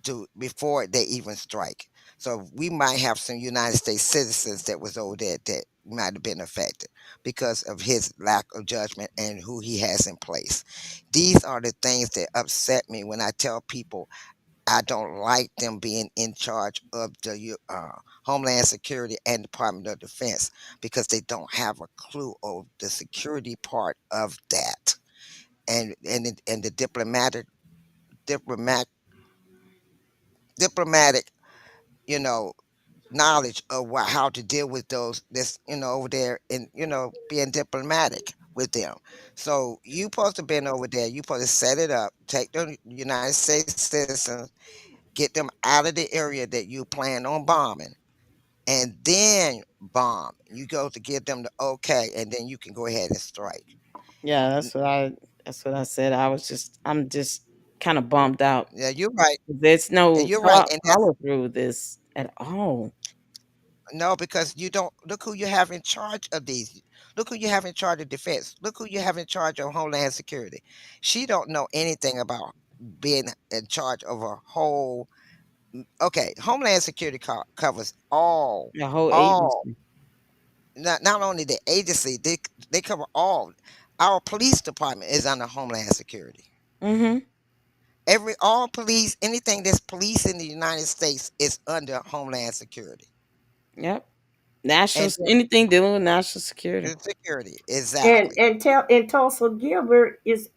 to before they even strike. So we might have some United States citizens that was over there that might have been affected because of his lack of judgment and who he has in place. These are the things that upset me when I tell people I don't like them being in charge of the Homeland Security and Department of Defense because they don't have a clue of the security part of that, and the diplomat diplomatic, you know, knowledge of how to deal with those this over there, and being diplomatic with them. So you supposed to been over there. You supposed to set it up, take the United States citizens, get them out of the area that you plan on bombing, and then bomb. You go to give them the okay, and then you can go ahead and strike. Yeah, that's what I said. I'm just kind of bummed out. Yeah, you're right, There's and no you're right, and that's follow through with this at all. No, because you don't look who you have in charge of these. Look who you have in charge of defense. Look who you have in charge of Homeland Security. She don't know anything about being in charge of a whole. Okay, Homeland Security covers The whole all. agency. Not only the agency, they cover all. Our police department is under Homeland Security. Mm-hmm. All police, anything that's police in the United States is under Homeland Security. Yep. National, And then anything dealing with national security. the security, And exactly. Tulsa Gilbert is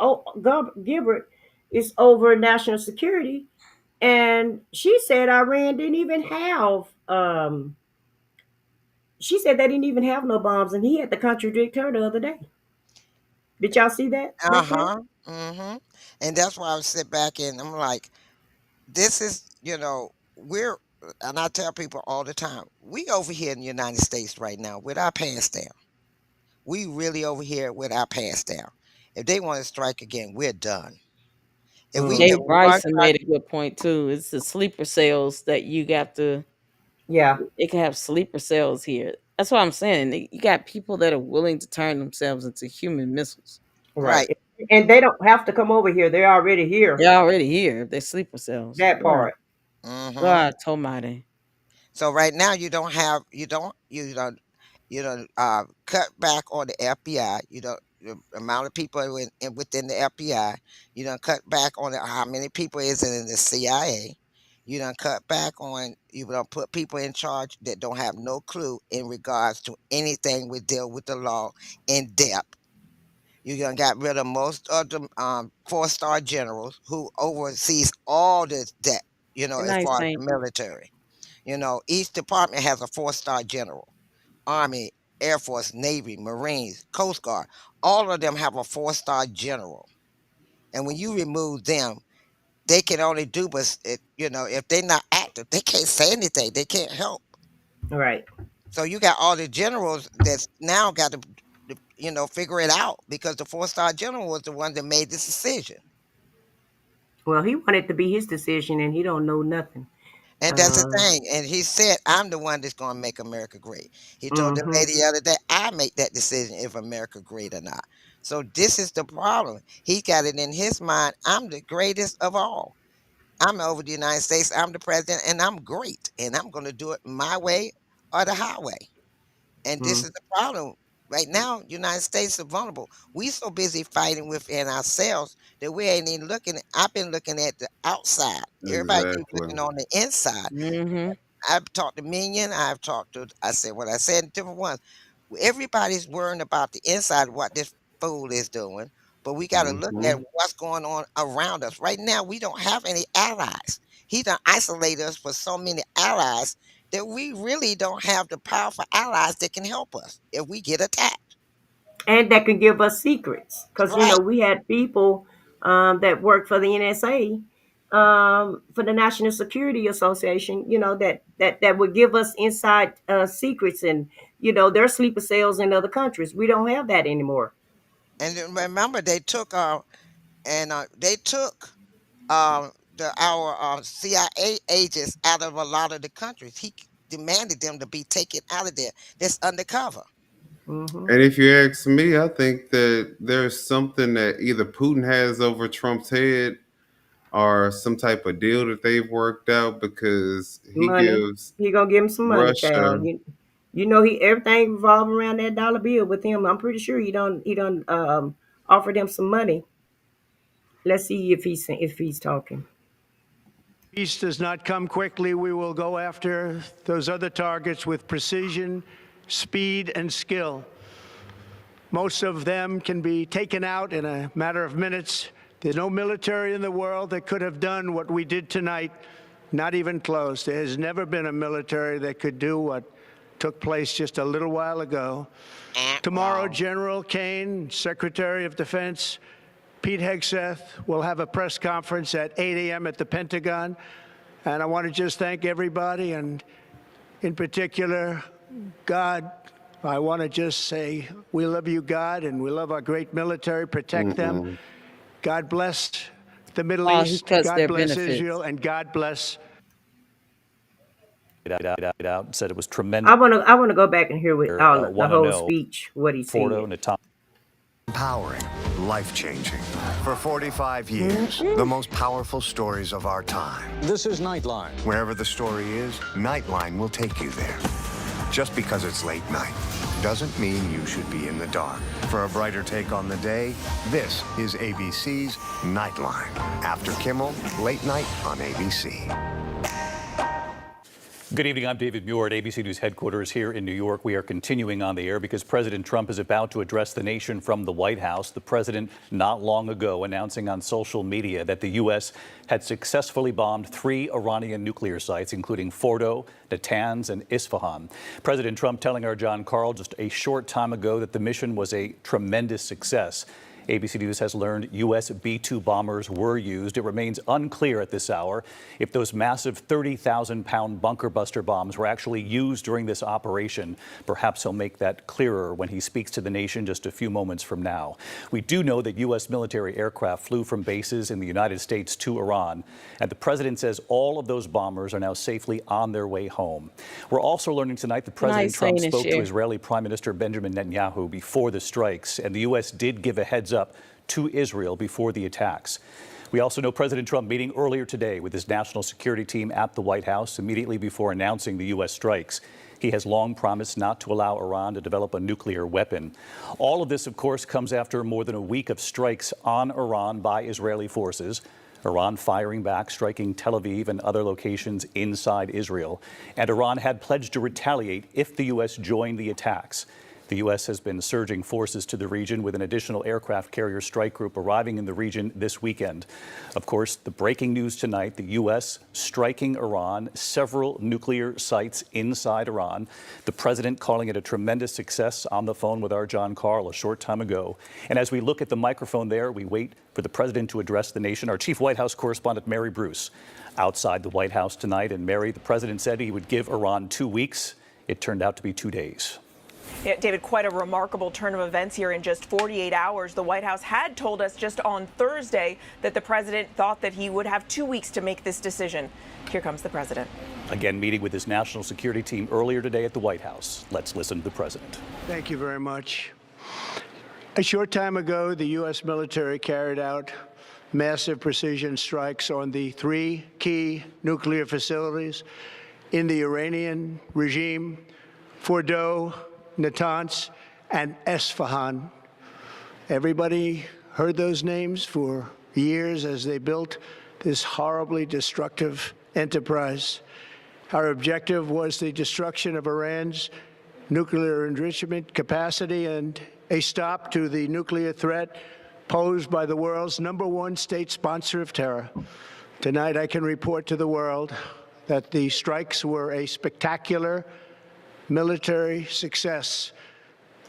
over national security, and she said Iran didn't even have she said they didn't even have no bombs, and he had to contradict her the other day. Did y'all see that report? Uh-huh. Mm-hmm. And that's why I would sit back and I'm like, this is, and I tell people all the time, we over here in the United States right now with our pants down. We really over here with our pants down. If they want to strike again, we're done. If Dave one Bryson try, made a good point too. It's the sleeper cells that you got to. Yeah, It can have sleeper cells here. That's what I'm saying. You got people that are willing to turn themselves into human missiles. right. right, And they don't have to come over here; they're already here. They're already here. They're sleeper cells. That part. mm-hmm. God Almighty. So right now you don't cut back on the FBI. You don't the amount of people within the FBI. You don't cut back on how many people is in the CIA. You don't cut back on you don't put people in charge that don't have no clue in regards to anything we deal with the law in depth. You done got rid of most of the 4-star generals who oversees all this debt. Good As night, far as the Saint. military. Each department has a 4-star general. Army, Air Force, Navy, Marines, Coast Guard. All of them have a 4-star general. And when you remove them, they can only do but if they're not active, they can't say anything. They can't help. Right. So you got all the generals that's now got to figure it out because the 4-star general was the one that made this decision. Well, he wanted to be his decision, and he don't know nothing. And that's the Uh, thing. And he said, I'm the one that's going to make America great. He told the mm-hmm. lady the other day, I make that decision if America great or not. So this is the problem. He got it in his mind. I'm the greatest of all. I'm over the United States. I'm the president and I'm great. And I'm going to do it my way or the highway. And this Mm. is the problem. Right now, United States are vulnerable. We so busy fighting within ourselves that we ain't even looking. I've been looking at the outside. Everybody keeps Exactly. looking on the inside. Mm-hmm. I've talked to Minion. I said what I said, different ones. Everybody's worrying about the inside, what this fool is doing. But we got to look at Hmm. what's going on around us. Right now, we don't have any allies. He done isolate us for so many allies that we really don't have the powerful allies that can help us if we get attacked. And that can give us secrets, because Right. we had people that worked for the NSA, for the National Security Association, that would give us inside secrets, and their sleeper cells in other countries. We don't have that anymore. And then remember, they took our CIA agents out of a lot of the countries. He demanded them to be taken out of there. That's undercover. Hmm. And if you ask me, I think that there's something that either Putin has over Trump's head or some type of deal that they've worked out because he Money. gives He gonna give him some money, Russia. child. He everything revolving around that dollar bill with him. I'm pretty sure he don't offer them some money. Let's see if he's talking. Peace does not come quickly. We will go after those other targets with precision, speed, and skill. Most of them can be taken out in a matter of minutes. There's no military in the world that could have done what we did tonight, not even close. There has never been a military that could do what took place just a little while ago. Tomorrow, General Kane, Secretary of Defense, Pete Hegseth will have a press conference at 8 a.m. at the Pentagon. And I want to just thank everybody, and in particular, God. I want to just say we love you, God, and we love our great military. Protect them. Mm-mm. God bless the Middle Oh, he East. cuts God their bless benefits. Israel, and God bless said it was tremendous. I wanna go back and hear with all the Want to whole know, speech what he said. Fordo, Natasha. Empowering, life-changing. For 45 years, the most powerful stories of our time. This is Nightline. Wherever the story is, Nightline will take you there. Just because it's late night doesn't mean you should be in the dark. For a brighter take on the day, this is ABC's Nightline. After Kimmel, late night on ABC. Good evening. I'm David Muir at ABC News headquarters here in New York. We are continuing on the air because President Trump is about to address the nation from the White House. The president not long ago announcing on social media that the U.S. had successfully bombed 3 Iranian nuclear sites, including Fordo, Natanz, and Isfahan. President Trump telling our John Carl just a short time ago that the mission was a tremendous success. ABC News has learned U.S. B-2 bombers were used. It remains unclear at this hour if those massive 30,000-pound bunker buster bombs were actually used during this operation. Perhaps he'll make that clearer when he speaks to the nation just a few moments from now. We do know that U.S. military aircraft flew from bases in the United States to Iran, and the president says all of those bombers are now safely on their way home. We're also learning tonight that President Trump spoke to Israeli Prime Minister Benjamin Netanyahu before the strikes, and the U.S. did give a heads up to Israel before the attacks. We also know President Trump meeting earlier today with his national security team at the White House immediately before announcing the U.S. strikes. He has long promised not to allow Iran to develop a nuclear weapon. All of this, of course, comes after more than a week of strikes on Iran by Israeli forces. Iran firing back, striking Tel Aviv and other locations inside Israel. And Iran had pledged to retaliate if the U.S. joined the attacks. The U.S. has been surging forces to the region with an additional aircraft carrier strike group arriving in the region this weekend. Of course, the breaking news tonight, the U.S. striking Iran, several nuclear sites inside Iran. The president calling it a tremendous success on the phone with our John Carl a short time ago. And as we look at the microphone there, we wait for the president to address the nation. Our chief White House correspondent, Mary Bruce, outside the White House tonight. And Mary, the president said he would give Iran 2 weeks. It turned out to be 2 days. Yeah, David, quite a remarkable turn of events here in just 48 hours. The White House had told us just on Thursday that the president thought that he would have 2 weeks to make this decision. Here comes the president. Again, meeting with his national security team earlier today at the White House. Let's listen to the president. Thank you very much. A short time ago, the U.S. military carried out massive precision strikes on the 3 key nuclear facilities in the Iranian regime: Fordo, Natanz, and Isfahan. Everybody heard those names for years as they built this horribly destructive enterprise. Our objective was the destruction of Iran's nuclear enrichment capacity and a stop to the nuclear threat posed by the world's #1 state sponsor of terror. Tonight, I can report to the world that the strikes were a spectacular military success.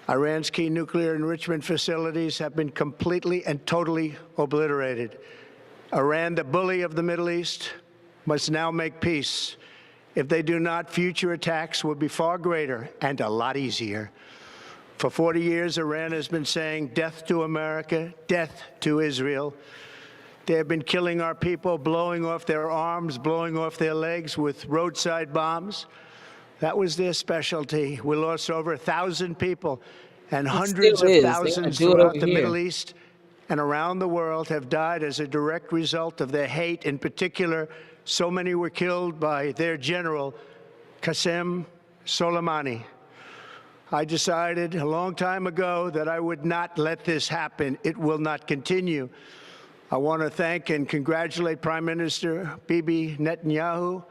Iran's key nuclear enrichment facilities have been completely and totally obliterated. Iran, the bully of the Middle East, must now make peace. If they do not, future attacks will be far greater and a lot easier. For 40 years, Iran has been saying death to America, death to Israel. They have been killing our people, blowing off their arms, blowing off their legs with roadside bombs. That was their specialty. We lost over 1,000 people, and hundreds of thousands throughout the Middle East and around the world have died as a direct result of their hate. In particular, so many were killed by their general, Qasem Soleimani. I decided a long time ago that I would not let this happen. It will not continue. I want to thank and congratulate Prime Minister Bibi Netanyahu.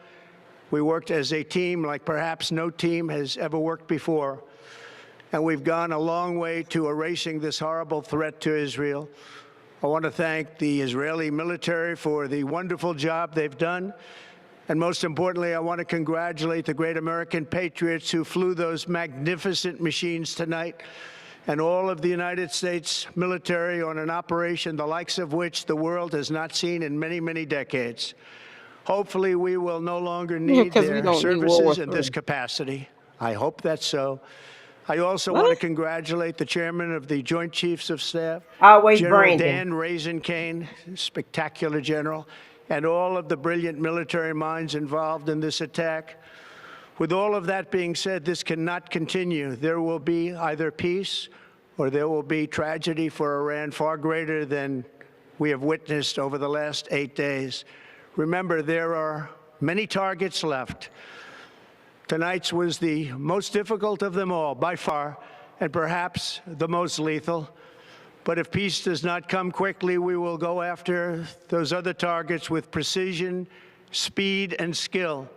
We worked as a team like perhaps no team has ever worked before. And we've gone a long way to erasing this horrible threat to Israel. I want to thank the Israeli military for the wonderful job they've done. And most importantly, I want to congratulate the great American patriots who flew those magnificent machines tonight, and all of the United States military on an operation the likes of which the world has not seen in many, many decades. Hopefully, we will no longer need their services in this capacity. I hope that's so. I also want to congratulate the chairman of the Joint Chiefs of Staff, General Dan Raisin-Kane, spectacular general, and all of the brilliant military minds involved in this attack. With all of that being said, this cannot continue. There will be either peace or there will be tragedy for Iran far greater than we have witnessed over the last 8 days. Remember, there are many targets left. Tonight's was the most difficult of them all, by far, and perhaps the most lethal. But if peace does not come quickly, we will go after those other targets with precision, speed, and skill.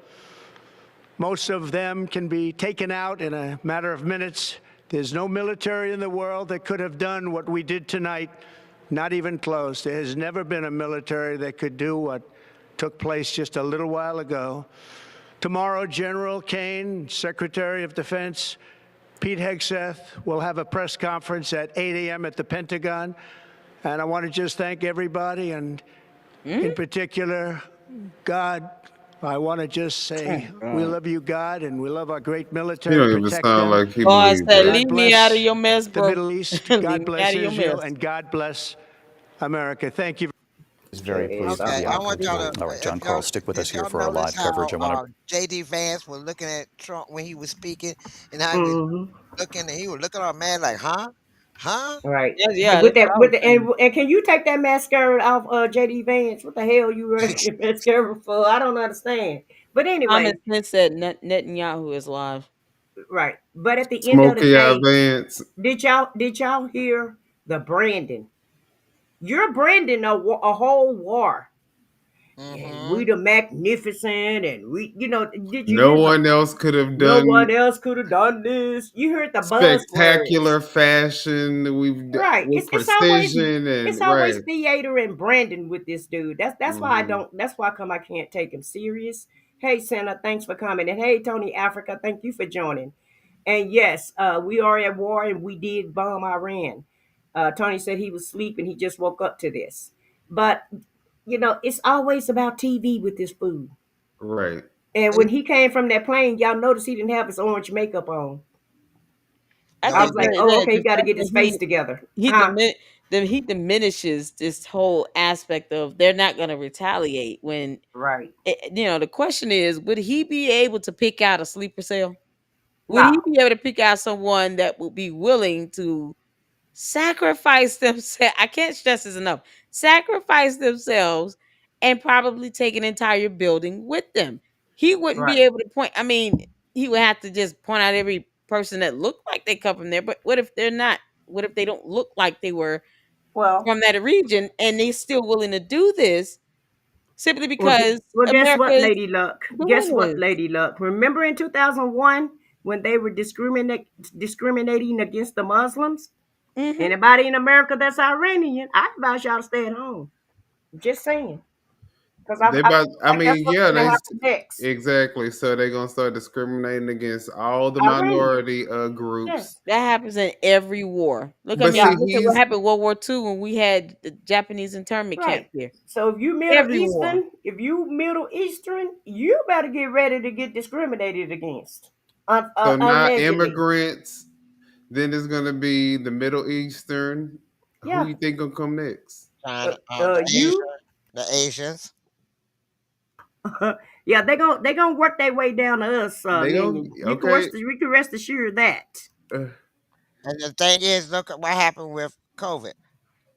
Most of them can be taken out in a matter of minutes. There's no military in the world that could have done what we did tonight, not even close. There has never been a military that could do what took place just a little while ago. Tomorrow, General Kane, Secretary of Defense, Pete Hegseth will have a press conference at 8 a.m. at the Pentagon. And I want to just thank everybody, and in particular, God. I want to just say we love you, God, and we love our great He military. don't even Protect sound them. like he God believes said, that. leave me out of your mess, the bro. Middle East. Leave God me bless out of your Israel, mess. and God bless America. Thank you. Is very pleased to Okay, be I on want Coach y'all Biden. to, All right, John if Carl, y'all, stick with us did here y'all for our notice live coverage. how I want to. J.D. Vance was looking at Trump when he was speaking, and how he was Mm-hmm. looking, and he was looking at our man like, huh? Huh? Right. Yeah, And yeah, with that's what that, I with was the, saying. and can you take that mascara off, JD Vance? What the hell you running your mascara for? I don't understand. But Common anyway, sense said Netanyahu is live. right. But at the end of the Smokey Eye day, Vance. did y'all hear the branding? You're branding a whole war, and Mm-hmm. we the magnificent, and we, did you No hear the? one else could have No done one else could have done this. You heard the buzzwords. spectacular fashion. Right. With It's always precision it's and always right. theater and Brandon with this dude. That's why I Hmm. don't. That's why I can't take him serious. Hey, Santa, thanks for coming, and hey, Tony Africa, thank you for joining. And yes, we are at war, and we did bomb Iran. Tony said he was sleeping. He just woke up to this. But it's always about TV with this food. Right. And when he came from that plane, y'all notice he didn't have his orange makeup on. I No, I he was think like, didn't. oh, okay, you the got to fact get his face together, huh? he diminishes this whole aspect of they're not going to retaliate when Right. the question is, would he be able to pick out a sleeper cell? Would he No. be able to pick out someone that would be willing to sacrifice themselves? I can't stress this enough. Sacrifice themselves and probably take an entire building with them. He wouldn't be Right. able to point. I mean, he would have to just point out every person that looked like they come from there. But what if they're not? What if they don't look like they were Well, from that region and they're still willing to do this simply because guess America what, is Lady Luck? Guess doing what, this? Lady Luck? Remember in 2001 when they were discriminating against the Muslims? Hmm. Anybody in America that's Iranian, I advise y'all to stay at home. Just saying, because They I about. feel I like that's mean, what's yeah, going to happen next. exactly. So they're gonna start discriminating against all the Iranian, minority groups. yes, That happens in every war. Look, I But mean, see, yeah, look at what happened in World War II when we had the Japanese internment camp right. here. So Every war. If you Middle Eastern, you better get ready to get discriminated against. so not Allegedly, immigrants. Then it's gonna be the Middle Eastern. Who yeah. you think gonna come next? China, the You Asians. yeah, they gonna work their way down to us, They gonna Minion. okay. You can rest assured of that. Uh, And the thing is, look at what happened with COVID.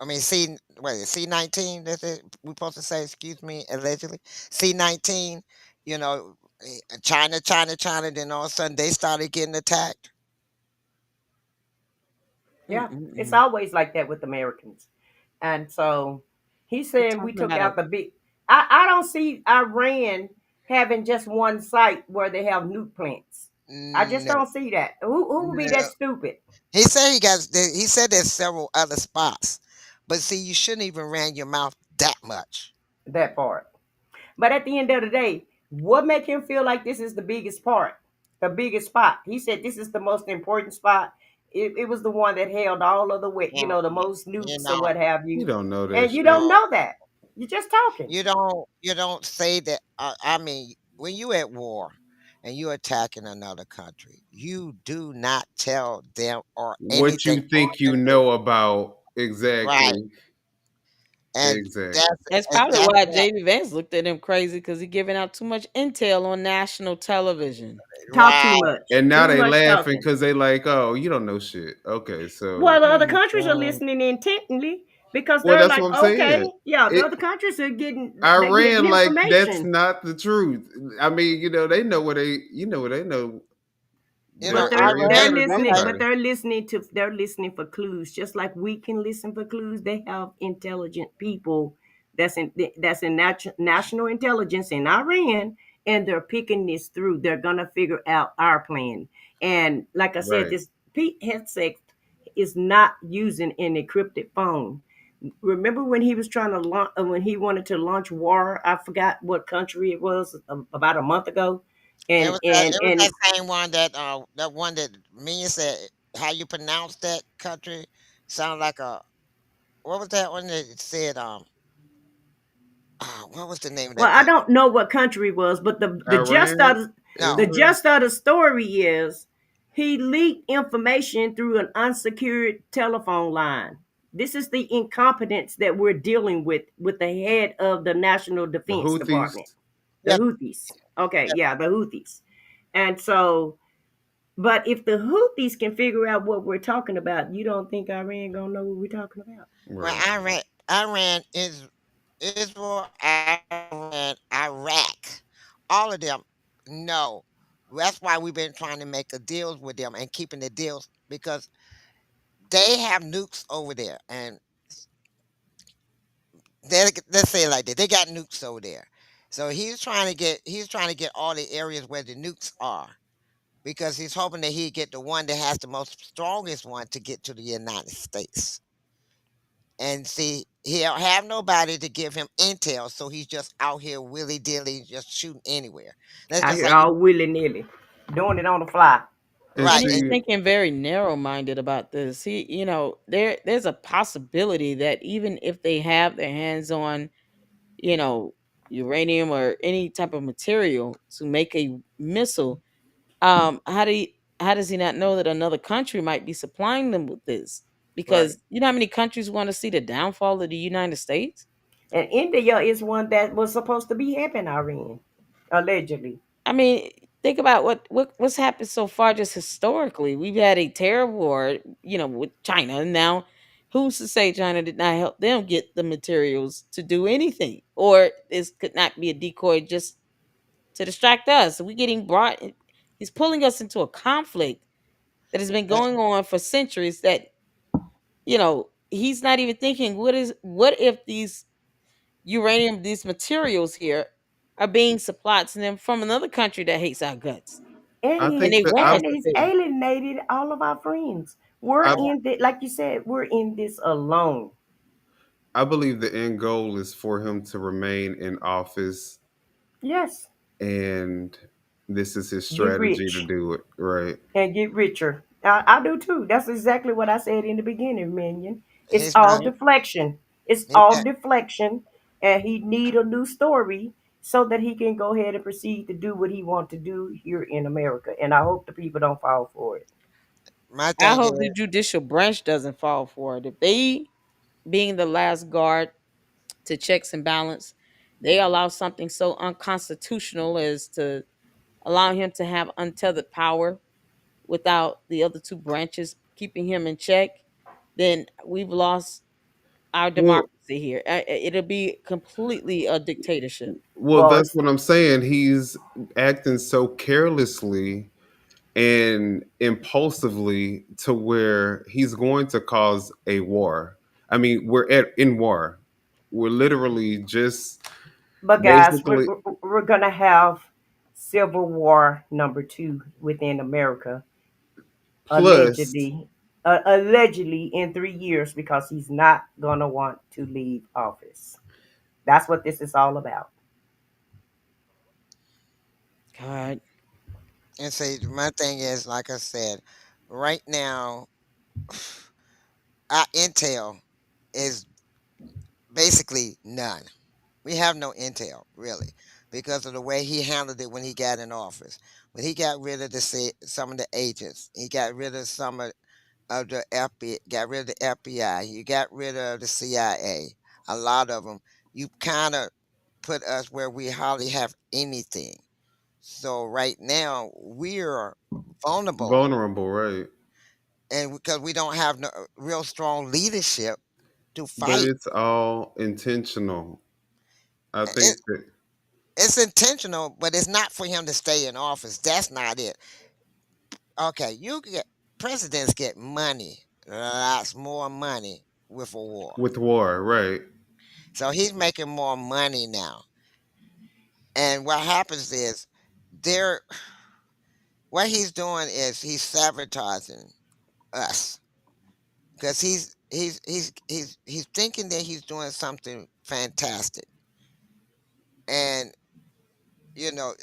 I mean, C-19. That's it. We supposed to say, excuse me, allegedly C-19. You know, China. Then all of a sudden they started getting attacked. Yeah, it's Mm-mm-mm. always like that with Americans. And so he's We're saying we talking took about a out the big. I don't see Iran having just one site where they have nuke plants. I just No, don't see that. Who would be that no. stupid? He said he got. He said there's several other spots, but see, you shouldn't even ran your mouth that much. That part. But at the end of the day, what make him feel like this is the biggest part, the biggest spot? He said this is the most important spot. It was the one that held all of the weight, You, the you, most you nukes or know, what have you you. don't know that And you shit. don't no, know that. You're just talking. you don't say that. I mean, when you at war and you attacking another country, you do not tell them or What anything you think you on the news. know about Right. exactly? and Exactly. that's That's and probably that's why that. JD Vance looked at him crazy because he giving out too much intel on national television. Talk too Right. much. And now Too they much laughing talking. because they like, oh, you don't know shit. Okay, so Well, the here other you countries are go. listening intently because Well, they're that's like, what I'm okay, saying. yeah, the It other countries are they're getting Iran, like, that's information. not the truth. I mean, they know where they know You know, But their they're area Iran. they're better than listening, Okay. but anybody. they're listening for clues, just like we can listen for clues. They have intelligent people that's in national intelligence in Iran, and they're picking this through. They're gonna figure out our plan. And like I said, Right. this Pete Hegseth is not using an encrypted phone. Remember when he was trying to launch, when he wanted to launch war? I forgot what country it was, about a month ago, It and was that. and It was and that same one that one that Minion said. How you pronounce that country? Sound like a what was that one that said? What was the name of Well, that I country? don't know what country it was, but the gist Iran, of No, the Israel. gist of the story is he leaked information through an unsecured telephone line. This is the incompetence that we're dealing with the head of the National The Defense Department, Houthis. the yeah, Houthis. Okay, yeah. yeah, the Houthis. And so, but if the Houthis can figure out what we're talking about, you don't think Iran gonna know what we're talking about? Well, Right. Iran is Israel, Iran, Iraq, all of them. No, that's why we've been trying to make a deals with them and keeping the deals because they have nukes over there, and let's say it like that. They got nukes over there. So he's trying to get all the areas where the nukes are because he's hoping that he get the one that has the most strongest one to get to the United States. And see, he'll have nobody to give him intel, so he's just out here willy dilly, just shooting anywhere. That's Out just here like you, all willy nilly, doing it on the fly. And And right? he's And see, thinking very narrow minded about this. There's a possibility that even if they have their hands on, you know, uranium or any type of material to make a missile, how does he not know that another country might be supplying them with this? right. Because you know how many countries want to see the downfall of the United States? And India is one that was supposed to be helping Iran, allegedly. I mean, think about what's happened so far just historically. We've had a terrible war, with China. And now who's to say China did not help them get the materials to do anything? Or this could not be a decoy just to distract us. We're getting brought he's pulling us into a conflict that has been uh, going on for centuries that, he's not even thinking what if these materials here are being supplied to them from another country that hates our guts And I and think he's they that want us and to he's fail. alienated all of our friends. We're I in the like you said, we're in this alone. I believe the end goal is for him to remain in office, Yes. and this is his Get strategy to rich do it. Right. and get richer. I do too. That's exactly what I said in the beginning, Minion. It's he's all not. Mhm. deflection. It's He all got, deflection. And he need a new story so that he can go ahead and proceed to do what he want to do here in America. And I hope the people don't fall for it. my I thing hope the is, judicial branch doesn't fall for it. If they, being the last guard to checks and balance, they allow something so unconstitutional as to allow him to have untethered power without the other two branches keeping him in check, then we've lost our Well, democracy here. It'll be completely a dictatorship. Well, that's what I'm saying. He's acting so carelessly and impulsively to where he's going to cause a war. I mean, we're in war. We're literally just but guys, we're, basically we're we're gonna have Civil War number 2 within America, plus. allegedly in 3 years because he's not gonna want to leave office. That's what this is all about. God. and say my thing is, like I said, right now, our intel is basically none. We have no intel really because of the way he handled it when he got in office. When he got rid of some of the agents, he got rid of some of the FBI, got rid of the FBI, he got rid of the CIA. a lot of them, you kind of put us where we hardly have anything. So right now we're vulnerable, Vulnerable, right? and because we don't have no real strong leadership to But fight. it's all intentional. I think It, that it's intentional, but it's not for him to stay in office. That's not it. Okay, you get presidents get money, lots more money with a war. with war, right? So he's making more money now. And what happens is there what he's doing is he's sabotaging us because he's thinking that he's doing something fantastic. And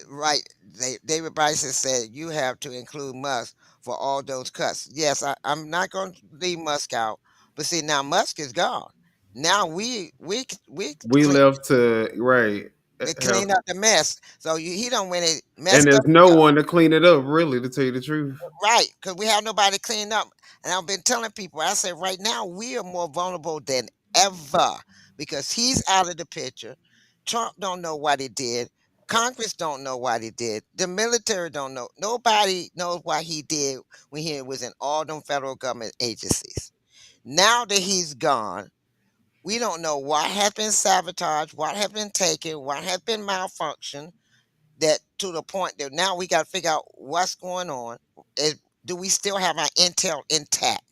right, David Bryson said you have to include Musk for all those cuts. Yes, I'm not going to leave Musk out, but see now Musk is gone. Now we We left to right have, clean up the mess. So he don't when it and messed up. there's no one to clean it up, really, to tell you the truth. Right, because we have nobody to clean up. And I've been telling people, I said, right now we are more vulnerable than ever because he's out of the picture. Trump don't know what he did. Congress don't know what he did. The military don't know. Nobody knows what he did when he was in all them federal government agencies. Now that he's gone, we don't know what has been sabotaged, what has been taken, what has been malfunction, that to the point that now we got to figure out what's going on. Is, do we still have our intel intact?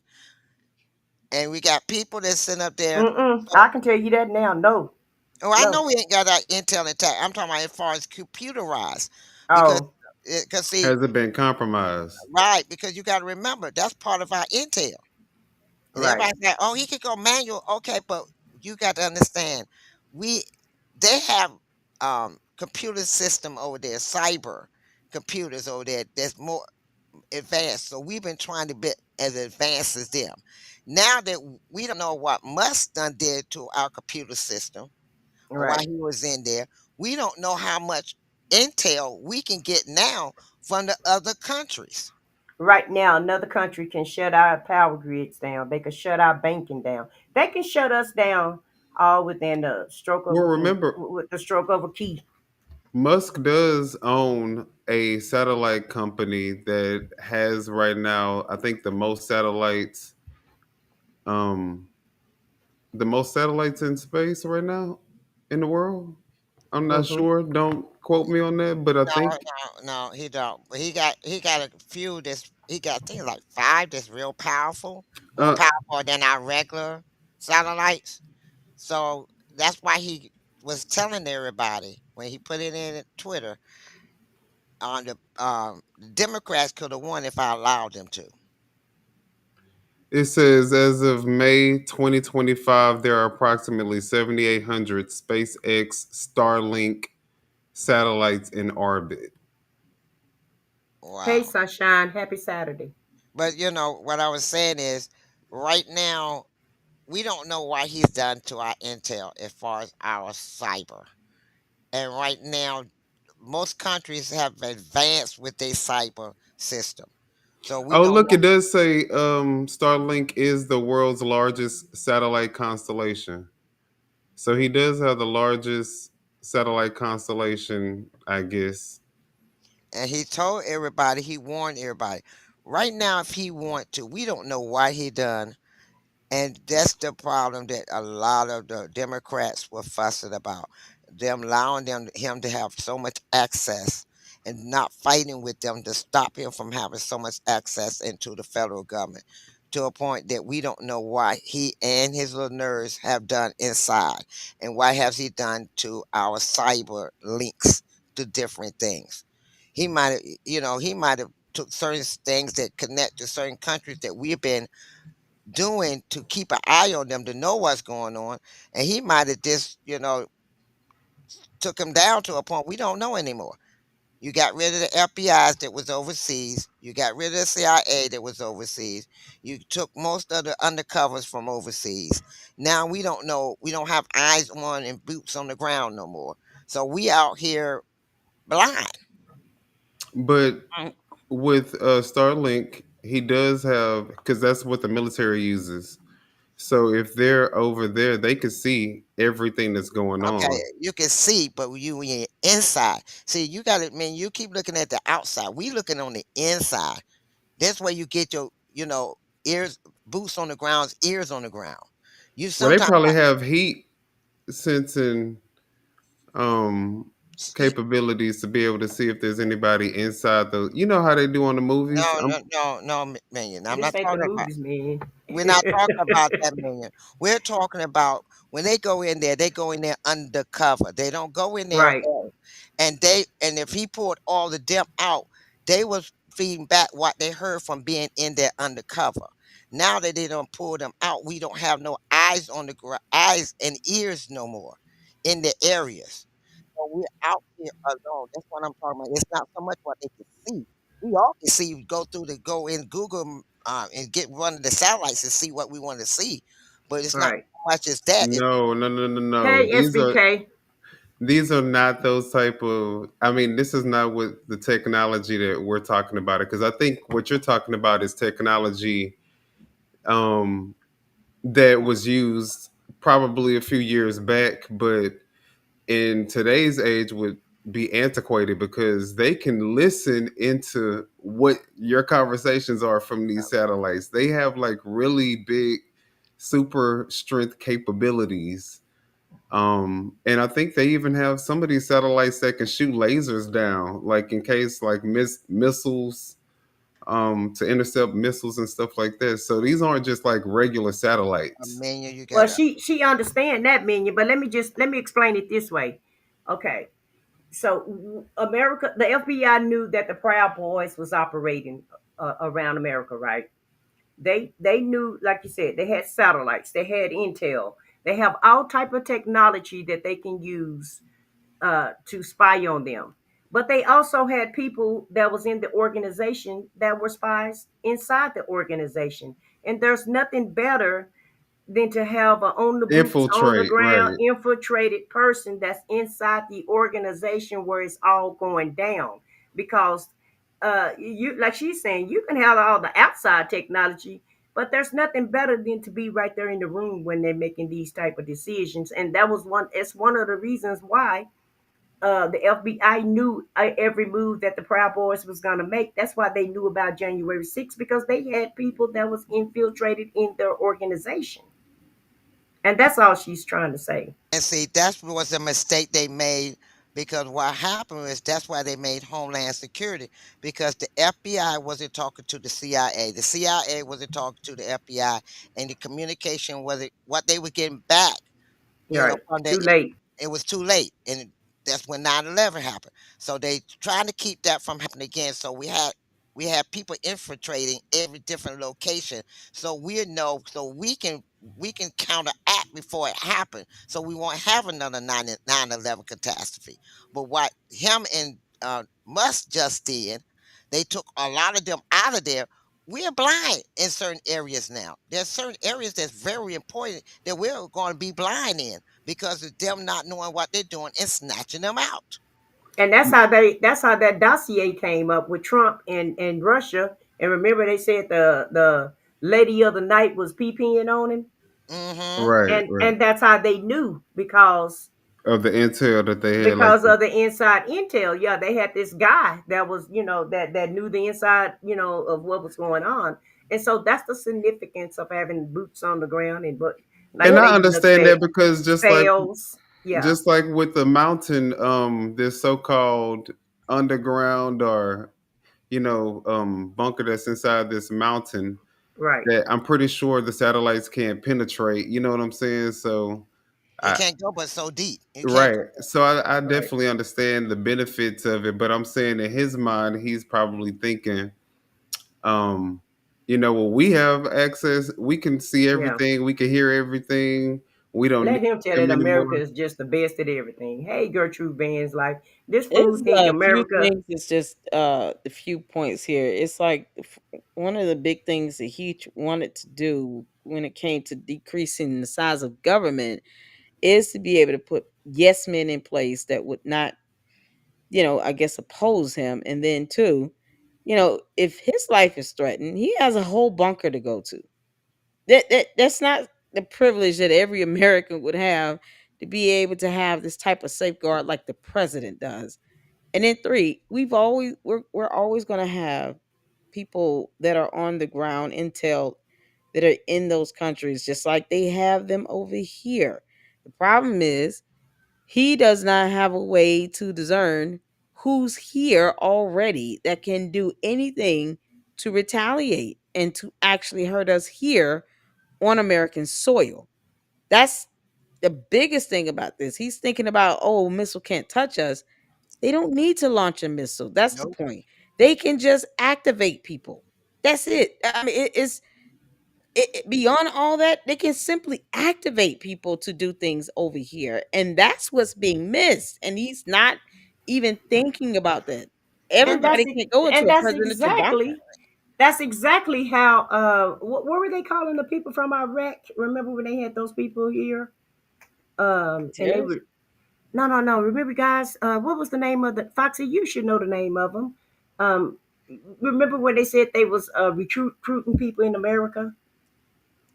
And we got people that sit up there. I can tell you that now. No, Oh, I know no. we ain't got our intel intact. I'm talking about as far as computerized, because Oh, see, Has it been compromised? right, because you got to remember that's part of our intel. And right, everybody's like, oh, he could go manual, okay, but you got to understand, we they have computer system over there, cyber computers over there that's more advanced. So we've been trying to be as advanced as them. Now that we don't know what Musk done did to our computer system or why right. he was in there, we don't know how much intel we can get now from the other countries. Right now, another country can shut our power grids down. They can shut our banking down. They can shut us down all within the stroke of Well, a pen, remember, with the stroke of a key. Musk does own a satellite company that has right now, I think, um, the most satellites in space right now in the world. I'm not Hmm. sure. Don't quote me on that, but I No, think no, he don't. But he got a few that's he got things like five that's real powerful, more uh, powerful than our regular satellites. So that's why he was telling everybody when he put it in Twitter on the Democrats could have won if I allowed them to. it says as of May 2025, there are approximately 7,800 SpaceX Starlink satellites in orbit. Hey, Wow. sunshine. Happy Saturday. But what I was saying is right now we don't know what he's done to our intel as far as our cyber. And right now most countries have advanced with their cyber system. So we Oh, know look, it does say Starlink is the world's largest satellite constellation. So he does have the largest satellite constellation, I guess. and he told everybody, he warned everybody. Right now, if he want to, we don't know what he done, and that's the problem that a lot of the Democrats were fussing about. Them allowing him to have so much access and not fighting with them to stop him from having so much access into the federal government to a point that we don't know why he and his little nerds have done inside and what has he done to our cyber links to different things. He might have took certain things that connect to certain countries that we've been doing to keep an eye on them to know what's going on. And he might have just, took him down to a point we don't know anymore. You got rid of the FBI's that was overseas. You got rid of the CIA that was overseas. You took most of the undercovers from overseas. Now we don't know. We don't have eyes on and boots on the ground no more. So we out here blind. But with Starlink, he does have, because that's what the military uses. So if they're over there, they can see everything that's going Okay, on. you can see, but when you're inside, see, you got to, man, you keep looking at the outside. We looking on the inside. That's where you get your, ears, boots on the ground, ears on the ground. You Well, they sometimes probably have heat sensing um capabilities to be able to see if there's anybody inside the, you know how they do on the movies. no, man. I'm This not ain't the talking about. movies, man. We're not talking about that, man. We're talking about when they go in there, they go in there undercover. They don't go in there Right, whole. And if he poured all the them out, they was feeding back what they heard from being in there undercover. Now that they don't pull them out, we don't have no eyes on the eyes and ears no more in the areas. So we're out here alone. That's what I'm talking about. It's not so much what they can see. We all can see. Go in Google and get one of the satellites and see what we want to see, but it's not right. so much as that. It's No, no, no, no, no. Hey, SBK. These are not those type of, I mean, this is not what the technology that we're talking about it, because I think what you're talking about is technology um that was used probably a few years back, but in today's age would be antiquated because they can listen into what your conversations are from these satellites. They have like really big super strength capabilities. And I think they even have some of these satellites that can shoot lasers down, like in case like missiles, to intercept missiles and stuff like that. So these aren't just like regular a satellites. menu. You Well, gotta. she understand that, Minion, but let me explain it this way. Okay, so America, the FBI knew that the Proud Boys was operating around America, right? They knew, like you said, they had satellites, they had intel, they have all type of technology that they can use to spy on them. But they also had people that was in the organization that were spies inside the organization, and there's nothing better than to have a on the boots, on the Infiltrate, ground, right. infiltrated person that's inside the organization where it's all going down. Because you, like she's saying, you can have all the outside technology, but there's nothing better than to be right there in the room when they're making these type of decisions. And that was one. It's one of the reasons why the FBI knew every move that the Proud Boys was going to make. That's why they knew about January 6th, because they had people that was infiltrated in their organization. And that's all she's trying to say. And see, that was a mistake they made because what happened is that's why they made Homeland Security because the FBI wasn't talking to the CIA. The CIA wasn't talking to the FBI, and the communication was what they were getting back. Right. From Too the late. it was too late, and that's when 9/11 happened. So they trying to keep that from happening again. So we had people infiltrating every different location, so we know, so we can counteract before it happened, so we won't have another 9/11 catastrophe. But what him and Musk just did, they took a lot of them out of there. We're blind in certain areas now. There's certain areas that's very important that we're going to be blind in because of them not knowing what they're doing and snatching them out. And that's how that dossier came up with Trump and Russia. And remember they said the lady of the night was PPing on him. Hmm. Right, And right. that's how they knew, Of the intel that they had, like because of the inside intel. Yeah, they had this guy that was, that knew the inside, of what was going on. And so that's the significance of having boots on the ground. And but like and I Lady Luck understand said, that because fails. Yeah, just like with the mountain, this so-called underground or bunker that's inside this mountain right. that I'm pretty sure the satellites can't penetrate. You know what I'm saying? So It I can't go but so deep. You can't right. go. So I Right. definitely understand the benefits of it, but I'm saying in his mind, he's probably thinking, um, well, we have access, we can see Yeah. everything, we can hear everything. We don't Let need him tell them that America anymore. is just the best at everything. Hey, Gertrude Vans, like this fool It's think a few America. things. It's just a few points here. It's like one of the big things that he wanted to do when it came to decreasing the size of government is to be able to put yes men in place that would not, I guess, oppose him. And then two, if his life is threatened, he has a whole bunker to go to. That's not. the privilege that every American would have to be able to have this type of safeguard like the president does. And then three, we're always going to have people that are on the ground intel that are in those countries just like they have them over here. The problem is he does not have a way to discern who's here already that can do anything to retaliate and to actually hurt us here on American soil. That's the biggest thing about this. He's thinking about, oh, missile can't touch us. They don't need to launch a missile. That's the Nope. point. They can just activate people. That's it. I mean, beyond all that, they can simply activate people to do things over here. And that's what's being missed. And he's not even thinking about that. And that's Everybody e- can't go into and a that's presidential bomb. exactly how what were they calling the people from Iraq? Remember when they had those people here? And they Terrorists? were no. Remember, guys, what was the name of the Foxy? You should know the name of them. Um, remember when they said they was recruiting people in America,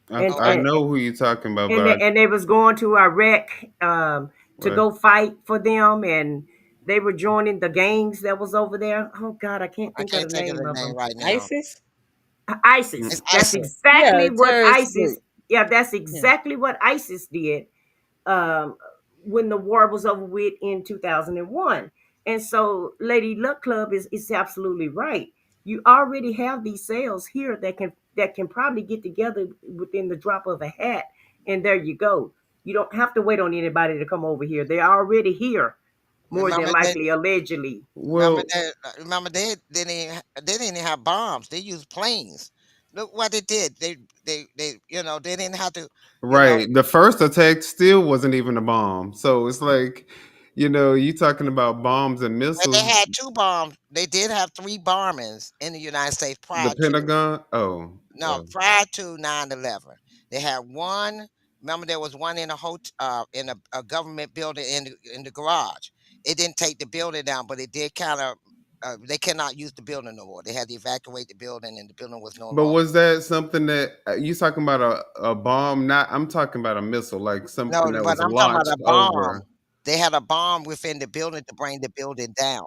and I and know who you're talking about, and but they, and they was going to Iraq to I, go fight for them, and they were joining the gangs that was over there. Oh God, I can't I think of can't the think of name the of name them. right now. ISIS? ISIS. It's That's ISIS. Yeah, exactly a what terrorist ISIS. group. Yeah, that's Yeah. exactly what ISIS did um, when the war was over with in 2001. And so, Lady Luck Club is absolutely right. You already have these cells here that can probably get together within the drop of a hat, and there you go. You don't have to wait on anybody to come over here. They're already here, more than Remember they likely, allegedly. well, remember they didn't have bombs. They used planes. Look what they did. They they didn't have to you know right. The first attack still wasn't even a bomb. So it's like, you talking about bombs and but they missiles. had two bombs. They did have three bombings in the United States The prior to. Pentagon. Oh, No, prior to 9/11, they had one. Remember, there was one in a in a government building in the garage. It didn't take the building down, but it did kind of. They cannot use the building no more. They had to evacuate the building, and the building was no but longer. was that something that you talking about a bomb? Not. I'm talking about a missile, like No, something that but was I'm talking about launched a bomb. over. They had a bomb within the building to bring the building down.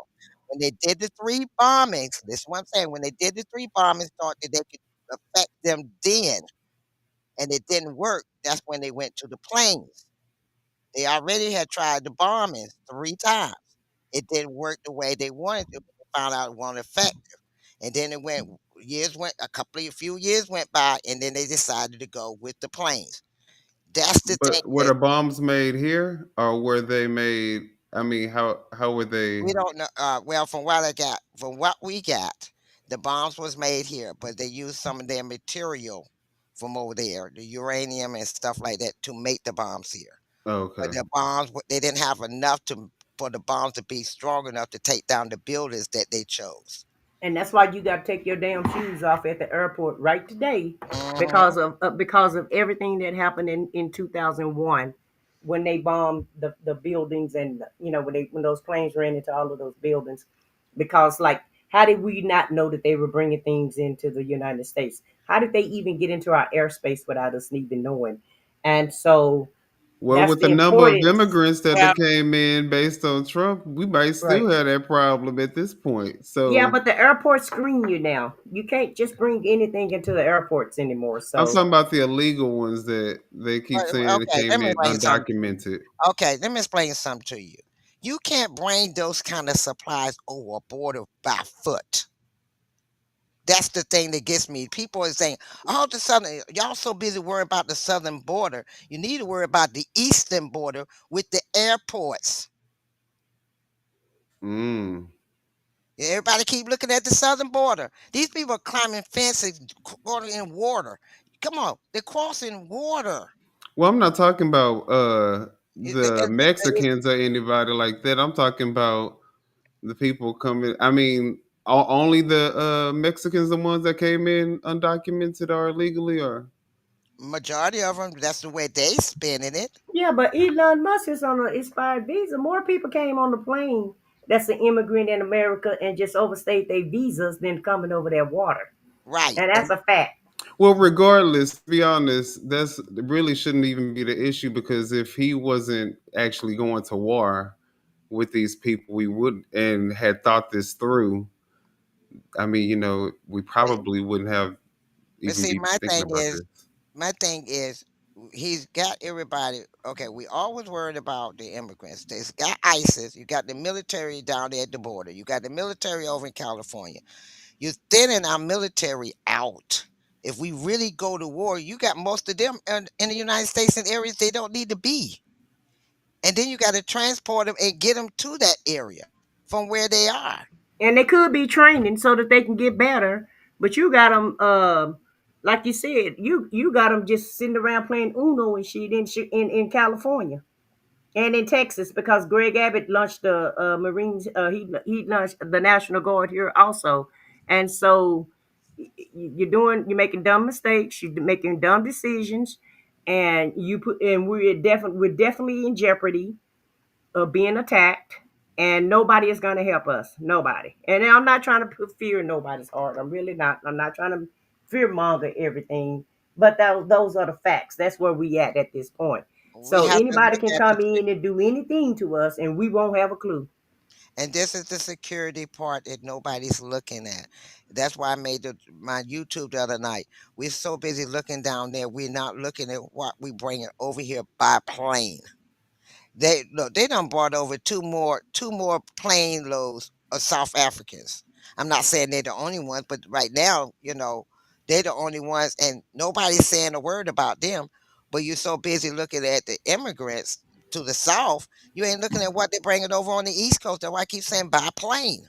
When they did the three bombings, this is what I'm saying. When they did the three bombings, thought that they could affect them then, and it didn't work. That's when they went to the planes. They already had tried the bombings three times. It didn't work the way they wanted to. But they found out it wasn't effective, and then a few years went by, and then they decided to go with the planes. That's the thing But were that the bombs made here, or were they made? I mean, how were they? we don't know. Well, from what we got, the bombs was made here, but they used some of their material from over there, the uranium and stuff like that, to make the bombs here. But Okay. the bombs, they didn't have enough for the bombs to be strong enough to take down the buildings that they chose. And that's why you got to take your damn shoes off at the airport right today, Hmm. because of everything that happened in 2001 when they bombed the buildings, and when those planes ran into all of those buildings. Because, like, how did we not know that they were bringing things into the United States? How did they even get into our airspace without us even knowing? And so Well, that's with the the number of importance. immigrants that they Well, came in based on Trump, we might Right. still have that problem at this point. Yeah, So but the airports screen you now. You can't just bring anything into the airports anymore. I'm So talking about the illegal ones that they keep saying it okay, let came me in explain something. undocumented. Okay, let me explain something to you. You can't bring those kind of supplies over a border by foot. That's the thing that gets me. People are saying, "Oh, the southern, y'all so busy worrying about the southern border. You need to worry about the eastern border with the airports." Mm. Everybody keep looking at the southern border. These people are climbing fences, going in water. Come on, they're crossing water. Well, I'm not talking about It- it- the it- it- Mexicans or anybody like that. I'm talking about the people coming. I mean, only the Mexicans, the ones that came in undocumented or illegally, or Majority of them, that's the way they spending it. yeah, but Elon Musk is on an expired visa. More people came on the plane that's an immigrant in America and just overstayed their visas than coming over their water. Right. And that's a fact. Well, regardless, to be honest, that's really shouldn't even be the issue because if he wasn't actually going to war with these people, we would and had thought this through. I mean, we But, probably wouldn't have but even see, be thinking about this. my thing is, he's got everybody. Okay, we always worried about the immigrants. There's got ISIS. You got the military down there at the border. You got the military over in California. You're thinning our military out. If we really go to war, you got most of them in the United States in areas they don't need to be. And then you got to transport them and get them to that area from where they are. And they could be training so that they can get better. But you got them, like you said, you got them just sitting around playing Uno and shit in California and in Texas because Greg Abbott launched the Marines. He launched the National Guard here also, and so you're making dumb mistakes. You're making dumb decisions, and we're definitely in jeopardy of being attacked, and nobody is going to help us. Nobody. And I'm not trying to put fear in nobody's heart. I'm really not. I'm not trying to fear monger everything. But those are the facts. That's where we at this point. We So have to anybody look can at the come in and do anything to us, and we won't have a clue. and this is the security part that nobody's looking at. That's why I made my YouTube the other night. We're so busy looking down there, we're not looking at what we bringing over here by plane. They look, they done brought over two more plane loads of South Africans. I'm not saying they're the only ones, but right now, they're the only ones, and nobody's saying a word about them. But you're so busy looking at the immigrants to the South, you ain't looking at what they're bringing over on the East Coast. That's why I keep saying by plane.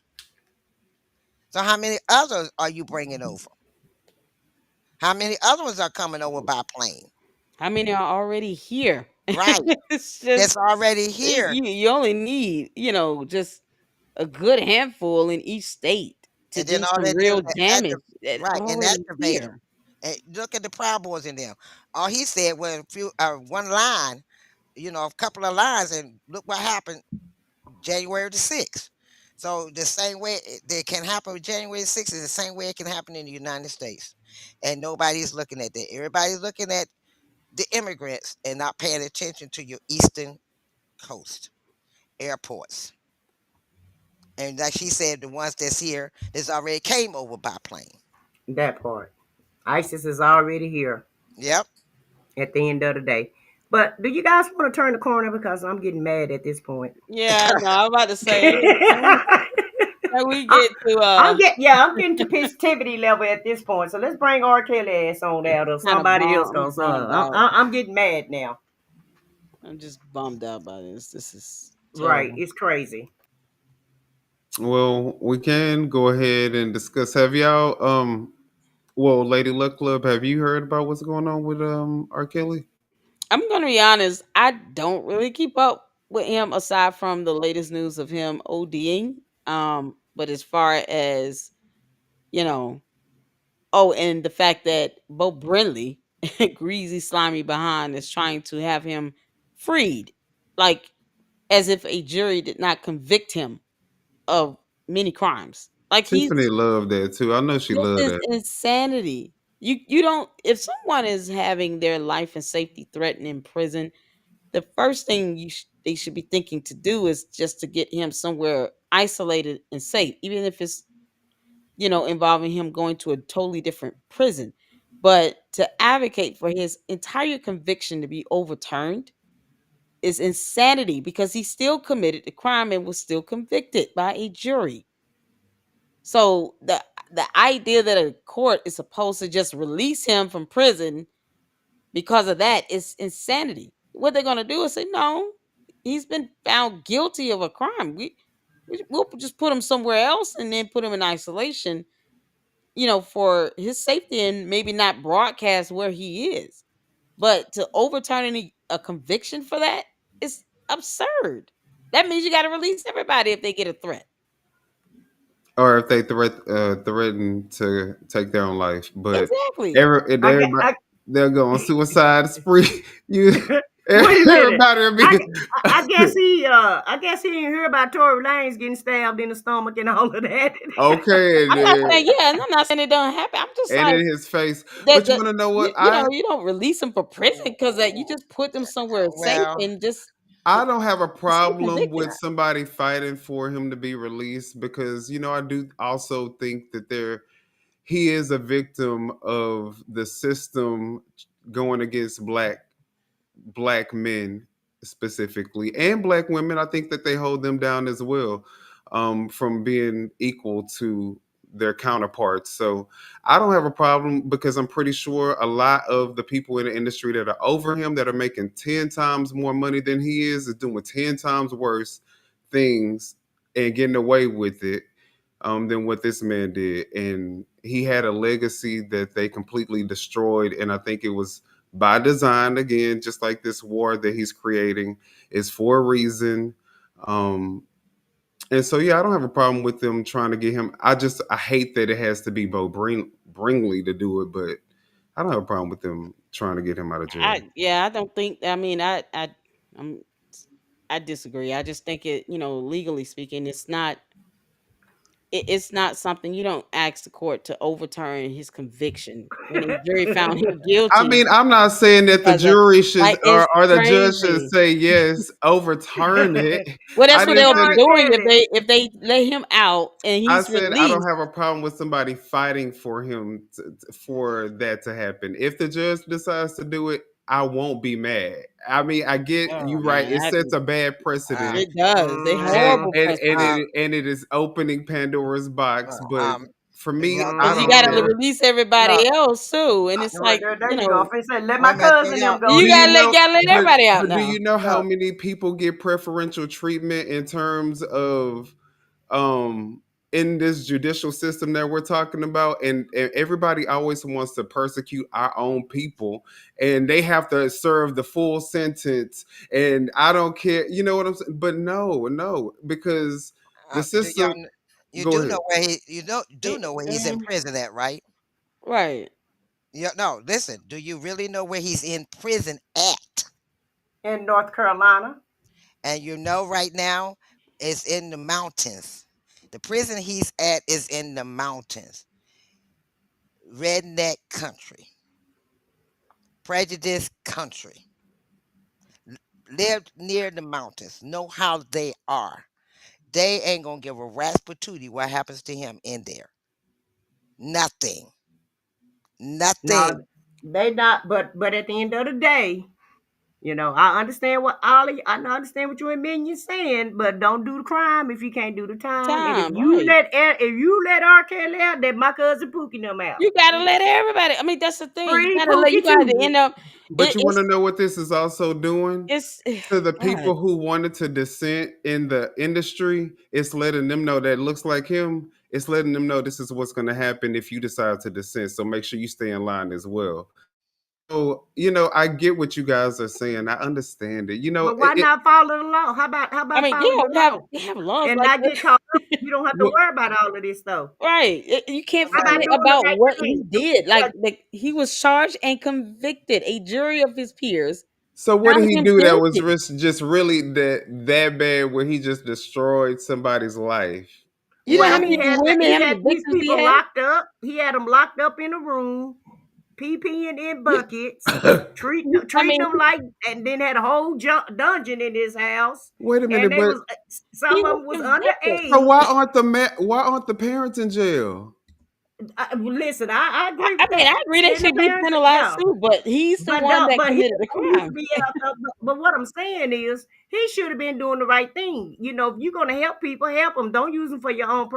So how many others are you bringing over? How many other ones are coming over by plane? How many are already here? Right. It's That's just already here. you only need, just a good handful in each state to And then do all some they do real is damage. That's right, and already activate them. here. And look at the Proud Boys in them. All he said was one line, a couple of lines, and look what happened January the 6th. So the same way that can happen with January the 6th is the same way it can happen in the United States. And nobody's looking at that. Everybody's looking at the immigrants and not paying attention to your eastern coast airports. And like she said, the ones that's here that's already came over by plane. That part. ISIS is already here Yep. at the end of the day. But do you guys want to turn the corner because I'm getting mad at this point? Yeah, no, I'm about to say can we I, get to I'm getting to positivity level at this point. So let's bring R. Kelly ass on out or kind of somebody else. I'm Cause bummed out. I'm getting mad now. I'm just bummed out by this. This is Right, terrible. it's crazy. Well, we can go ahead and discuss. Have y'all, well, Lady Luck Club, have you heard about what's going on with R. Kelly? I'm gonna be honest, I don't really keep up with him aside from the latest news of him ODing. But as far as, you know, oh, and the fact that Bo Brinley, greasy, slimy behind, is trying to have him freed, like as if a jury did not convict him of many crimes. Like Tiffany loved that too. I know she this loved is that. insanity. You don't, if someone is having their life and safety threatened in prison, the first thing they should be thinking to do is just to get him somewhere isolated and safe, even if it's, involving him going to a totally different prison. But to advocate for his entire conviction to be overturned is insanity because he still committed the crime and was still convicted by a jury. So the idea that a court is supposed to just release him from prison because of that is insanity. What they're gonna do is say, no, he's been found guilty of a crime. We'll just put him somewhere else and then put him in isolation, for his safety and maybe not broadcast where he is. But to overturn a conviction for that is absurd. That means you got to release everybody if they get a threat. Or if they threaten to take their own life. But Exactly. every, I get everybody I they'll go on suicide spree. You Wait a minute. Everybody will I, be. I guess he didn't hear about Tory Lanez getting stabbed in the stomach and all of that. Okay, I'm not saying, yeah, and I'm not saying it don't happen. I'm just and like in his face. that. But you want to know what You know, you don't release them for prison because you just put them somewhere safe Well, and just I don't have a stay problem convicted. with somebody fighting for him to be released because I do also think that he is a victim of the system going against black men specifically and black women. I think that they hold them down as well, from being equal to their counterparts. So I don't have a problem because I'm pretty sure a lot of the people in the industry that are over him that are making 10 times more money than he is doing 10 times worse things and getting away with it, than what this man did. And he had a legacy that they completely destroyed. And I think it was by design, again, just like this war that he's creating is for a reason. And so, yeah, I don't have a problem with them trying to get him. I hate that it has to be Bringley to do it, but I don't have a problem with them trying to get him out of jail. I don't think. I mean, I'm, I disagree. I just think it. You know, legally speaking, it's not. It's not something you don't ask the court to overturn his conviction when the jury found him I guilty mean, I'm not saying that the because of jury should like it's or the judge should crazy. say yes, overturn it. Well, I that's what didn't they'll No, be say doing Kevin. if they let him out and I he's said I don't released. have a problem with somebody fighting for him for that to happen. If the judge decides to do it, I won't be mad. I mean, I get Oh you right. man, It sets a bad precedent, it does. They and horrible and and precedent it, and it is opening Pandora's box. But for me, y'all I because know, you don't got to care. release y'all, everybody else too, and it's Right like there you go. I said, let wait my a minute, cousin them go you Do you then. know? gotta let But everybody out but do now. you know how No. many people get preferential treatment in terms of um in this judicial system that we're talking about? And everybody always wants to persecute our own people, and they have to serve the full sentence. And I don't care, you know what I'm saying? But no, because the do y'all, system. you Go do ahead. know where you know do know where he's in Mhm. prison at, right? Right. Yeah, no, listen, do you really know where he's in prison at? In North Carolina. And you know right now it's in the mountains. The prison he's at is in the mountains. Redneck country, prejudice country. Lived near the mountains, know how they are. They ain't gonna give a rat's patootie what happens to him in there. Nothing. Now Nothing. they not, but at the end of the day, I understand what Ollie, I understand what you and Minion saying, but don't do the crime if you can't do the time. And Time, right. if you let R. Kelly out, then my cousin Pookie them out. You gotta let everybody. I mean, that's the thing. Free You Pookie gotta too. end up. But you want to It's know what this is also doing? it's To the God. people who wanted to dissent in the industry, it's letting them know that looks like him. It's letting them know this is what's going to happen if you decide to dissent. So make sure you stay in line as well. So, I get what you guys are saying. I understand it. But why not follow the law? How I about mean, follow yeah, the law we have laws and like not that. get caught up? You don't have to what, worry about all of this stuff. Right. You can't How about forget doing the about right what he thing? did. Yeah, Like he was charged and convicted. A jury of his peers so what did found he him do that was guilty. just really that bad where he just destroyed somebody's life? You know how well, many women, how he many had these victims he people had? locked up. He had them locked up in a room, peeing in buckets, I treating mean, them like, and then had a whole dungeon in his house. Wait a And minute, they but was he some of was them was convicted. so underage. why aren't the parents in jail? Listen, I agree I with mean, that. I agree they Send the should be parents, penalized yeah. too, but he's the But one that he committed the don't need to crime. be out there. But what I'm saying is, he should have been doing the right thing. If you're gonna help people, help them. Don't use them for your own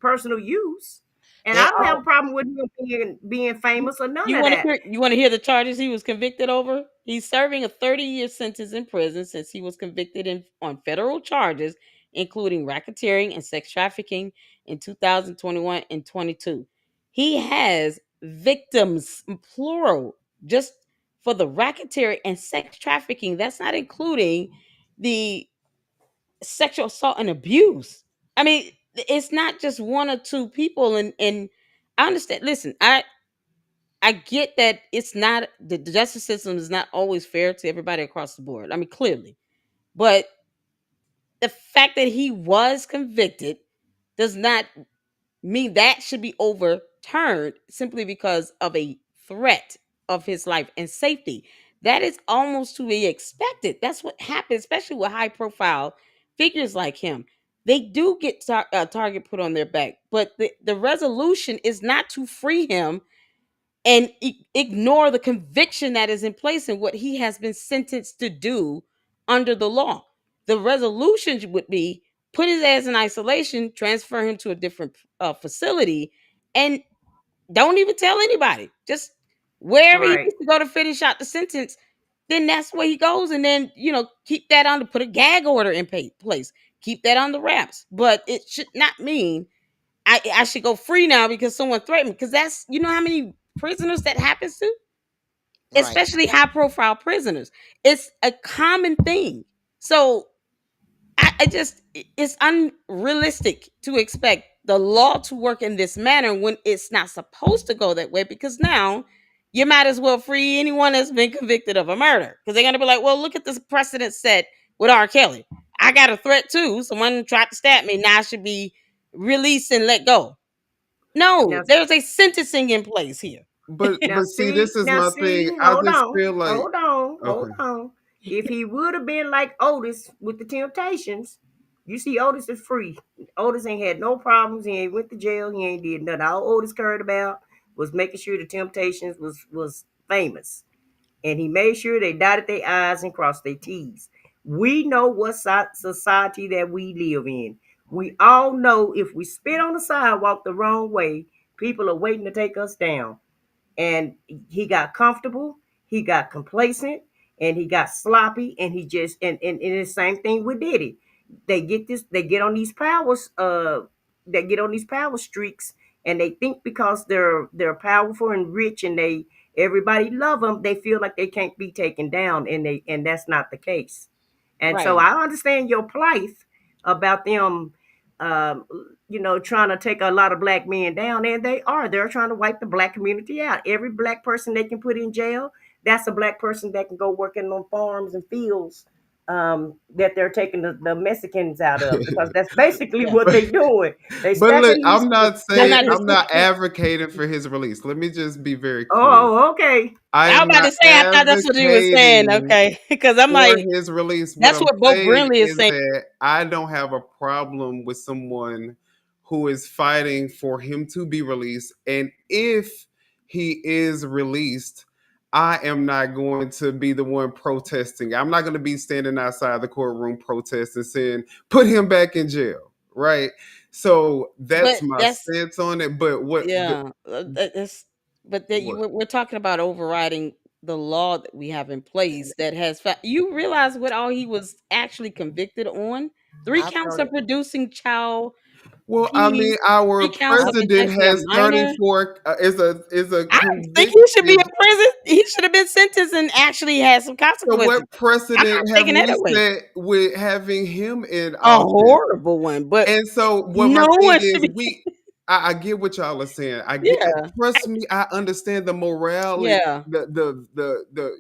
personal use. And They I don't have all a problem with him being famous or none You of want to that. hear the charges he was convicted over? He's serving a 30-year sentence in prison since he was convicted on federal charges, including racketeering and sex trafficking in 2021 and 22. He has victims, plural, just for the racketeering and sex trafficking. That's not including the sexual assault and abuse. I mean, it's not just one or two people. And I understand. Listen, I get that it's not the justice system is not always fair to everybody across the board. I mean, clearly, but the fact that he was convicted does not mean that should be overturned simply because of a threat of his life and safety. That is almost to be expected. That's what happens, especially with high profile figures like him. They do get target put on their back, but the resolution is not to free him and ignore the conviction that is in place and what he has been sentenced to do under the law. The resolution would be put his ass in isolation, transfer him to a different facility, and don't even tell anybody. Just wherever he Right. needs to go to finish out the sentence, then that's where he goes. And then, keep that on to put a gag order in place. Keep that on the wraps. But it should not mean I should go free now because someone threatened me. Because that's, how many prisoners that happens to? Right. Especially high profile prisoners. It's a common thing. So it's unrealistic to expect the law to work in this manner when it's not supposed to go that way, because now you might as well free anyone that's been convicted of a murder, because they're going to be like, well, look at this precedent set with R. Kelly. I got a threat too. Someone tried to stab me. Now I should be released and let go. No, Now, there's a sentencing in place here. But now see, this is now my thing. see, I hold just on, feel like hold on, hold okay. on. If he would have been like Otis with the Temptations, you see, Otis is free. Otis ain't had no problems. He ain't went to jail. He ain't did nothing. All Otis cared about was making sure the Temptations was famous, and he made sure they dotted their I's and crossed their T's. We know what society that we live in. We all know if we spit on the sidewalk the wrong way, people are waiting to take us down. And he got comfortable, he got complacent, and he got sloppy, and he just and the same thing with Diddy. They get on these powers, they get on these power streaks, and they think because they're powerful and rich and everybody love them, they feel like they can't be taken down, and that's not the case. And so Right. I understand your plight about them, um, trying to take a lot of black men down, and they're trying to wipe the black community out. Every black person they can put in jail, that's a black person that can go working on farms and fields, that they're taking the Mexicans out of, because that's basically Yeah. what they doing. They But look, stacking these. I'm not That's saying not his. I'm not advocating for his release. Let me just be very clear. Oh, okay. I I was am about not to say, I thought that's what you were saying. advocating Okay. Because I'm for like, his release. What that's I'm what Bo saying Brinley is is saying. that I don't have a problem with someone who is fighting for him to be released. And if he is released, I am not going to be the one protesting. I'm not going to be standing outside the courtroom protesting, saying, put him back in jail. Right. So that's But my that's, stance on it. But yeah. That's, but that what we're talking about overriding the law that we have in place that has you realize what all he was actually convicted on? Three I've counts heard of it. producing child Well, I P, mean, our three counts I've, of president possessing a has minor. 34 is a I think he should be in convicted. prison. He should have been sentenced and actually had some So consequences. what I'm not precedent have taking that we away. set with having him in A office? horrible one, but And so what my no thing one should is, be. I get what y'all are saying. Yeah, Trust me, I understand the morality, yeah. the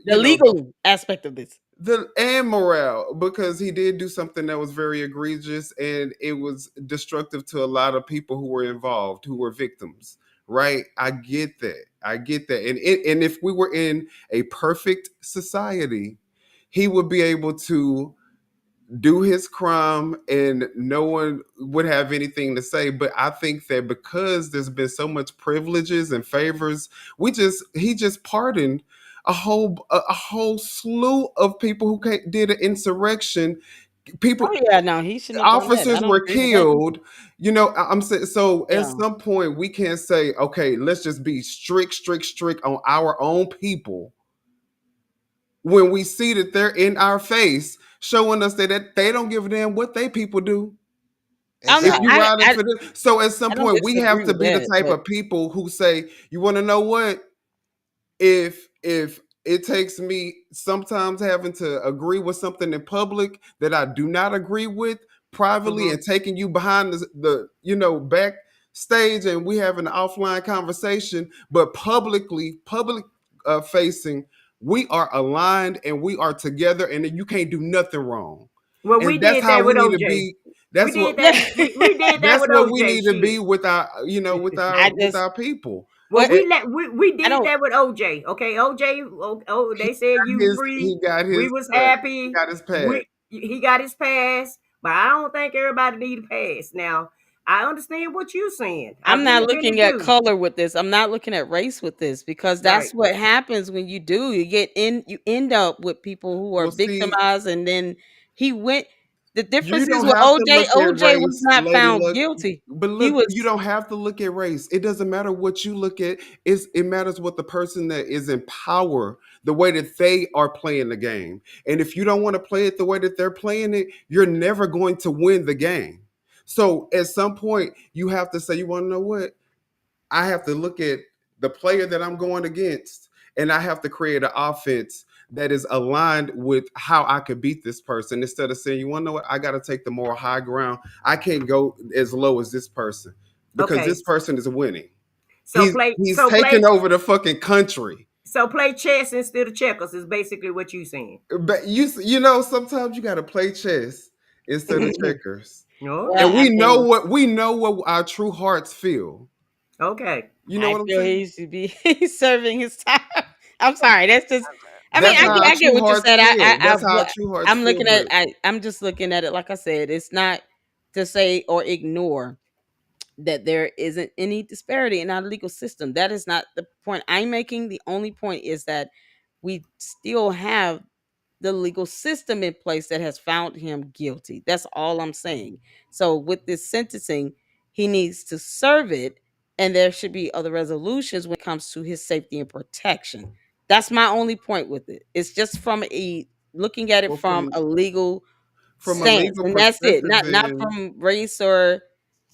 The legal aspect of this. the and morale, because he did do something that was very egregious and it was destructive to a lot of people who were involved, who were victims. Right? I get that. I get that. And if we were in a perfect society, he would be able to do his crime and no one would have anything to say. But I think that because there's been so much privileges and favors, he just pardoned a whole slew of people who did an insurrection. People, Oh yeah, no, he shouldn't have done that. I officers don't were agree with that. killed. I'm saying, so at Yeah. some point we can't say, okay, let's just be strict on our own people when we see that they're in our face showing us that they don't give a damn what they people do. If you exactly. riding for them, so at some I don't point we have disagree to with be the that, type but of people who say, you want to know what? If it takes me sometimes having to agree with something in public that I do not agree with privately, Mhm. and taking you behind the back stage and we having an offline conversation, but public facing, we are aligned and we are together, and you can't do nothing wrong. Well, we And that's did how that we with need to OJ. be. We That's what did that. We did that that's with what we OJ. need to be Shit. with our, with I with just our people. Well, what And we I did don't. that with OJ. Okay, OJ. Oh, he they said got you his free. he got We his was he happy. got his pass. He got his pass, but I don't think everybody need a pass. Now, I understand what you're saying. I I'm not really, really looking at do. color with this. I'm not looking at race with this because Right. that's what happens when you do. You end up with people who are Well, see, victimized, and then he went. The you difference is don't with have to OJ. look at OJ was race, not Lady found Luck. guilty. But He look, you was don't have to look at race. It doesn't matter what you look at. It matters what the person that is in power, the way that they are playing the game. And if you don't want to play it the way that they're playing it, you're never going to win the game. So at some point, you have to say, you want to know what? I have to look at the player that I'm going against, and I have to create an offense that is aligned with how I could beat this person, instead of saying, you want to know what? I got to take the moral high ground. I can't go as low as this person because Okay. this person is winning. So He's taking over the fucking country. play chess instead of checkers is basically what you saying. But you know, sometimes you got to play chess instead of checkers. Okay. well. And I mean, we know what our true hearts feel. Okay. You know I what I'm feel saying? he should be serving his time. I'm sorry. That's just. I mean, That's how our I get true what you hearts said. feel. I That's how our true hearts I'm feel. looking at. I'm just looking at it. Like I said, it's not to say or ignore that there isn't any disparity in our legal system. That is not the point I'm making. The only point is that we still have the legal system in place that has found him guilty. That's all I'm saying. So with this sentencing, he needs to serve it, and there should be other resolutions when it comes to his safety and protection. That's my only point with it. It's just from a looking at it Well, from a legal from a stance, legal and that's it. perspective, Not then from race or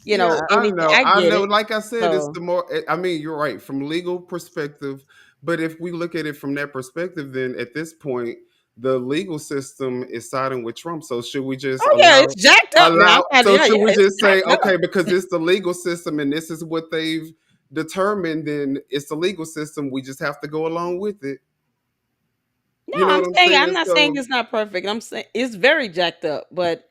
yeah, anything. I I get know. it. Like I said, it's So the more. I mean, you're right from legal perspective, but if we look at it from that perspective, then at this point, the legal system is siding with Trump. So should we just oh yeah, it's jacked up now. So Yeah, should we it's just say, jacked up. okay, because it's the legal system and this is what they've determined, then it's the legal system. We just have to go along with it. No, You know what I'm saying? I'm not saying So it's not perfect. I'm saying it's very jacked up. But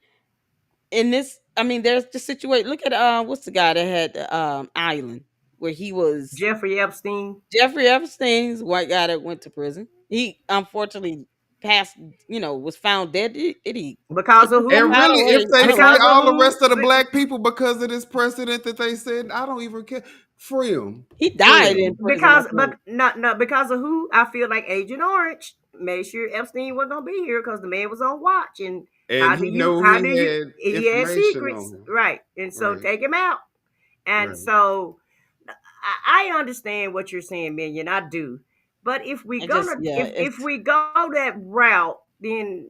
in this, I mean, there's the situation. Look at what's the guy that had the island where he was Jeffrey Epstein. Jeffrey Epstein's white guy that went to prison. He unfortunately passed, was found dead. Did he Because of step and who? out really, or if they free Because of all the who? rest of the black people because of this precedent that they said, I don't even care. Free them. he Free died in them. prison? I But think. not because of who? I feel like Agent Orange made sure Epstein wasn't gonna be here because the man was on watch. And And he know how he do you? had He had information secrets, on him. right? And so Right. take him out. And Right. so I understand what you're saying, Million. I do. But I just yeah, if it's we go that route, then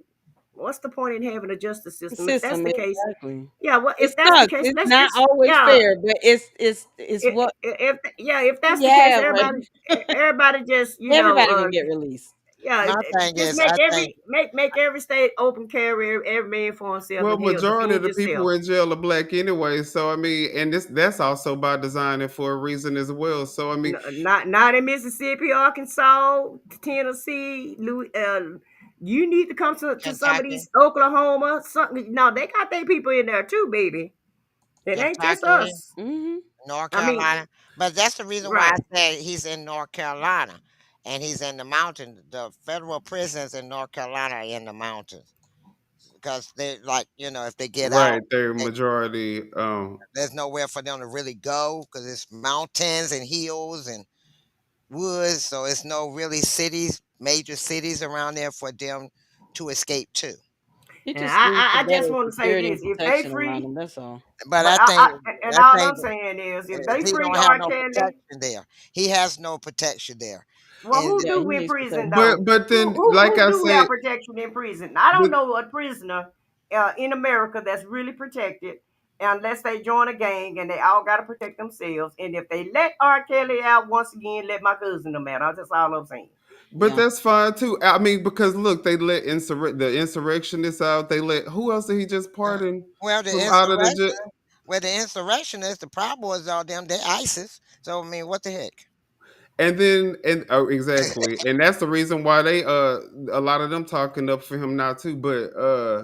what's the point in having a justice the system? If that's system the case, exactly. yeah. Well, It if that's the sucks. case, It's let's not just always yeah. fair, but it's what If that's the case, yeah, but everybody just everybody can get released. yeah, My thing just is, I think make every state open carry, every man for himself, Well, and hell, majority of defend the people yourself. in jail are black anyway. So I mean, and that's also by design and for a reason as well. So I mean, Not in Mississippi, Arkansas, Tennessee, you need to come to some of Kentucky, these Oklahoma. Something no, they got their people in there too, baby. It ain't just Kentucky, us. Hmm. North I mean, Carolina. But that's the reason why right. I say he's in North Carolina and he's in the mountain. The federal prisons in North Carolina are in the mountains because they like, if they get right, out, they're they, majority. there's nowhere for them to really go because it's mountains and hills and woods. So it's no really cities, major cities around there for them to escape to. He And just needs I some just better want to say security and this: if they protection around free, him. That's all. But but and I all I'm think saying is, if they he free don't have R. no Kelly, protection there. He has no protection there. well, And who Yeah, he do in needs prison protection. though? But then, like Who I do have said, protection in prison? I don't but know a prisoner in America that's really protected unless they join a gang and they all got to protect themselves. And if they let R. Kelly out once again, let my cousin them out. That's all I'm saying. but Yeah. that's fine too. I mean, because look, they let the insurrectionists out. They let who else did he just pardon well, the from out of the jail? insurrection, Well, the insurrectionists, the Proud Boys, all them, they're ISIS. So I mean, what the heck? And then, and oh, exactly, and that's the reason why they a lot of them talking up for him now too. But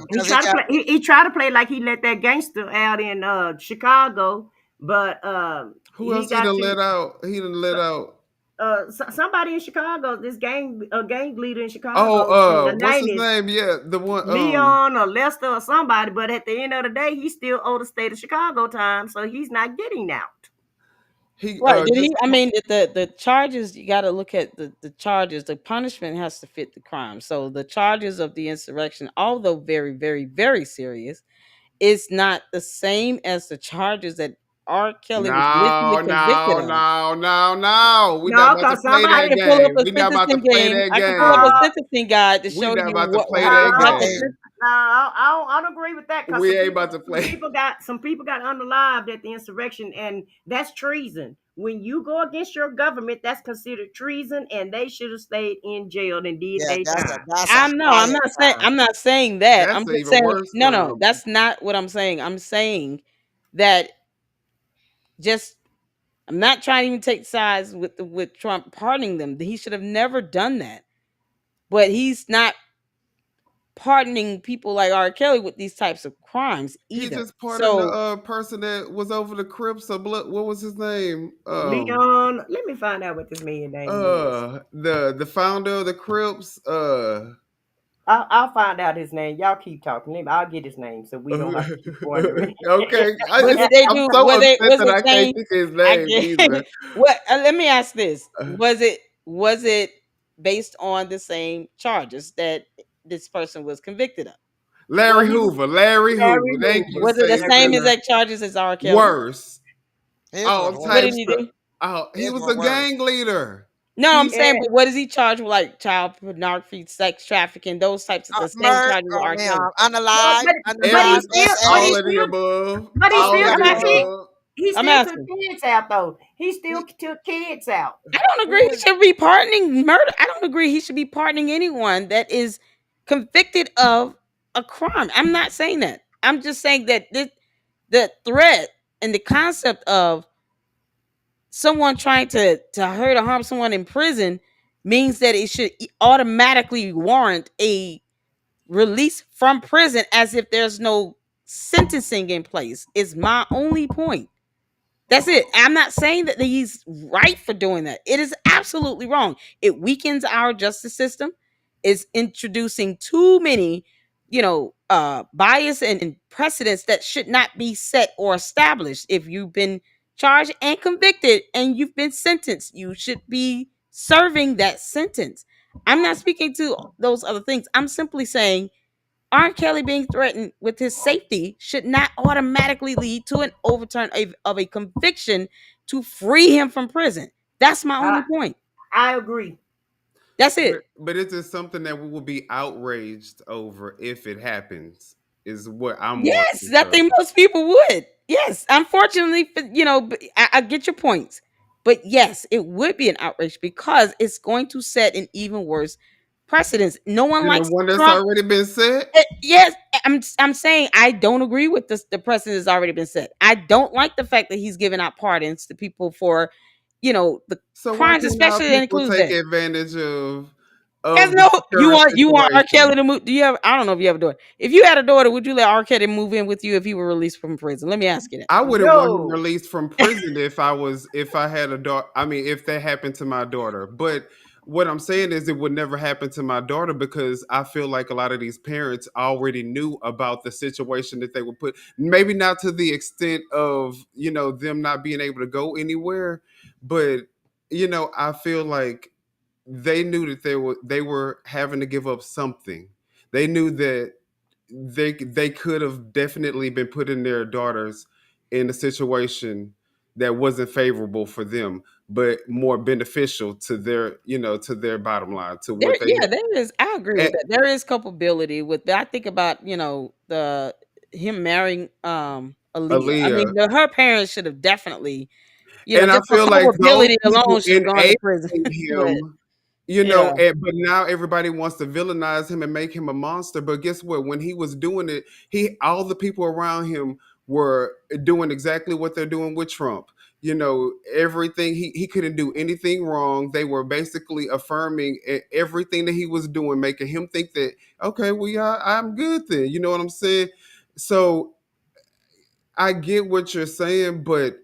He Because he tried to got play. He tried to play like he let that gangster out in Chicago, but who he else he got done to let out? He done let out. somebody in Chicago. This gang leader in Oh, Chicago in the what's his 90s, name? Yeah, the one. Leon or Lester or somebody. But at the end of the day, he still owed the state of Chicago time, so he's not getting out. He Right. Did just he? I mean, the charges, you got to look at the charges. The punishment has to fit the crime. So the charges of the insurrection, although very, very, very serious, is not the same as the charges that R. Kelly was no, initially no, convicted of. no, no, no. We not No, about to cause play I that somebody can pull up game. a We not about to sentencing play game. that I can pull up a game. uh, sentencing guide to We show not you about to what play how that what no, the game. no, I don't agree with that because We ain't about to some play. people got unalived at the insurrection, and that's treason. When you go against your government, that's considered treason, and they should have stayed in jail and did yeah, their time. that's a I know. I'm higher not saying. crime. I'm not saying that. I'm That's an just even saying worse no, no. crime. That's not what I'm saying. I'm saying that just I'm not trying to even take sides with Trump pardoning them. He should have never done that. But he's not pardoning people like R. Kelly with these types of crimes He either. just pardoned the So person that was over the Crips. Or blood. What was his name? Leon, let me find out what this man name is. The founder of the Crips. I'll find out his name. Y'all keep talking. I'll get his name so we don't have to keep wondering. Okay, what did they I'm do? so upset Was that it I can't saying think of his I name either. get what let me ask this. Uh, Was it based on the same charges that this person was convicted of? Well, Larry he was Hoover. Larry Larry Hoover. Thank you, Hoover. Was it the Satan. same Larry exact charges as R. Kelly? Worse. His was All What worse. did types he of. do? Oh, he His was was a worse. gang leader. No, I'm He saying, Yeah, but what is he charged with? Like child pornography, sex trafficking, those types of the same Murder, charges with I R. mean, Kelly. but unalive, but but he every unalive, still all of the above. All still of I'm the took asking. kids. above. He I'm still took asking. kids out though. He still he, took kids out. I don't he agree he didn't. should be pardoning murder. I don't agree he should be pardoning anyone that is convicted of a crime. I'm not saying that. I'm just saying that the threat and the concept of someone trying to hurt or harm someone in prison means that it should automatically warrant a release from prison as if there's no sentencing in place is my only point. That's it. I'm not saying that he's right for doing that. It is absolutely wrong. It weakens our justice system. It's introducing too many, bias and precedents that should not be set or established. If you've been charged and convicted and you've been sentenced, you should be serving that sentence. I'm not speaking to those other things. I'm simply saying R. Kelly being threatened with his safety should not automatically lead to an overturn of a conviction to free him from prison. That's my I only point. I agree. That's it. But it's just something that we will be outraged over if it happens. Is what I'm more Yes, I concerned. think most people would. Yes, unfortunately, I get your points. But yes, it would be an outrage because it's going to set an even worse precedence. No one Than the likes one that's Trump. already been set. Yes, I'm saying I don't agree with this. The precedent has already been set. I don't like the fact that he's giving out pardons to people for, the So why crimes, can't our especially that people includes take that. advantage There's of the no current you want R. Kelly situation? to move. Do you have? I don't know if you have a daughter. If you had a daughter, would you let R. Kelly move in with you if he were released from prison? Let me ask you that. I wouldn't want him No. released from prison if I had a daughter. I mean, if that happened to my daughter. But what I'm saying is it would never happen to my daughter because I feel like a lot of these parents already knew about the situation that they would put. Maybe not to the extent of, them not being able to go anywhere, but I feel like they knew that they were having to give up something. They knew that they could have definitely been putting their daughters in a situation that wasn't favorable for them, but more beneficial to their bottom line, to There, what they yeah, there is. I agree with and that. There is culpability with that. I think about the him marrying Aaliyah. I Aaliyah. mean, her parents should have definitely, And I just for feel like those culpability people alone should have gone to enabled prison. But him, yeah. but now everybody wants to villainize him and make him a monster. But guess what? When he was doing it, all the people around him were doing exactly what they're doing with Trump. Everything he couldn't do anything wrong. They were basically affirming everything that he was doing, making him think that, okay, well, yeah, I'm good then. You know what I'm saying? So I get what you're saying, but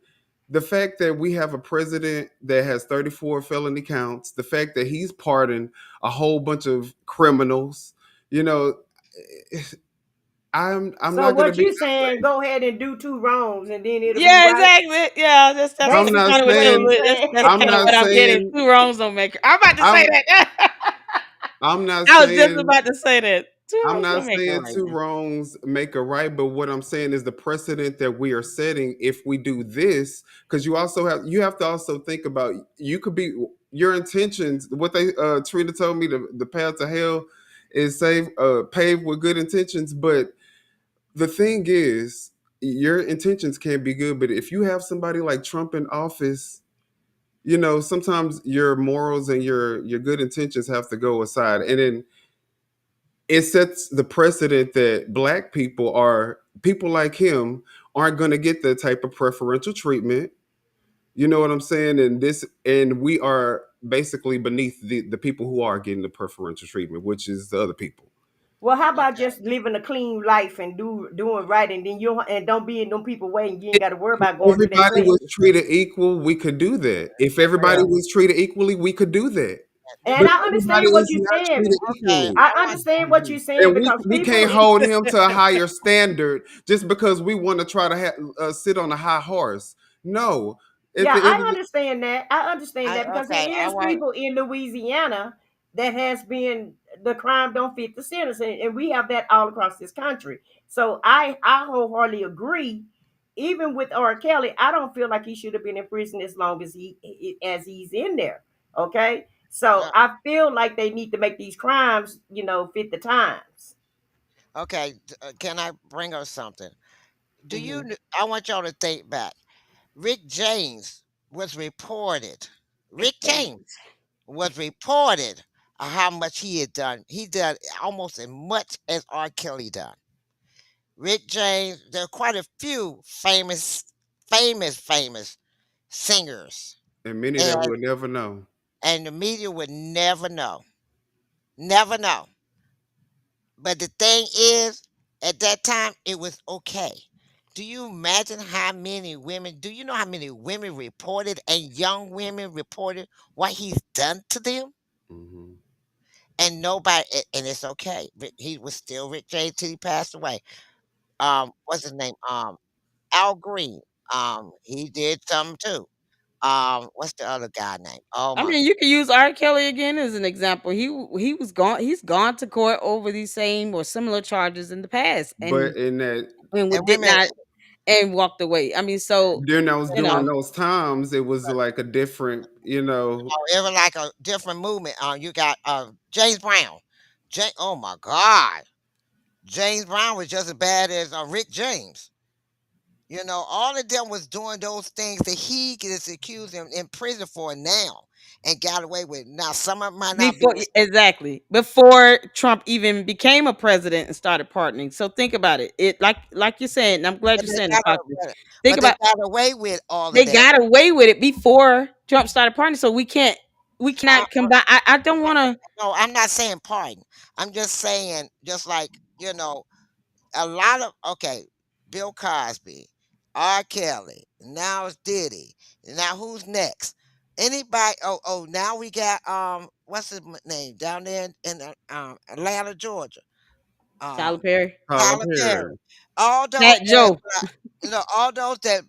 the fact that we have a president that has 34 felony counts, the fact that he's pardoned a whole bunch of criminals, you know, I'm So not gonna what be you saying? Go ahead and do two wrongs, and then it'll be Yeah, right. exactly. Yeah, that's I'm not Basically, kind of what what you. you saying That's saying. I'm kind of not what I'm getting. saying Two wrongs don't make. I'm about to say I'm that. I'm not I was just saying about to say that. Two I'm wrongs not don't make it saying right two now. wrongs make a right, but what I'm saying is the precedent that we are setting if we do this, because you have to also think about, you could be your intentions. What they Trina told me, the path to hell is paved with good intentions, but the thing is, your intentions can be good, but if you have somebody like Trump in office, sometimes your morals and your good intentions have to go aside, and then it sets the precedent that black people like him aren't going to get the type of preferential treatment. You know what I'm saying? And we are basically beneath the people who are getting the preferential treatment, which is the other people. Well, how about Okay. just living a clean life and doing right, and then don't be in them people waiting. You ain't got to worry about going through that Everybody was flesh. treated equal, we could do that. If everybody Well, was treated equally, we could do that. And But I everybody understand what is you're not saying. treated okay. equally. I I want. understand what you're saying And we, because we people. can't hold him to a higher standard just because we want to try to sit on a high horse. No. At Yeah, the end I of the understand that. I understand that because it Okay. I is want. people in Louisiana that has been the crime don't fit the sentence, and we have that all across this country. So I wholeheartedly agree. Even with R. Kelly, I don't feel like he should have been in prison as long as he's in there. Okay, so Yeah. I feel like they need to make these crimes, fit the times. Okay. Can I bring up something? Hmm. I want y'all to think back. Rick James was reported. Rick James was reported how much he had done. He did almost as much as R. Kelly done. Rick James, there are quite a few famous singers, And many that and we'll never know. the media would never know, never know. But the thing is, at that time, it was okay. Do you imagine how many women? Do you know how many women reported and young women reported what he's done to them? Hmm. And nobody, and it's okay. He was still Rick James till he passed away. What's his name? Al Green. He did some too. What's the other guy name? Oh I my, mean, you can use R. Kelly again as an example. He was gone. He's gone to court over these same or similar charges in the past, But in that and did women. not and walked away. I mean, so during those you during know, those times, it was like a different, It was like a different movement. You got James Brown. Oh my God, James Brown was just as bad as Rick James. All of them was doing those things that he gets accused in prison for now and got away with. Now some of them might not be, exactly before Trump even became a president and started partnering. So think about it. It like you're saying, and I'm glad but you're saying this, Doctor. Think but they about got away with all of they that. got away with it before Trump started partnering. So we Uh, cannot combine. I don't want to. no, I'm not saying pardon. I'm just saying, just like a lot of okay, Bill Cosby, R. Kelly, now it's Diddy. Now who's next? Anybody? Oh, now we got what's his name down there in Atlanta, Georgia? Tyler Um, Perry, Tyler Tyler Perry. Perry. All those Fat that Joe. all those that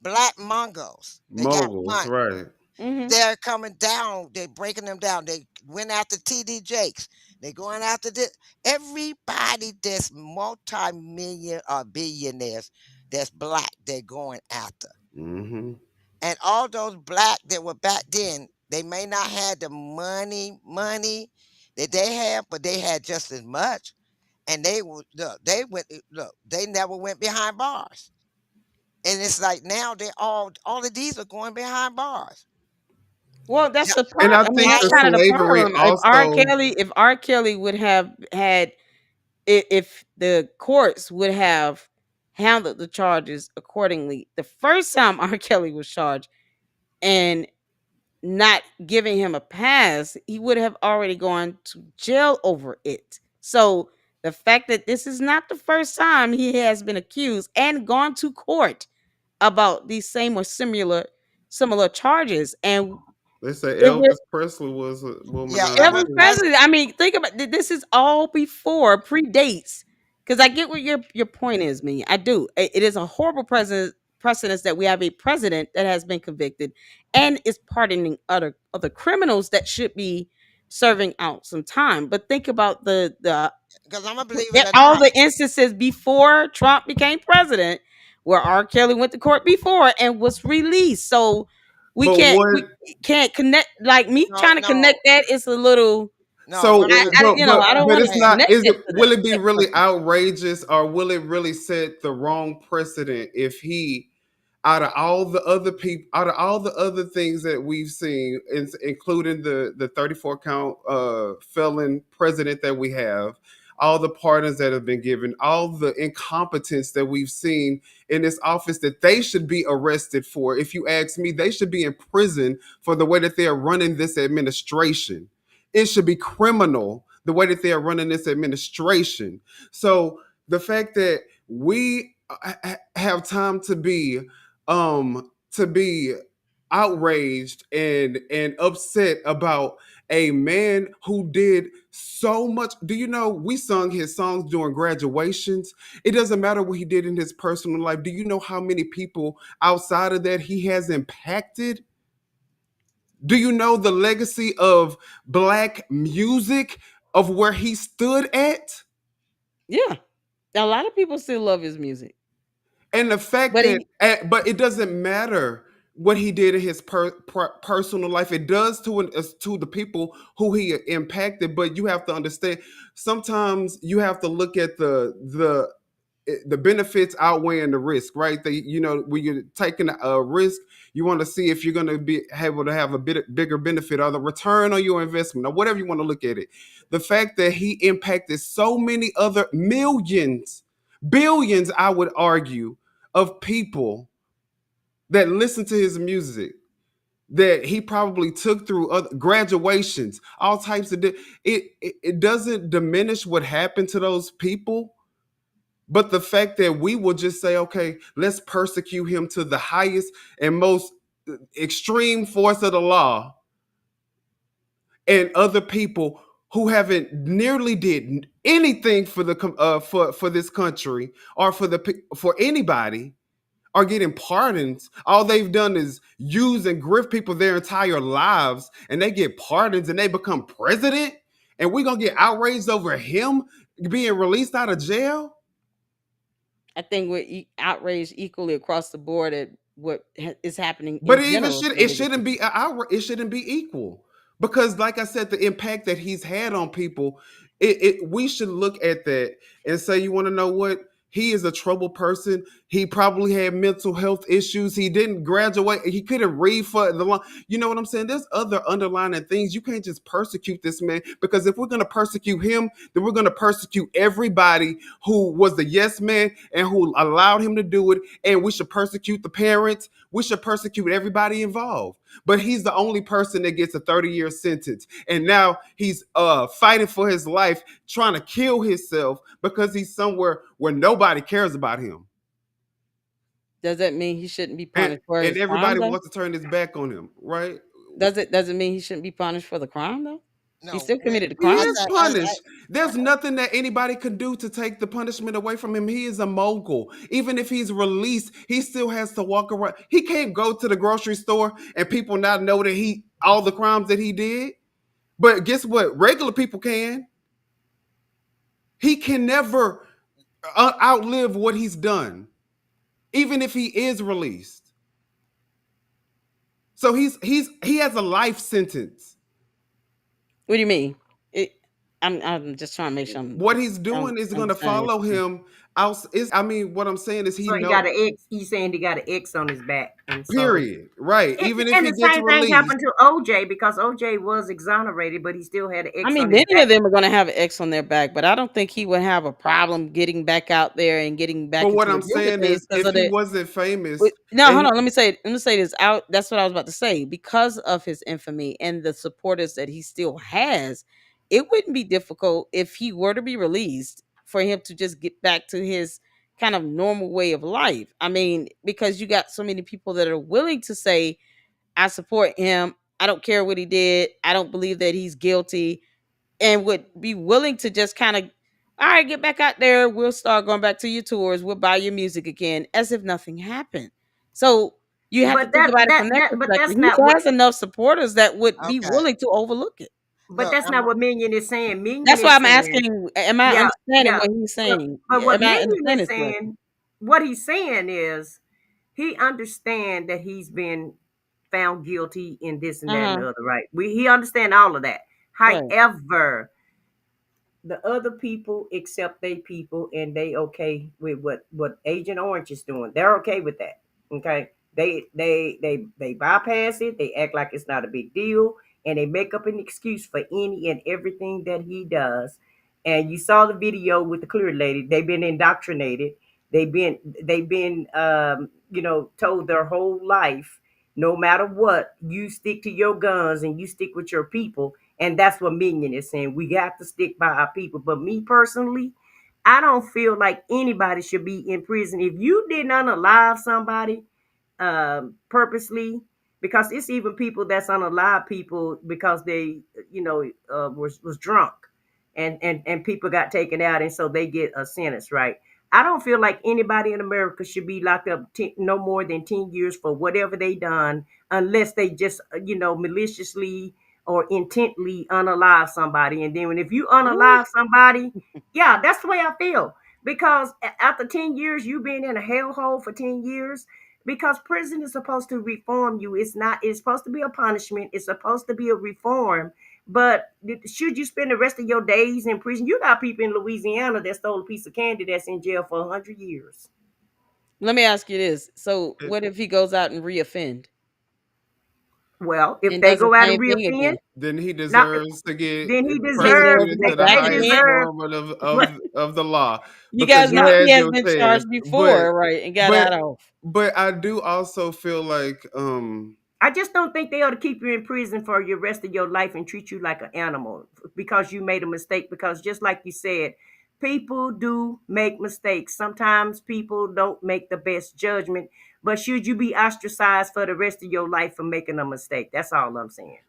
black mongos. They got Moguls, money. right. Hmm. They're coming down. They're breaking them down. They went after TD Jakes. They're going after this. Everybody that's multi-million or billionaires that's black, they're going after. Hmm. And all those black that were back then, they may not have the money that they have, but they had just as much. And they would look, they never went behind bars. And it's like now they all of these are going behind bars. Well, Yeah, that's the And problem. I I mean, think that's the China, kind of the slavery problem. also, If R. Kelly would have had, if the courts would have handled the charges accordingly. The first time R. Kelly was charged and not giving him a pass, he would have already gone to jail over it. So the fact that this is not the first time he has been accused and gone to court about these same or similar charges, and They say it was Elvis Presley was a Yeah, womanizer Elvis too. Presley. I mean, think about this is all before predates. Because I get what your point is, me. I do. It is a horrible precedence that we have a president that has been convicted and is pardoning other criminals that should be serving out some time. But think about the because I'm a believer that all Trump. the instances before Trump became president where R. Kelly went to court before and was released. So we But can't what? we can't connect, like me No, trying to connect no, that is a little no. So, What I'm gonna, I what don't I'm but want to it's saying. not. connect Is it? it to Will it be that really person. outrageous, or will it really set the wrong precedent if he, out of all the other people, out of all the other things that we've seen, including the 34 count felon president that we have, all the pardons that have been given, all the incompetence that we've seen in this office that they should be arrested for. If you ask me, they should be in prison for the way that they are running this administration. It should be criminal the way that they are running this administration. So the fact that we have time to be outraged and upset about a man who did so much. Do you know we sung his songs during graduations? It doesn't matter what he did in his personal life. Do you know how many people outside of that he has impacted? Do you know the legacy of black music, of where he stood at? Yeah, a lot of people still love his music, And the fact but that, he but it doesn't matter what he did in his personal life. It does to the people who he impacted. But you have to understand. Sometimes you have to look at the benefits outweighing the risk, right? When you're taking a risk, you want to see if you're going to be able to have a bit bigger benefit or the return on your investment or whatever you want to look at it. The fact that he impacted so many other millions, billions, I would argue, of people that listen to his music, that he probably took through other graduations, all types of it doesn't diminish what happened to those people. But the fact that we will just say, okay, let's persecute him to the highest and most extreme force of the law, and other people who haven't nearly did anything for for this country or for anybody are getting pardons. All they've done is use and grift people their entire lives, and they get pardons and they become president, and we're gonna get outraged over him being released out of jail. I think we're outraged equally across the board at what is happening But in it even general should to it individuals. shouldn't be it shouldn't be equal, because like I said, the impact that he's had on people, we should look at that and say, you want to know what? He is a troubled person. He probably had mental health issues. He didn't graduate. He couldn't read for the long. You know what I'm saying? There's other underlying things. You can't just persecute this man, because if we're going to persecute him, then we're going to persecute everybody who was the yes man and who allowed him to do it. And we should persecute the parents. We should persecute everybody involved. But he's the only person that gets a 30-year sentence. And now he's fighting for his life, trying to kill himself because he's somewhere where nobody cares about him. Does that mean he shouldn't be And, punished for and his crime everybody though? wants to turn his back on him, right? Does it mean he shouldn't be punished for the crime though? He No, still committed the He I crime. is said, punished. There's nothing that anybody can do to take the punishment away from him. He is a mogul. Even if he's released, he still has to walk around. He can't go to the grocery store and people not know that all the crimes that he did. But guess what? Regular people can. He can never outlive what he's done, even if he is released. So he has a life sentence. What do you mean? I'm just trying to make sure What he's doing is going to understanding what follow you're saying. him out. I mean, what I'm saying is he So he got know. an X. He's saying he got an X on his back, and so Period. Right. Even if and he the gets same thing released. happened to OJ because OJ was exonerated, but he still had an I X mean, on his many back. of them are going to have an X on their back, but I don't think he would have a problem getting back out there and getting But back what into the I'm music saying phase is, because if of he the. wasn't famous, No, and hold on. Let me say this out. That's what I was about to say. Because of his infamy and the supporters that he still has, it wouldn't be difficult if he were to be released for him to just get back to his kind of normal way of life. I mean, because you got so many people that are willing to say, I support him. I don't care what he did. I don't believe that he's guilty, and would be willing to just kind of, all right, get back out there. We'll start going back to your tours. We'll buy your music again as if nothing happened. So you have to But think about it from that but perspective. that's He not what. has enough supporters that would be Okay. willing to overlook it. But Look, that's not what Minion is saying. Minion That's why is I'm saying, asking, am I yeah, understanding yeah. what he's saying? But what Am I Minion understanding is this correctly? saying, what he's saying is, he understand that he's been found guilty in this and that and Uh-huh. the other, right? He understand all of that. Right. However, the other people accept they people and they okay with what Agent Orange is doing. They're okay with that. Okay. They bypass it, they act like it's not a big deal, and they make up an excuse for any and everything that he does. And you saw the video with the clear lady. They've been indoctrinated. They've been told their whole life, no matter what, you stick to your guns and you stick with your people. And that's what Minion is saying. We got to stick by our people. But me personally, I don't feel like anybody should be in prison. If you did not unalive somebody purposely, because it's even people that's unalive people because they, was drunk, and people got taken out, and so they get a sentence, right? I don't feel like anybody in America should be locked up no more than 10 years for whatever they done, unless they just, maliciously or intently unalive somebody. And then if you Ooh. unalive somebody, yeah, that's the way I feel. Because after 10 years, you've been in a hellhole for 10 years. Because prison is supposed to reform you. It's not, it's supposed to be a punishment. It's supposed to be a reform. But should you spend the rest of your days in prison? You got people in Louisiana that stole a piece of candy that's in jail for 100 years. Let me ask you this. So what if he goes out and reoffend Well, if and they does the go out and same thing reoffend, again? Then he not deserves to get then he He deserves deserves to prosecuted go to the back they highest again? deserve form what. of the law, You because guys you know Yeah, he had has your been chance. charged But before, right? And got but out of. but I do also feel like I just don't think they ought to keep you in prison for your rest of your life and treat you like an animal because you made a mistake. Because just like you said, people do make mistakes. Sometimes people don't make the best judgment. But should you be ostracized for the rest of your life for making a mistake? That's all I'm saying.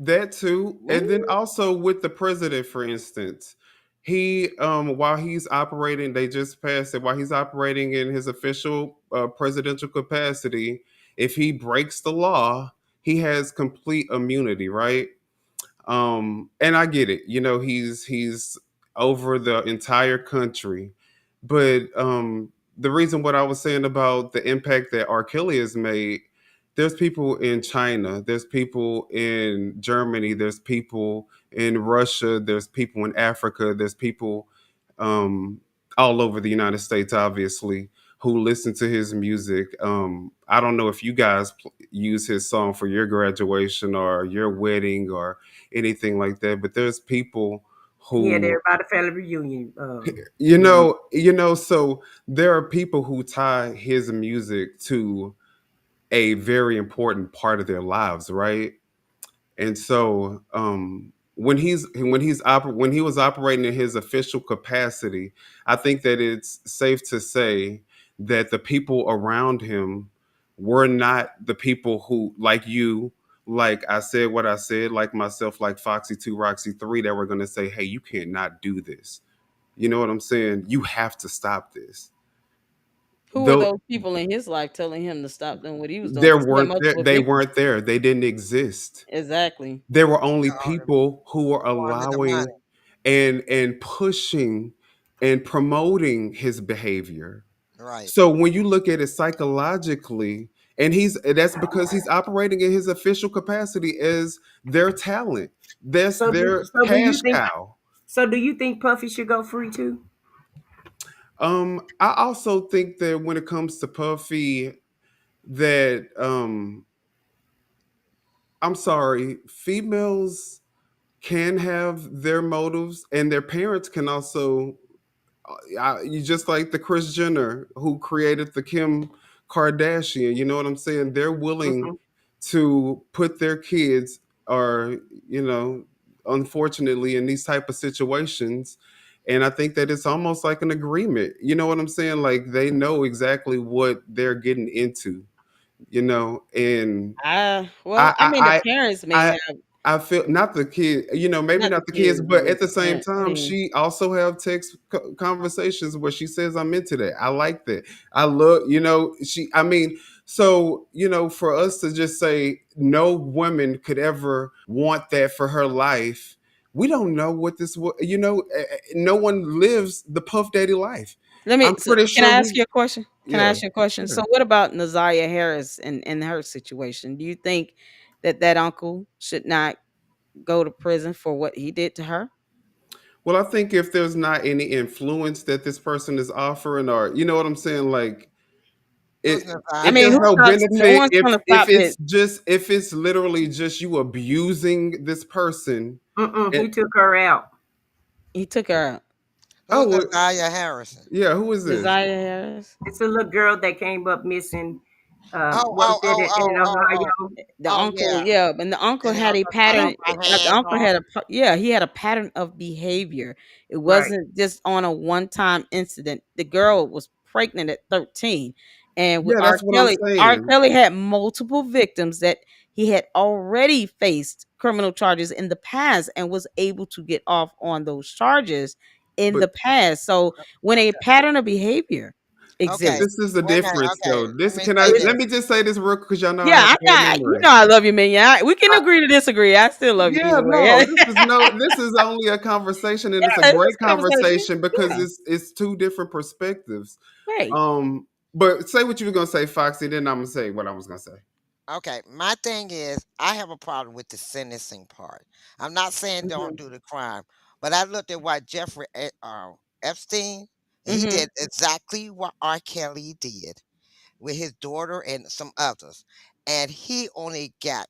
that too. And then Ooh. also with the president, for instance, he while he's operating, they just passed it, while he's operating in his official presidential capacity, if he breaks the law, he has complete immunity, right? And I get it, he's over the entire country. But the reason, what I was saying about the impact that R. Kelly has made, there's people in China, there's people in Germany, there's people in Russia, there's people in Africa, there's people um all over the United States, obviously, who listen to his music. I don't know if you guys use his song for your graduation or your wedding or anything like that, but there's people Yeah, who, they're about a family reunion. so there are people who tie his music to a very important part of their lives, right? And so when he was operating in his official capacity, I think that it's safe to say that the people around him were not the people who, like you, like I said what I said, like myself, like Foxy 2, Roxy 3, that were going to say, hey, you cannot do this. You know what I'm saying? You have to stop this. Who were Though those people in his life telling him to stop doing what he was doing? there Because he had weren't there, multiple they victims. weren't there. They didn't exist. Exactly. There were only God, people who were wanted the money. allowing and pushing and promoting his behavior. Right. So when you look at it psychologically, and that's because he's operating in his official capacity as their talent. That's So do their so do you cash think cow. So do you think Puffy should go free too? I also think that when it comes to Puffy, that I'm sorry, females can have their motives, and their parents can also. You just like the Kris Jenner who created the Kim Kardashian. You know what I'm saying? They're willing Hmm. to put their kids, or you know, unfortunately, in these type of situations. And I think that it's almost like an agreement. You know what I'm saying? Like they know exactly what they're getting into. You know, and Well, I I mean, the I parents may I have, I feel not the kid, maybe not the not the kids, kids, but but at the same I time, mean, she also have text conversations where she says, "I'm into that. I like that. I love." I mean, so for us to just say no woman could ever want that for her life, we don't know what this. No one lives the Puff Daddy life. I'm so pretty can sure I ask we. you a question? Can I Yeah, ask you a question? So sure. what about Naziah Harris and her situation? Do you think that uncle should not go to prison for what he did to her? Well, I think if there's not any influence that this person is offering, or you know what I'm saying, like Who's it I it mean, there's who no stops? No benefit one's if going to if stop it's it. just if it's literally just you abusing this person. Mm-mm, And, he took her out. He took her out. oh Who's Nazaria Harrison? yeah, who is this? Naziah Harris. It's a little girl that came up missing. Oh, Was oh, it oh, in oh, oh, oh, Ohio? The oh, uncle, yeah. yeah, and the uncle And the had a uncle cut pattern. off my The hand uncle off. had yeah, he had a pattern of behavior. It Right. wasn't just on a one-time incident. The girl was pregnant at 13, and with Yeah, that's what I'm R. saying. Kelly had multiple victims that he had already faced criminal charges in the past and was able to get off on those charges in But the past. So when a pattern of behavior Okay, exists, this is the wait a minute. difference, Okay, though. let This me can I say let this. me just say this real quick because y'all know I yeah, have a bad you memory. know I love you, man. Yeah, we can agree to disagree. I still love you Yeah, either way. no, Yeah, this is only a conversation, and it's a it's great a conversation. conversation because Yeah, it's two different perspectives. right. But say what you were gonna say, Foxy, then I'm gonna say what I was gonna say. Okay, my thing is, I have a problem with the sentencing part. I'm not saying don't Hmm. do the crime, but I looked at what Epstein, he Hmm. did exactly what R. Kelly did with his daughter and some others, and he only got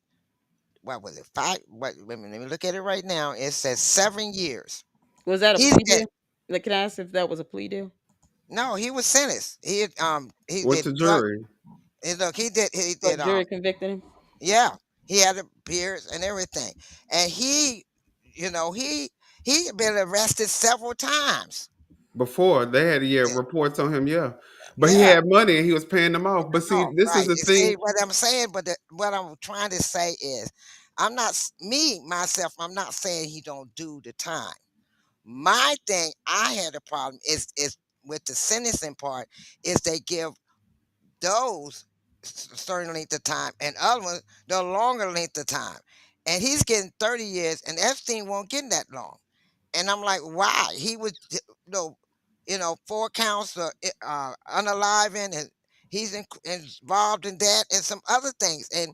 what was it, five? What? Wait a minute, let me look at it right now. It says 7 years. Was that a He's plea did deal? Like, can I ask if that was a plea deal? no, he was sentenced. He What's did the drug. jury? Look, he So did jury convicted him. yeah, he had a beard and everything, and he had been arrested several times. Before they had Yeah, reports on him, yeah, but he yeah. had money and he was paying them off. But see, No, this is right. the You thing. see what I'm saying, but what I'm trying to say is, I'm not me myself. I'm not saying he don't do the time. My thing, I had a problem is with the sentencing part. Is they give those certain length of time, and other ones the longer length of time. And he's getting 30 years, and Epstein won't get that long. And I'm like, why? He was, four counts of unaliving, and he's involved in that and some other things. And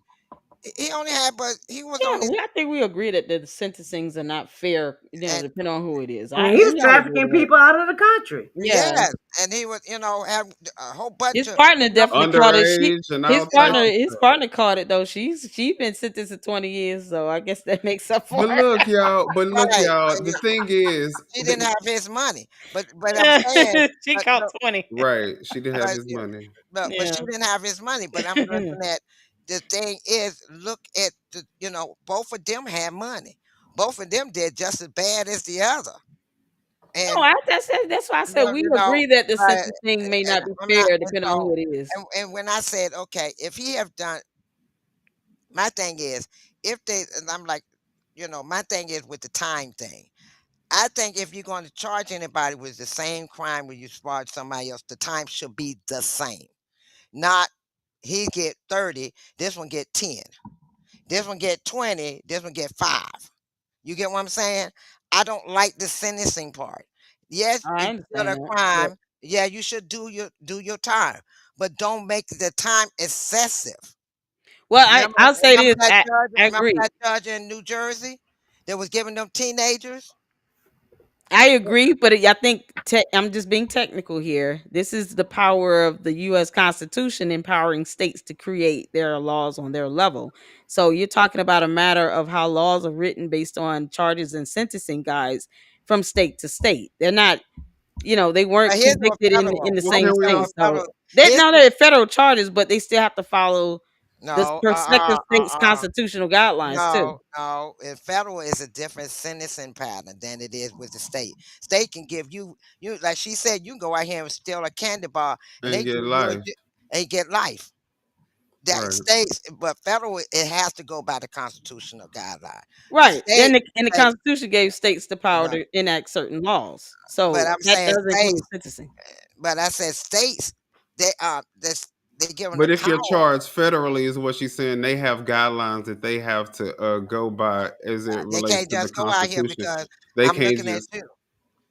he only had, but he was Yeah, only, I think we agree that the sentencings are not fair. and Depending on who it is. I mean, he was We all agree to trafficking that. people out of the country. Yeah, yes, and he was, have a whole bunch his of, partner definitely caught it. Underage and all types of His stuff. partner caught it though. She's been sentenced to 20 years, so I guess that makes up for But look, y'all. But look, right. y'all. The thing is, She didn't have his money, but I'm saying, it. She but caught no, 20. right? She didn't have but, his money. but she Yeah. didn't have his money. But I'm looking at the thing is, look at both of them had money. Both of them did just as bad as the other, No, and that's why I said we you know, agree that the but sentencing may and not be I'm not, fair and depending on so, who it is. and when I said, okay, if he have done, my thing is, if they, and I'm like, my thing is with the time thing. I think if you're going to charge anybody with the same crime when you charge somebody else, the time should be the same. Not he get 30, this one get 10. This one get 20, this one get 5. You get what I'm saying? I don't like the sentencing part. Yes, I if you did understand a that. But crime, yeah, you should do your time, but don't make the time excessive. well, Remember, I'll say remember this. that judge, I remember agree. that judge in New Jersey that was giving them teenagers? I agree, but I think I'm just being technical here. This is the power of the U.S. Constitution empowering states to create their laws on their level. So you're talking about a matter of how laws are written based on charges and sentencing guides from state to state. They're not, they weren't Here's what convicted in federal. the Well, same can we state. all? So Federal. they're Here's now what, they're federal charges, but they still have to follow the no, prospective state's constitutional guidelines too. no. In federal is a different sentencing pattern than it is with the state. State can give you like she said, you can go out here and steal a candy bar, and And they get give you life. and get life. That Right. states, but federal, it has to go by the constitutional guideline. Right. State, And the state, Constitution gave states the power no, to enact certain laws. but So I'm that saying does include states. sentencing. But I said states. They given the But if you're power. charged federally, is what she's saying, they have guidelines that they have to go by as it They relates can't to the just go out here Constitution. because They I'm can't looking at just, you.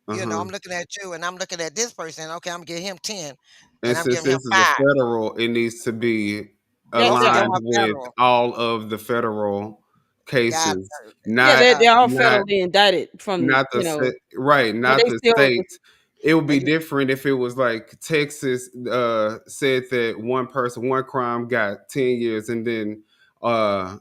uh You know, huh. I'm looking at you, and I'm looking at this person. Okay, I'm gonna give him 10, And and I'm since giving him this is a 5. federal, it needs to be That Both of that them aligned are with federal. all of the federal God, cases, yeah, not they're all not federally indicted from, not the right, but not they the still states. It would be they, different if it was like Texas said that one person, one crime got 10 years, and then uh,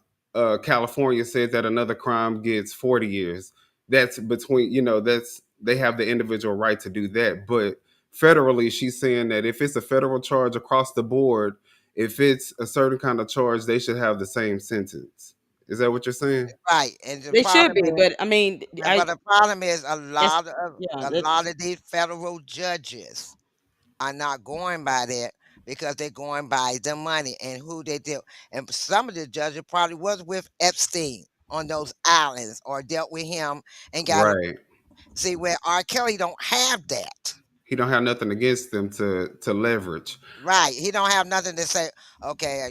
California said that another crime gets 40 years. That's between, that's they have the individual right to do that. But federally, she's saying that if it's a federal charge across the board, if it's a certain kind of charge, they should have the same sentence. Is that what you're saying? right, and the they should problem be. is, But I mean, but the problem is that's yeah, a lot of these federal judges are not going by that because they're going by the money and who they deal. And some of the judges probably was with Epstein on those islands or dealt with him and got a Right. see where R. Kelly don't have that. He don't have nothing against them to leverage. Right. He don't have nothing to say, okay,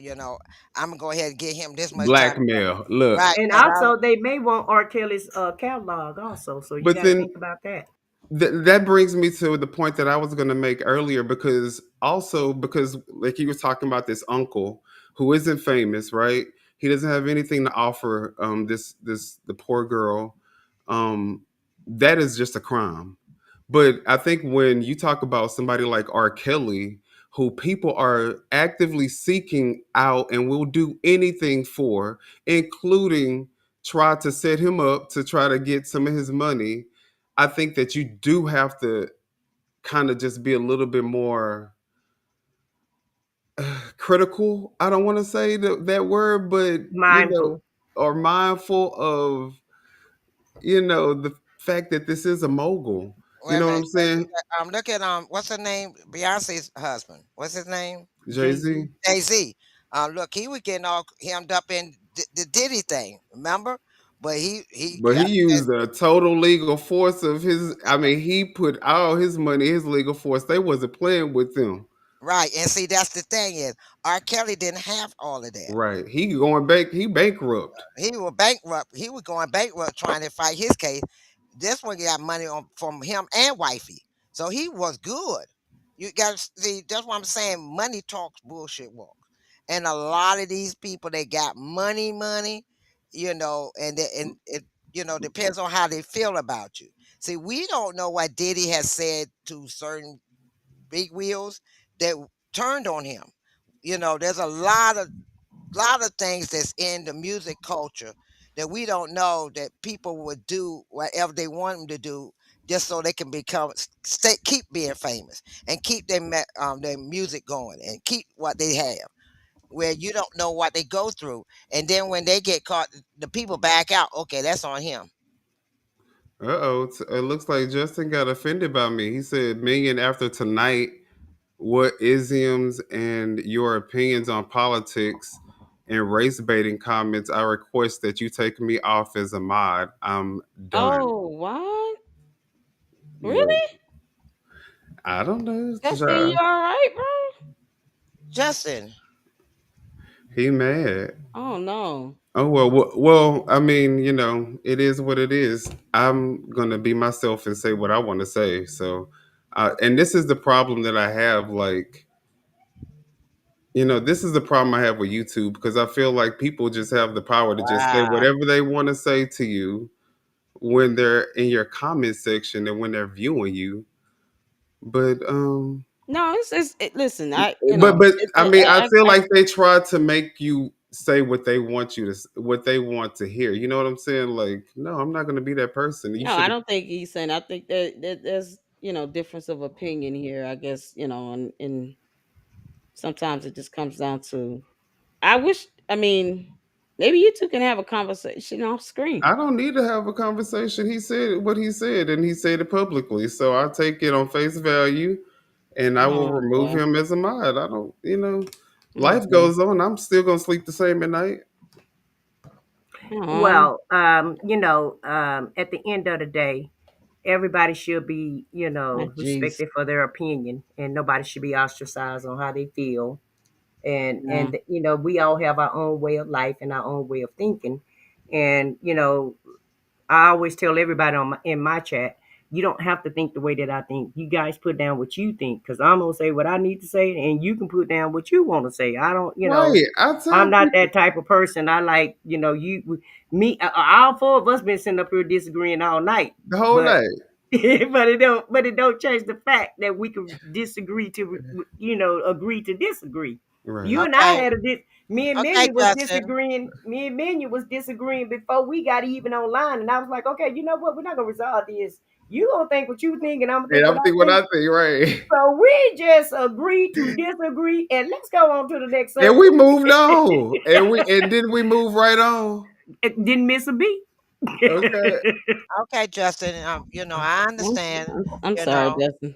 I'm gonna go ahead and get him this much time. Blackmail. Look, Right. And And I also, they may want R. Kelly's catalog also, so you but got to then think about that. that brings me to the point that I was going to make earlier, because like he was talking about this uncle who isn't famous, right? He doesn't have anything to offer this the poor girl. Um that is just a crime. But I think when you talk about somebody like R. Kelly, who people are actively seeking out and will do anything for, including try to set him up to try to get some of his money, I think that you do have to kind of just be a little bit more critical. I don't want to say that word, but Mindful. or mindful of the fact that this is a mogul. wait You a know what minute. I'm saying? Look at what's her name? Beyonce's husband. What's his name? Jay Jay Z. Z. Jay-Z. Look, he was getting all hemmed up in the Diddy thing, remember? But he But he got used the total legal force of his. I mean, he put all his money, his legal force. They wasn't playing with them. right. And see, that's the thing is, R. Kelly didn't have all of that. Right. He going back. He bankrupt. He was bankrupt. He was going bankrupt trying to fight his case. This one got money from him and wifey, so he was good. You got to see. That's what I'm saying. Money talks, bullshit walks. And a lot of these people, they got money, and it depends on how they feel about you. See, we don't know what Diddy has said to certain big wheels that turned on him. There's a lot of things that's in the music culture that we don't know that people would do whatever they want them to do just so they can keep being famous and keep their music going and keep what they have where you don't know what they go through, and then when they get caught the people back out. Okay, that's on him. Uh-oh. It looks like Justin got offended by me. He said, "Million after tonight, what isms and your opinions on politics and race baiting comments, I request that you take me off as a mod. I'm done." oh, what? Well, Really? I don't know. Justin, you all right, bro? Justin. He mad. Oh no. Oh well. I mean, it is what it is. I'm gonna be myself and say what I want to say. So, and this is the problem that I have. Like, this is the problem I have with YouTube because I feel like people just have the power to just say Wow. whatever they want to say to you, when they're in your comment section and when they're viewing you. But No, listen, but I mean, I feel I like they try to make you say what they want what they want to hear. You know what I'm saying? Like, no, I'm not going to be that person. You no, I should. don't think he's saying. I think that there's difference of opinion here. I guess and sometimes it just comes down to. I wish. I mean, maybe you two can have a conversation off screen. I don't need to have a conversation. He said what he said, and he said it publicly. So I take it on face value, and I will Oh remove boy. him as a mod. I don't, Oh life boy. goes on. I'm still gonna sleep the same at night. Oh, Well, at the end of the day, everybody should be, jeez. respected for their opinion, and nobody should be ostracized on how they feel. And Yeah. and we all have our own way of life and our own way of thinking. And I always tell everybody in my chat, you don't have to think the way that I think. You guys put down what you think, because I'm gonna say what I need to say, and you can put down what you want to say. I don't, Right. I I'm tell not people that type of person. I like, me, all four of us been sitting up here disagreeing all night, the whole but night. but it don't change the fact that we can disagree to agree to disagree. Right. You and I Okay, had me and okay, Menu was Justin. disagreeing. Me and Menu was disagreeing before we got even online, and I was like, okay, you know what? We're not gonna resolve this. You gonna think what you think, and I'm gonna And think what I'm I thinking what think. I think. Right. So we just agree to disagree, and let's go on to the next And we subject. moved on, and then we move right on. It didn't miss a beat. Okay. Okay, Justin. I I'm, understand. I'm You sorry, know, Justin.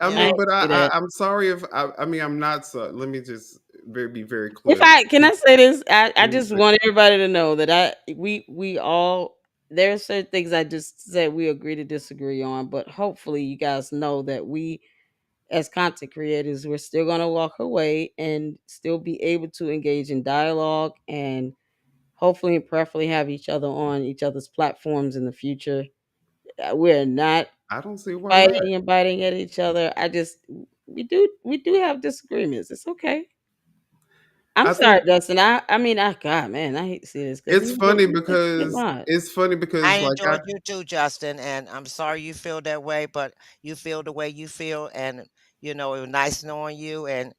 I I yeah. mean, hate but to say that. I'm sorry if I mean I'm not so. Let me just be very If clear. I can I say this, I Let me just say- want everybody to know that we all there are certain things I just said we agree to disagree on, but hopefully you guys know that we as content creators we're still gonna walk away and still be able to engage in dialogue and hopefully and preferably have each other on each other's platforms in the future. We're not I don't see why not. fighting and biting at each other. We do have disagreements. It's okay. I'm I sorry, think Dustin. I mean, God, man, I hate to see this because it's funny you're such a good because mod. I like enjoyed you too, Justin, and I'm sorry you feel that way, but you feel the way you feel, and it was nice knowing you, and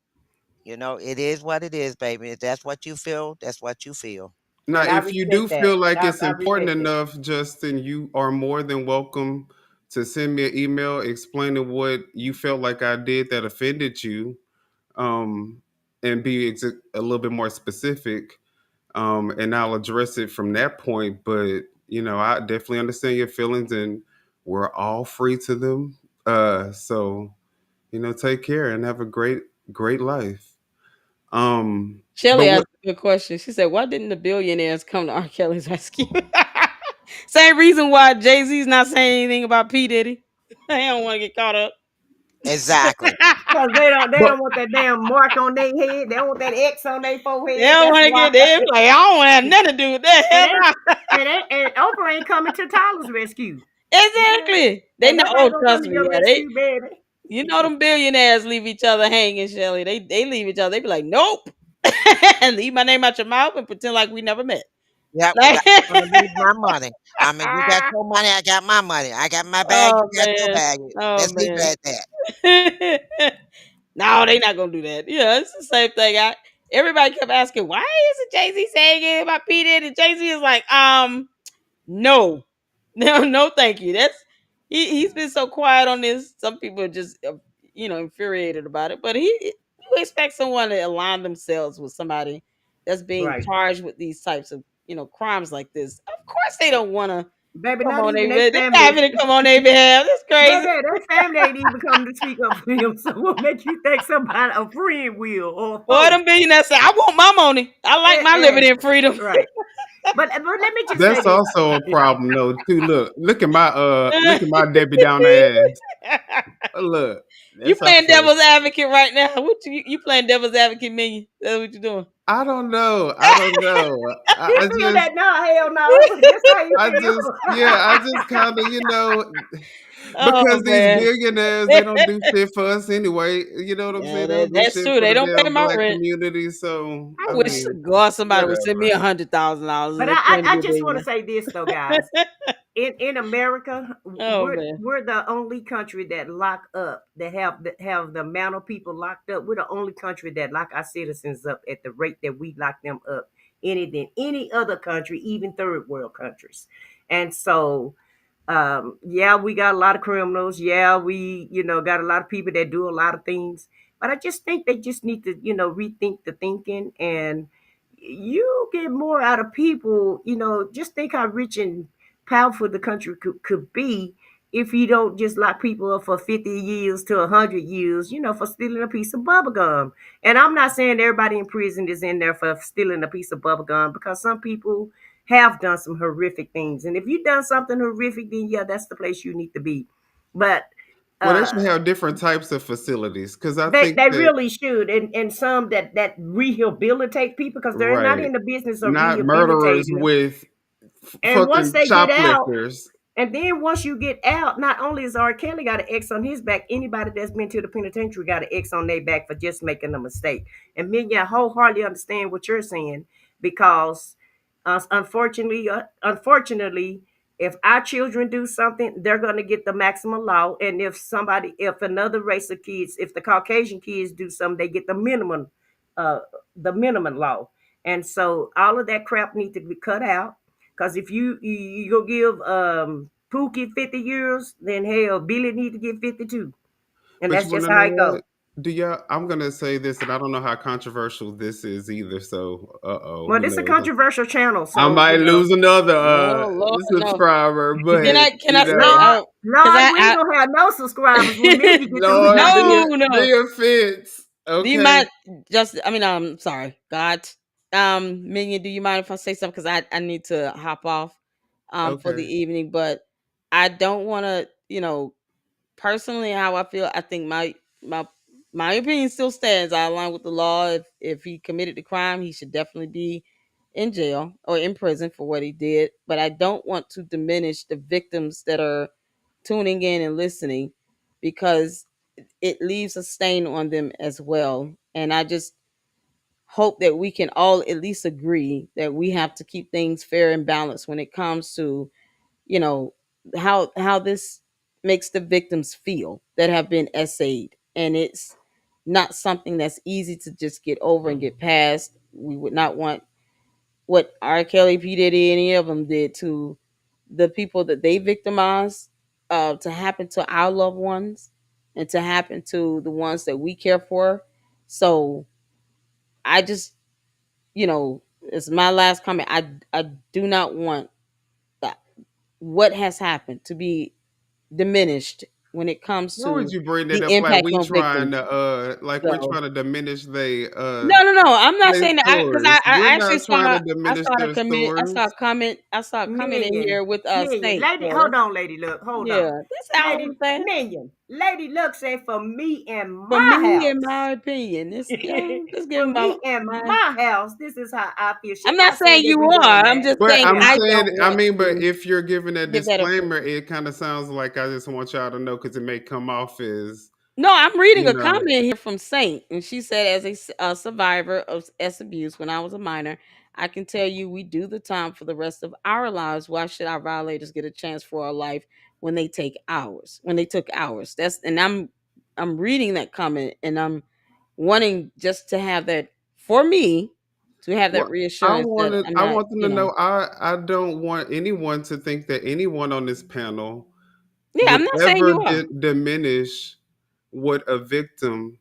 it is what it is, baby. If that's what you feel, that's what you feel. now And I if you do respect that. feel like it's I important respect it. enough, Justin, you are more than welcome to send me an email explaining what you felt like I did that offended you, um, and be a little bit more specific. And I'll address it from that point. But I definitely understand your feelings, and we're all free to them. So take care and have a great life. But Shelly what asked a good question. She said, "Why didn't the billionaires come to R. Kelly's rescue?" Same reason why Jay Z's not saying anything about P Diddy. They don't want to get caught up. Exactly. Because they but don't want that damn mark on their head. They don't want that X on their They forehead. don't That's want to why. get there. Like I don't want to have nothing to do with that. And Hell they no. and Oprah ain't coming to Tyler's rescue. Okay. Exactly. They Ain't know. nobody Oh, gonna come trust to me. your Yeah, they. rescue, baby. You know them billionaires leave each other hanging, Shelly. They leave each other. They be like, nope, and leave my name out your mouth and pretend like we never met. Yep, Like, that's gonna leave my money. I mean, you got your money, I got my money. I got my bag, oh you got your man, bag. oh Let's leave man. it at that. No, they not gonna do that. Yeah, it's the same thing. Everybody kept asking, why isn't Jay Z saying it about P Diddy? And Jay Z is like, no, no, no, thank you. He's been so quiet on this. Some people are just infuriated about it. But you expect someone to align themselves with somebody that's being Right. charged with these types of crimes like this. Of course, they don't want to Baby, come not on even their their they're not family. having to come on their behalf. That's crazy. Baby, their family ain't even come to speak up for him. So what make you think somebody a friend will or a Boy, foe? them billionaires say, I want my money. I like my Eh. liberty and freedom. Right. But let me just say that's this. also a problem though too. Look at my Debbie Downer ass. Look, You that's playing also. devil's advocate right now. What you playing devil's advocate minion? That's what you doing. I don't know. I don't know. He I feel just that now, hell no. That's how you feel. yeah, I just kind of Oh because these man. billionaires they don't do shit for us anyway. You know what I'm Yeah, saying? They don't do that's shit true. for They the don't pay damn my black rent. community. So I I wish mean, God somebody would send me whatever. $100,000 and But explain to I me a just want to billionaire. say this though, guys. in America, Oh man. we're the only country that lock up, that have the amount of people locked up. We're the only country that lock our citizens up at the rate that we lock them up than any other country, even third world countries. And so yeah, we got a lot of criminals. Yeah, we, got a lot of people that do a lot of things. But I just think they just need to, rethink the thinking, and you get more out of people. Just think how rich and powerful the country could be if you don't just lock people up for 50 years to 100 years, for stealing a piece of bubble gum. And I'm not saying everybody in prison is in there for stealing a piece of bubble gum, because some people have done some horrific things. And if you've done something horrific, then yeah, that's the place you need to be. But Well, they uh, should have different types of facilities because I they think they that really should, and some that rehabilitate people, because they're not right, in the business of not murderers rehabilitating them. with And once fucking they get out, shoplifters. and then once you get out, not only is R. Kelly got an X on his back, anybody that's been to the penitentiary got an X on their back for just making a mistake. And me, I wholeheartedly understand what you're saying, because unfortunately, if our children do something, they're going to get the maximum law. And if another race of kids, if the Caucasian kids do something, they get uh, the minimum law. And so all of that crap needs to be cut out. Because if you go give Pookie 50 years, then hell, Billy need to get 52, and But you that's want just to how know it goes. what? Do y'all? I'm gonna say this, and I don't know how controversial this is either. So, Well, who this is a knows? controversial channel, I so might lose another Oh Lord, no. subscriber, Can but I say? Lord, Because Lord, we ain't gonna have no subscribers when Miggy get through here. Lord, no, no. the offense. Do you Okay, mind just? I mean, sorry, God. Minion, do you mind if I say something? Because I need to hop off for the okay. evening, but I don't want to, personally how I feel. I think my my opinion still stands. I align with the law. If he committed the crime, he should definitely be in jail or in prison for what he did. But I don't want to diminish the victims that are tuning in and listening, because it leaves a stain on them as well. And I just hope that we can all at least agree that we have to keep things fair and balanced when it comes to, you know, how this makes the victims feel that have been essayed. And it's not something that's easy to just get over and get past. We would not want what R. Kelly, P. Diddy, any of them did to the people that they victimized, to happen to our loved ones and to happen to the ones that we care for. So I just, it's my last comment. I do not want that what has happened to be diminished when it comes Why would to you bring that the up impact on victims. like we're So trying to diminish no. I'm not they saying that because stories? I We're actually not trying saw to diminish their stories. I saw a comment in Million, here with million, Saint. lady. So Hold on, Lady Luck. Hold yeah, on, that's all I'm Lady saying. Million. Lady Luck said, "For me and For my me, in house." my opinion, it's just For giving me and my. my house, this is how I feel. She's I'm not not saying saying that you we're doing are. I'm that. just But saying I'm Yeah. I saying, don't I want mean, but to if you're giving a give that a. disclaimer, it kind of sounds like I just want y'all to know because it may come off as, No, I'm reading you a know, comment here from Saint, and she said, as a survivor of S abuse when I was a minor, I can tell you we do the time for the rest of our lives. Why should our violators get a chance for our life when they take ours? When they took ours, I'm reading that comment, and I'm wanting just to have that for me to have that well, I reassurance that wanted, I'm I not, want them to know I don't want anyone to think that anyone on this panel yeah, would I'm not saying ever you are. diminish what a victim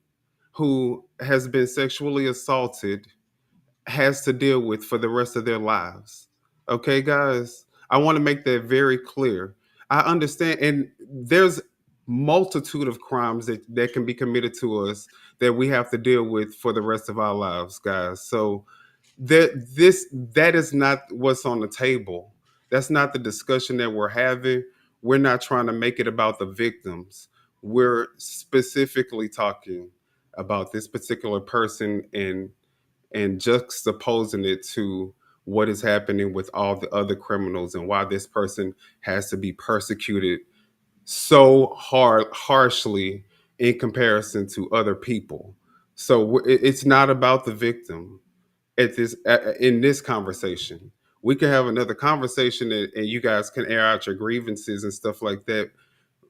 who has been sexually assaulted has to deal with for the rest of their lives. Okay, guys? I want to make that very clear. I understand, and there's multitude of crimes that can be committed to us that we have to deal with for the rest of our lives, guys. So that is not what's on the table. That's not the discussion that we're having. We're not trying to make it about the victims. We're specifically talking about this particular person and juxtaposing it to what is happening with all the other criminals and why this person has to be persecuted so harshly in comparison to other people. So it's not about the victim at this in this conversation. we can have another conversation, and you guys can air out your grievances and stuff like that,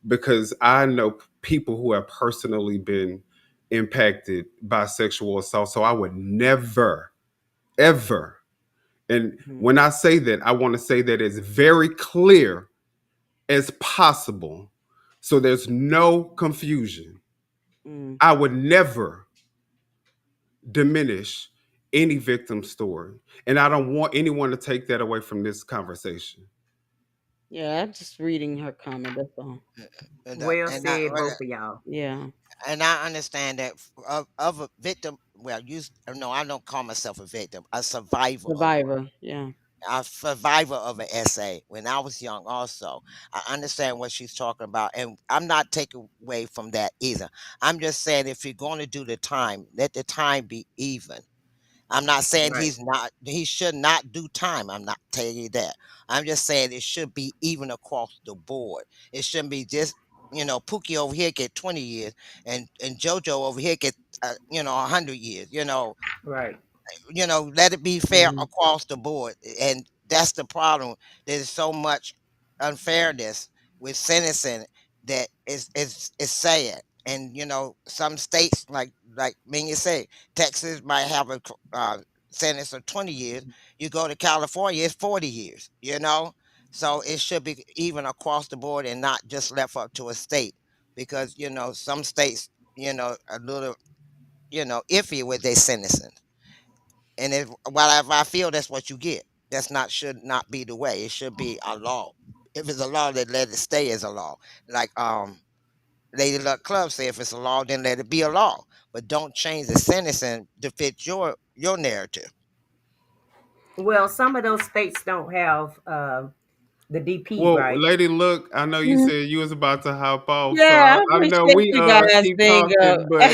because I know people who have personally been impacted by sexual assault. So I would never, ever, and Mhm. when I say that, I want to say that it's very clear as possible. So there's no confusion. Mm. I would never diminish any victim story. And I don't want anyone to take that away from this conversation. Yeah, I'm just reading her comment. That's all. Well And I, said, both of y'all. Yeah. and I understand that of a victim. Well, no, I don't call myself a victim. A survivor of one. Survivor. Yeah. A survivor of an essay when I was young also. I understand what she's talking about, and I'm not taking away from that either. I'm just saying if you're going to do the time, let the time be even. I'm not saying Right. he should not do time. I'm not telling you that. I'm just saying it should be even across the board. It shouldn't be just, Pookie over here get 20 years and JoJo over here get 100 years. Right. Let it be fair Mhm. across the board. And that's the problem. There's so much unfairness with sentencing that is sad. And some states like Ming say, Texas might have a sentence of 20 years. You go to California, it's 40 years. So it should be even across the board and not just left up to a state because some states a little iffy with their sentencing. And if I feel that's what you get, that's not should not be the way. It should be a law. If it's a law, then let it stay as a law. Like Lady Luck Club say, if it's a law, then let it be a law. But don't change the sentencing to fit your narrative. Well, some of those states don't have the DP, Well, right? lady, look, I know you Mhm. said you was about to hop off, so Yeah, I I know appreciate we you guys keep being talking, but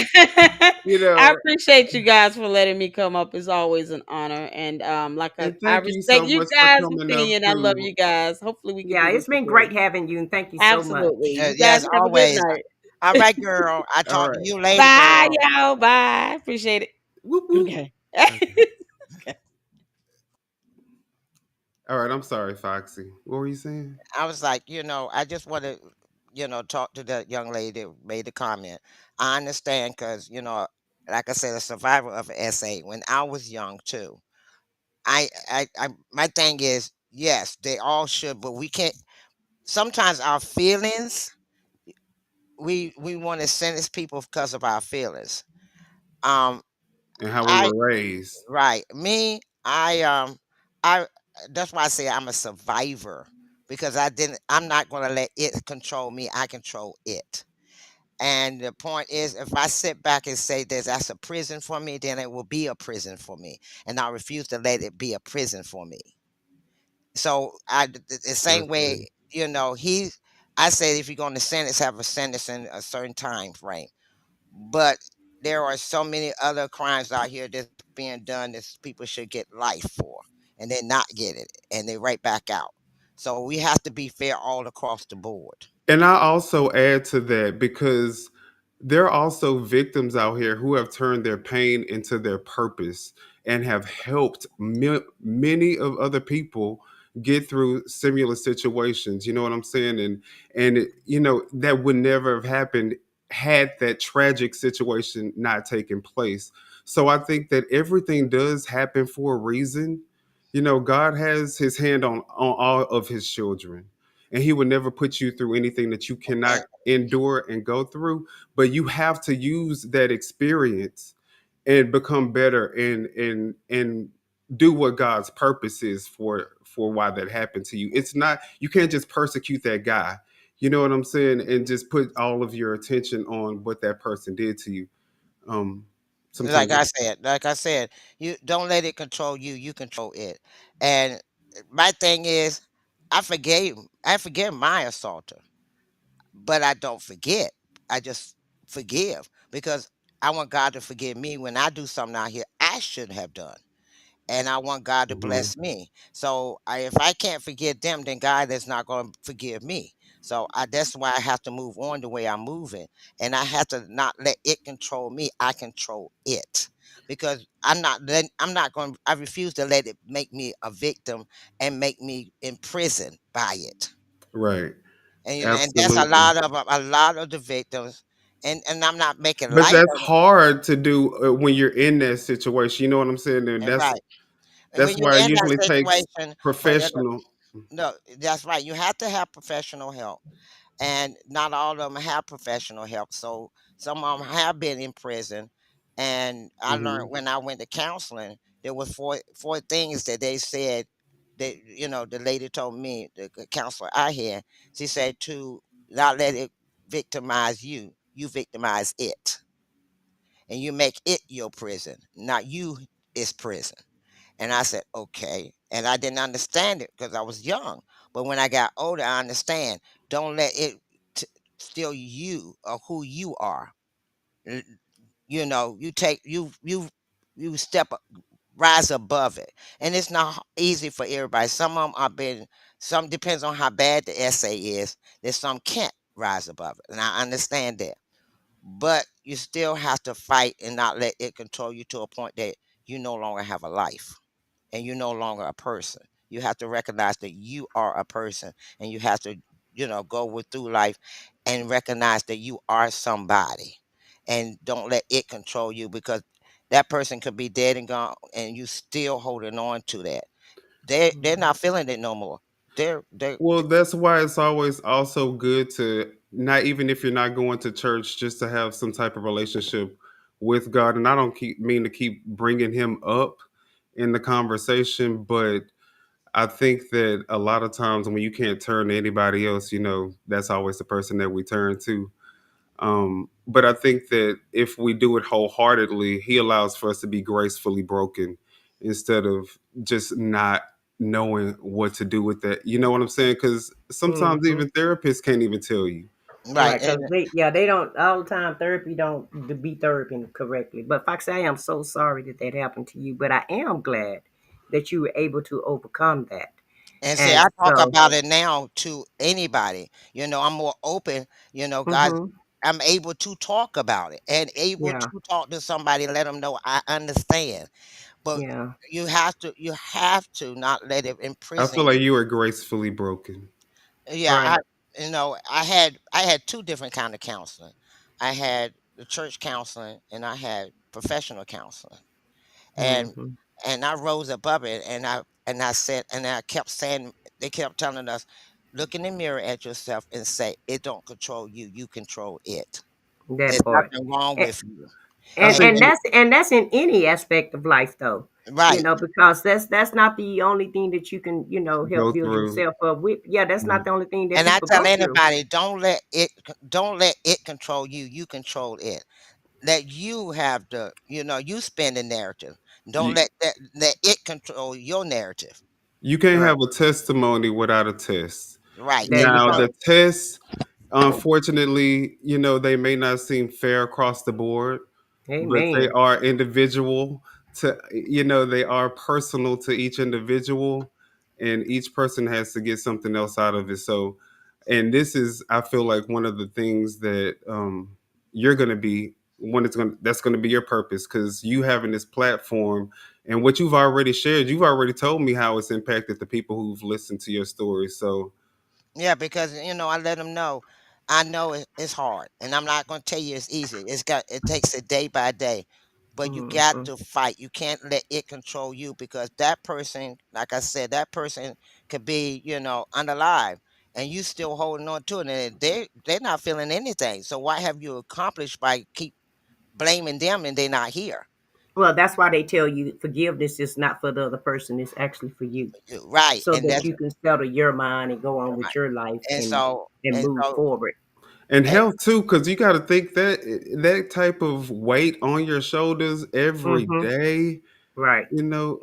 you I know, appreciate you guys for letting me come up. It's always an honor. And and I thank you respect so you much for guys' coming up opinion. I love too. you guys. Hopefully we can Yeah, do this it's been again. great having you, and thank you so much. Absolutely. You guys Yes, have a good always. night. All right, girl. I All talk to right. you later, Bye, girl. y'all. Bye. Appreciate it. Whoop whoop. Okay. Okay. All right. I'm sorry, Foxy. What were you saying? I was like, I just want to, talk to that young lady that made the comment. I understand because, like I said, a survivor of an essay when I was young too. My thing is, yes, they all should, but we can't. Sometimes our feelings, we want to sentence people because of our feelings. Um, And how we I were raised. Right, me, I. That's why I say I'm a survivor because I didn't. I'm not going to let it control me. I control it. And the point is, if I sit back and say that's a prison for me, then it will be a prison for me, and I refuse to let it be a prison for me. So the same way, Okay. I say if you're going to sentence, have a sentence in a certain time frame. But there are so many other crimes out here that's being done that people should get life for, and they not get it, and they right back out. So we have to be fair all across the board. And I also add to that because there are also victims out here who have turned their pain into their purpose and have helped many of other people get through similar situations. You know what I'm saying? That would never have happened had that tragic situation not taken place. So I think that everything does happen for a reason. God has his hand on all of his children, and he would never put you through anything that you cannot And endure and go through, but you have to use that experience and become better and do what God's purpose is for why that happened to you. It's not, you can't just persecute that guy, you know what I'm saying, and just put all of your attention on what that person did to you. um like Sometimes. I said, you don't let it control you. You control it. And my thing is, I forgave my assaulter, but I don't forget. I just forgive because I want God to forgive me when I do something out here I shouldn't have done. And I want God to Mhm. bless me. So if I can't forgive them, then God is not going to forgive me. So that's why I have to move on the way I'm moving, and I have to not let it control me. I control it because I'm not going. I refuse to let it make me a victim and make me imprisoned by it. Right. And and that's Absolutely. a lot of the victims. And I'm not making But light that's of it. hard to do when you're in that situation. You know what I'm saying? And And right. And that's when you're why it in that usually takes situation, when professional. no, that's right. You have to have professional help, and not all of them have professional help. So some of them have been in prison, and I learned Mhm. when I went to counseling, there were four things that they said that the lady told me, the counselor I had. She said to not let it victimize you. You victimize it, and you make it your prison, not you is prison. And I said, okay. And I didn't understand it because I was young. But when I got older, I understand. Don't let it t- steal you or who you are. L- you take you step rise above it. And it's not easy for everybody. Some of them are been some depends on how bad the essay is. There's some can't rise above it. And I understand that. But you still have to fight and not let it control you to a point that you no longer have a life and you're no longer a person. You have to recognize that you are a person, and you have to, go through life and recognize that you are somebody, and don't let it control you because that person could be dead and gone, and you still holding on to that. They're not feeling it no more. They're Well, that's why it's always also good to not even if you're not going to church, just to have some type of relationship with God. And I don't mean to keep bringing him up in the conversation, but I think that a lot of times when you can't turn to anybody else, that's always the person that we turn to. But I think that if we do it wholeheartedly, he allows for us to be gracefully broken instead of just not knowing what to do with that. You know what I'm saying? Because sometimes Hmm. even therapists can't even tell you. right. Right, because they don't all the time. Therapy don't be therapy correctly. But Fox, I am so sorry that that happened to you. But I am glad that you were able to overcome that. And see, And I talk so, about it now to anybody. I'm more open. God, hmm, I'm able to talk about it and able yeah, to talk to somebody and let them know I understand. But yeah, you have to not let it I imprison feel like you. you are gracefully broken. Yeah, right. I had two different kind of counseling. I had the church counseling and I had professional counseling. And Hmm. and I rose above it and I said and I kept saying they kept telling us, look in the mirror at yourself and say, it don't control you, you control it. That There's part. nothing wrong And, with you. I and And think and that's in any aspect of life, though. right. Because that's not the only thing that you can help go build through. yourself up with. Yeah, that's not Mm. the only thing that And I people tell go through. anybody, don't let it control you. You control it. Let you have you spin the narrative. Don't You, let it control your narrative. you can't Right. have a testimony without a test. Right. There you Now, the go. tests, unfortunately, they may not seem fair across the board, but they Amen. are individual they are personal to each individual, and each person has to get something else out of it. So, and this is, I feel like, one of the things that you're going to be that's going to be your purpose, because you having this platform and what you've already shared, you've already told me how it's impacted the people who've listened to your story. So, Yeah, because I let them know. I know it's hard, and I'm not going to tell you it's easy. It takes it day by day, but you got Hmm. to fight. You can't let it control you because that person, like I said, that person could be unalive, and you still holding on to it, and they're not feeling anything. So what have you accomplished by keep blaming them and they're not here? Well, that's why they tell you forgiveness is not for the other person; it's actually for you, Right, so and that that's you can settle your mind and go on with right. your life And and so and and move so forward. and eh, health too, because you got to think that that type of weight on your shoulders every Hmm. day, Right. you know.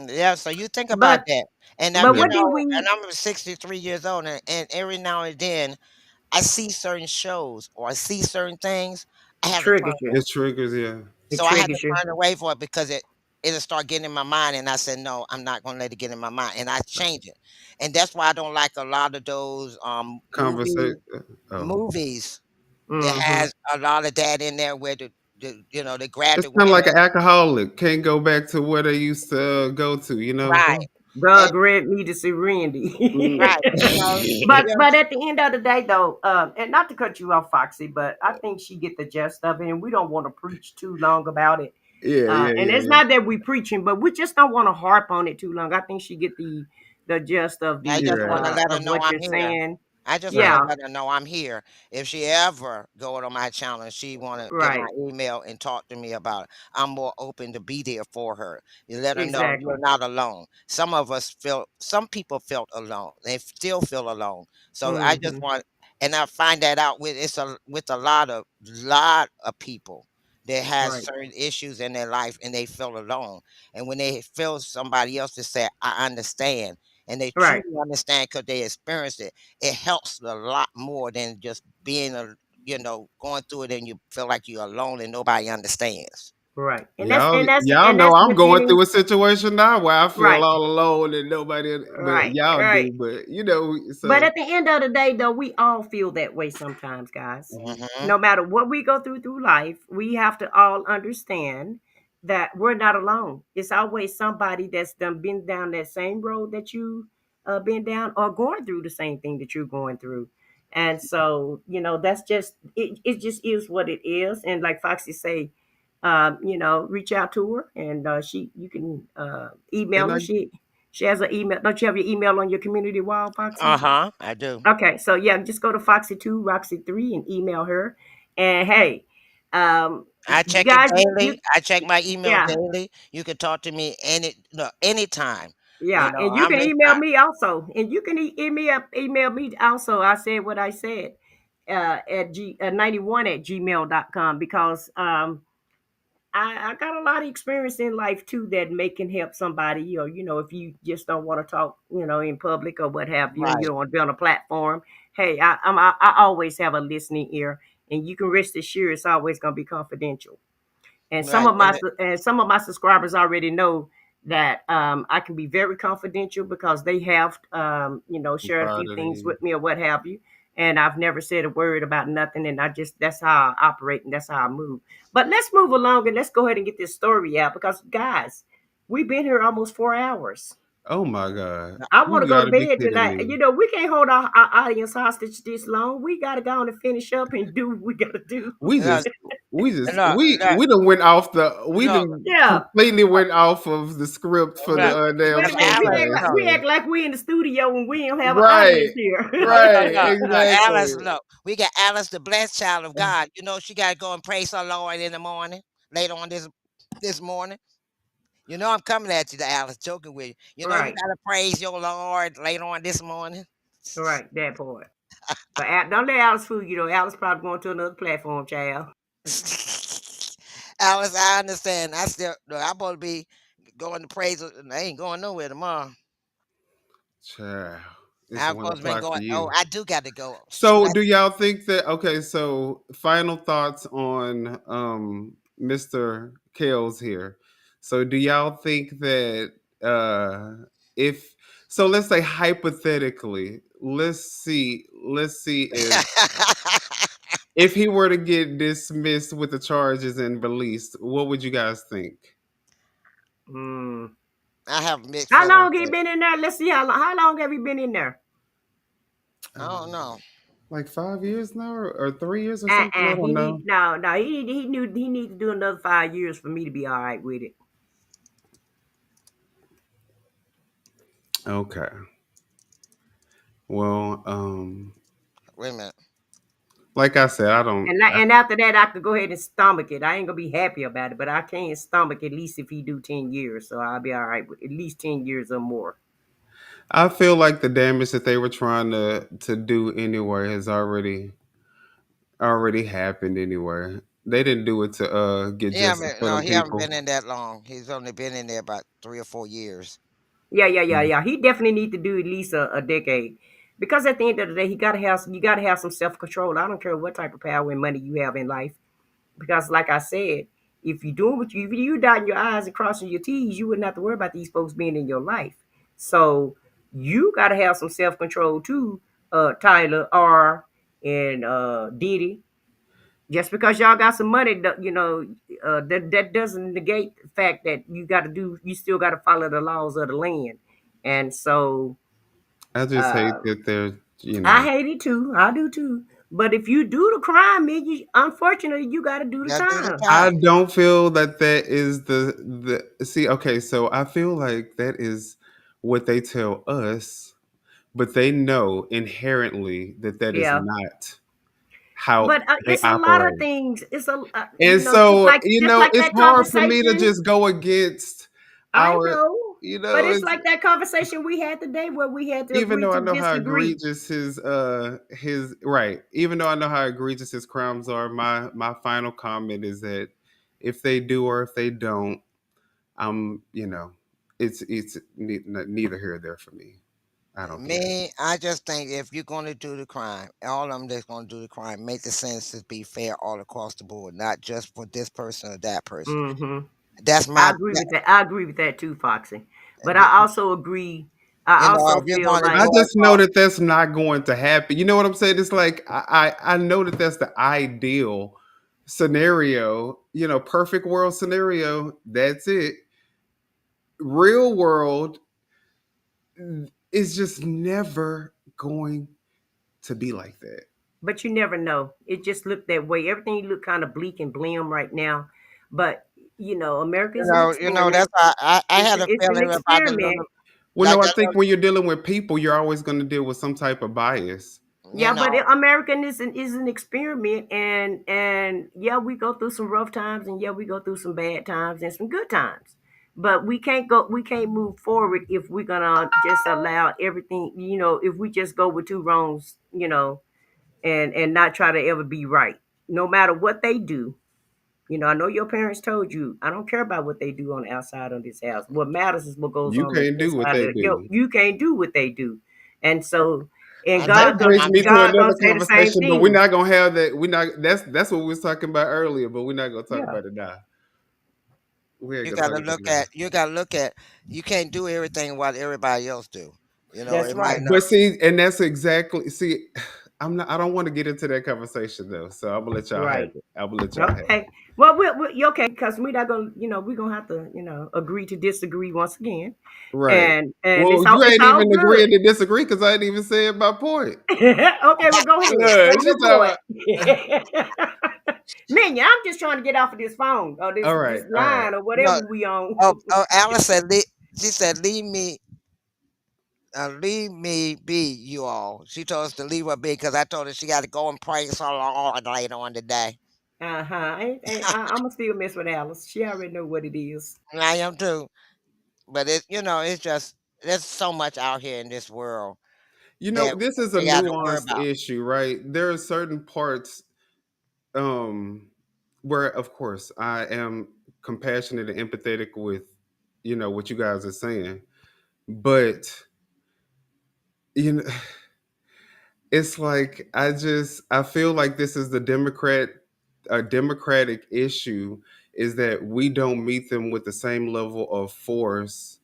Yeah, so you think about But that. And but Yeah. what did we? and I'm 63 years old, and every now and then I see certain shows or I see certain things, I It have to turn triggers you. It away. triggers, yeah. It So I had to triggers you. turn away for it because it'll start getting in my mind, and I said, no, I'm not gonna let it get in my mind, and I change it. And that's why I don't like a lot of those Conversation. Oh, movies that Hmm. has a lot of that in there where they grab It's the kind of like women. an alcoholic. Can't go back to where they used to go to, you know? Right. God And grant me the serenity. Mm. right. but You but at the end of the day, though, and not to cut you off, Foxy, but I think she get the gist of it, and we don't want to preach too long about it. Yeah, yeah, And yeah, it's yeah. not that we preaching, but we just don't want to harp on it too long. I think she get the gist of I the just You're want right. to let her of know what I'm you're here. saying. I just want Right. to Yeah, let her know I'm here. If she ever go on my channel and she want to get my right, email and talk to me about it, I'm more open to be there for her. You let her know exactly. you're not alone. Some people felt alone. They still feel alone. So I just Hmm. want, and I find that out with a lot of people that has Right, certain issues in their life and they feel alone. And when they feel somebody else to say, I understand, and they right, truly understand because they experienced it, it helps a lot more than just being going through it and you feel like you're alone and nobody understands. right. Y'all And know that's I'm with going any through a situation now where I feel right, all alone and nobody, but right, y'all right. do. But you know, But so at the end of the day, though, we all feel that way sometimes, guys. Hmm. No matter what we go through life, we have to all understand that we're not alone. It's always somebody that's done been down that same road that you been down or going through the same thing that you're going through. And so, that's just it, it just is what it is. And like Foxy say, reach out to her and you can email and her. She has an email. Don't you have your email on your community wall, Foxy? Uh-huh. I do. Okay, so yeah, just go to Foxy2, Roxy3 and email her. And hey, I you check it guys, daily. I check my email yeah, daily. You can talk to me anytime. yeah, and you I'm can email listening. me also, and you can email me also. I said what I said at 91 at gmail.com because I got a lot of experience in life too that can help somebody, or if you just don't want to talk, in public or what have you, and you Right. don't want to be on a platform. Hey, I always have a listening ear, and you can rest assured it's always going to be confidential. And Right. some of my subscribers already know that I can be very confidential because they have shared a few part of things the with me or what have you, and I've never said a word about nothing, and that's how I operate and that's how I move. But let's move along and let's go ahead and get this story out because guys, we've been here almost 4 hours. oh my god, I want you to go got to to be bed kidding tonight. me! We can't hold our audience hostage this long. We got to go on and finish up and do what we got to do. We No, just, we just, no, no, we done went off we no, done Yeah. completely went off of the script for no. the damn Wait a minute, we Alice, act like podcast. no. we So act like we in the studio and we don't have an right, audience here. right, No, Alice, exactly. no. We got Alice, the blessed child of God. She got to go and praise her Lord in the morning, later on this morning. I'm coming at you, Alice, joking with you. You Right, got to praise your Lord later on this morning. right, that part. But don't let Alice fool you though. Alice probably going to another platform, child. Alice, I understand. I still, no, I'm supposed to be going to praise. I ain't going nowhere tomorrow. Child, it's I'm one supposed to be o'clock for going. Oh, you. I do got to go. Shoot, So, do y'all think that? Okay, so final thoughts on Mr. Kales here. So, do y'all think that if so, let's say hypothetically, let's see if he were to get dismissed with the charges and released, what would you guys think? Mm. I have mixed How feelings. long he been in there? Let's see how long have you been in there? I don't Um, know. like 5 years now, or 3 years or something? I don't He know. need no. He knew he need to do another 5 years for me to be all right with it. Okay. Well, Wait a minute. like I said, I don't. And after that, I could go ahead and stomach it. I ain't gonna be happy about it, but I can't stomach at least if he do 10 years. So I'll be all right with at least 10 years or more. I feel like the damage that they were trying to do anyway has already happened anyway. They didn't do it to get justice for No, them he haven't people. been in that long. He's only been in there about 3 or 4 years. Yeah. Yeah. He definitely need to do at least a decade. Because at the end of the day, you gotta have some self control. I don't care what type of power and money you have in life. Because like I said, if you dotting your I's and crossing your T's, you wouldn't have to worry about these folks being in your life. So you gotta have some self control too, Tyler R and Diddy. Just because y'all got some money, that doesn't negate the fact that you still got to follow the laws of the land. And so I just hate uh, that they're, you I know. hate it too. I do too. But if you do the crime, man, unfortunately, you got to do the Gotta do the time. I time. don't feel that that is the see. Okay, so I feel like that is what they tell us, but they know inherently that that is Yeah. not how But they it's a lot of operate. things. It's And so, just like it's that hard for me to conversation. just go against I our, know, but it's it's like that conversation we had today where we had to even agree though I to know how disagree. egregious his right, even though I know how egregious his crimes are, my final comment is that if they do or if they don't, it's neither here or there for me. I don't care. Me, I just think if you're going to do the crime, all of them that's going to do the crime, make the sentences be fair all across the board, not just for this person or that person. Hmm. That's I my, agree with that. I agree with that too, Foxy. But you I also agree. I also if you're feel going to I like, go just know across, that that's not going to happen. You know what I'm saying? It's like I know that that's the ideal scenario. Perfect world scenario. That's it. Real world is just never going to be like that. but you never know. It just looked that way. Everything look kind of bleak and blim right now. But America is an that's experiment. why I It's had a it's an feeling about the experiment. little, Well, like no, I that think when you're dealing with people, you're always going to deal with some type of bias. little, Yeah, but American is an experiment, and yeah, we go through some rough times, and yeah, we go through some bad times and some good times. But we can't move forward if we're gonna just allow everything. If we just go with two wrongs, and not try to ever be right, no matter what they do. I know your parents told you, I don't care about what they do on the outside of this house. What matters is what goes You on the can't do what inside they of do. you can't do what they do. And so, and I'm not, That brings I'm me to God gonna another say the same conversation, but we're thing. not gonna have that. We're not. That's what we was talking about earlier, but we're not gonna talk Yeah, about it now. We ain't you gonna got talk to about look it now. at, you can't do everything what everybody else do. that's It might right. not. But see, and that's exactly see. I'm not. I don't want to get into that conversation though, so I'm gonna let y'all have Right. it. I'm gonna let y'all have it. Okay. Well, we okay, because we're not gonna, we're gonna have to, agree to disagree once again, Right. and Well, you it's ain't all even good. agreeing to disagree because I ain't even saying my point. Okay, well, go ahead, say She your talking point. Minion, I'm just trying to get off of this phone or all this right, all right. line or No, whatever we on. Alice said, she said, leave me be, you all. She told us to leave her be because I told her she got to go and pray so long later on today. Uh-huh. I'm gonna still mess with Alice. She already know what it is. And I am too. But it's just, there's so much out here in this world that This is a they got to worry nuanced about. issue, right? There are certain parts um where of course I am compassionate and empathetic with what you guys are saying. But you know it's like I feel like this is a democratic issue is that we don't meet them with the same level of force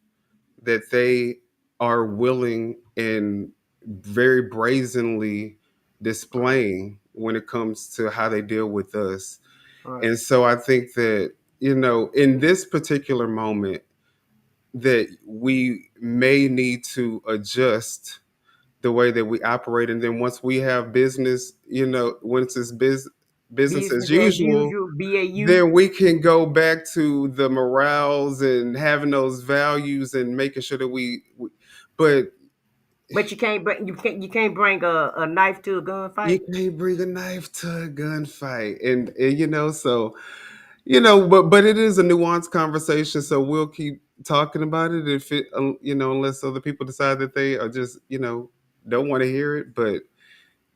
that they are willing and very brazenly displaying when it comes to how they deal with us. All right. And so I think that, in this particular moment, that we may need to adjust the way that we operate. And then once we have business, once it's business as Business as usual, usual, BAU. then we can go back to the morals and having those values and making sure that but But you can't bring a knife to a you gunfight. can't bring a knife to a gunfight. And so, but it is a nuanced conversation. So we'll keep talking about it if unless other people decide that they are just, don't want to hear it. But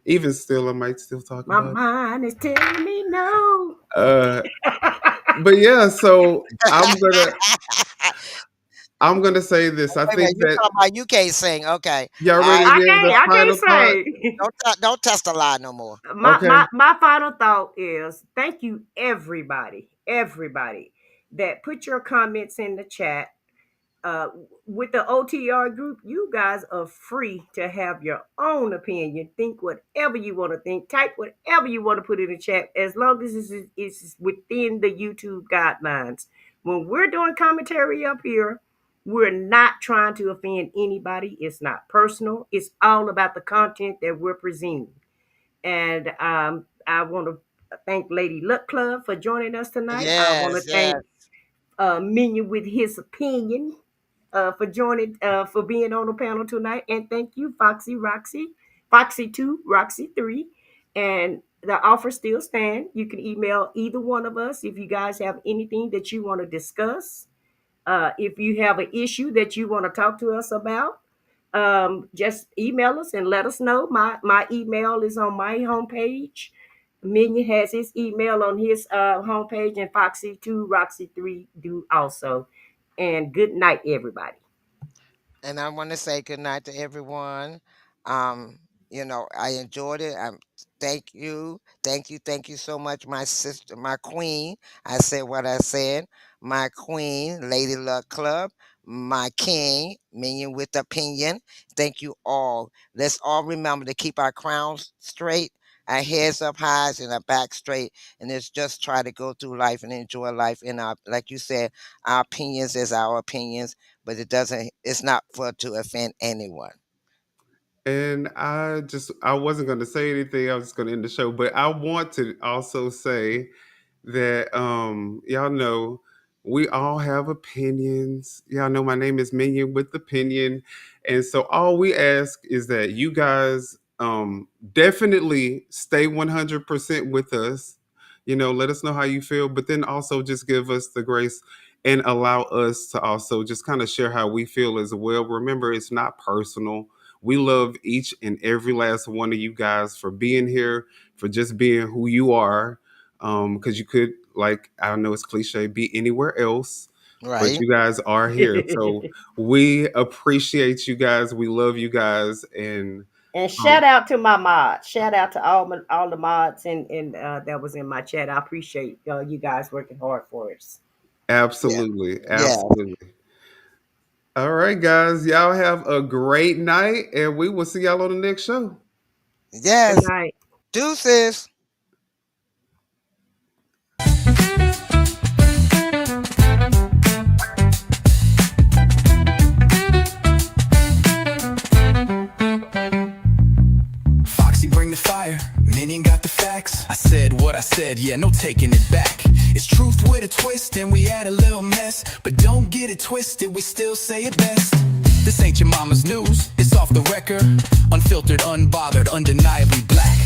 even still, I might still talk My about it. mind is telling me no. Uh, but yeah, so I'm gonna say this. I Wait a minute, think you that talking about you can't sing? Okay, y'all all ready right. to give the I can't final thought? say. Don't test a lie no more. my, Okay. my my final thought is thank you everybody that put your comments in the chat. uh, with the OTR group, you guys are free to have your own opinion. Think whatever you want to think. Type whatever you want to put in the chat, as long as it's within the YouTube guidelines. When we're doing commentary up here, we're not trying to offend anybody. It's not personal. It's all about the content that we're presenting. And I want to thank Lady Luck Club for joining us tonight. I want to Yes, yes. thank Minion with his opinion for joining, for being on the panel tonight. And thank you, Foxy Roxy, Foxy 2, Roxy 3. And the offer still stands. You can email either one of us if you guys have anything that you want to discuss. If you have an issue that you want to talk to us about, just email us and let us know. My email is on my homepage. Minion has his email on his homepage, and Foxy 2, Roxy 3 do also. And good night, everybody. And I want to say good night to everyone. Um, I enjoyed it. Thank you so much, my sister, my queen. I said what I said. My queen, Lady Luck Club, my king, Minion with Opinion. Thank you all. Let's all remember to keep our crowns straight, our heads up high, and our back straight, and let's just try to go through life and enjoy life. In our, like you said, our opinions is our opinions, but it's not for to offend anyone. And I wasn't going to say anything. I was just going to end the show, but I want to also say that y'all know we all have opinions. Y'all know my name is Minion with Opinion. And so all we ask is that you guys definitely stay 100% with us. Let us know how you feel, but then also just give us the grace and allow us to also just kind of share how we feel as well. Remember, it's not personal. We love each and every last one of you guys for being here, for just being who you are. Because you could, like, I know it's cliche, be anywhere else, but Right. you guys are here. So we appreciate you guys. We love you guys. And And shout out to my mods. Shout out to all the mods and that was in my chat. I appreciate you guys working hard for us. Yeah. absolutely, Yeah. absolutely. All right, guys. Y'all have a great night, and we will see y'all on the next show. Good Yes. night. Deuces. Foxy, bring the fire. Minion got the facts. I said what I said, yeah, no taking it back. It's truth with a twist, and we had a little mess. But don't get it twisted, we still say it best. This ain't your mama's news, it's off the record. Unfiltered, unbothered, undeniably black.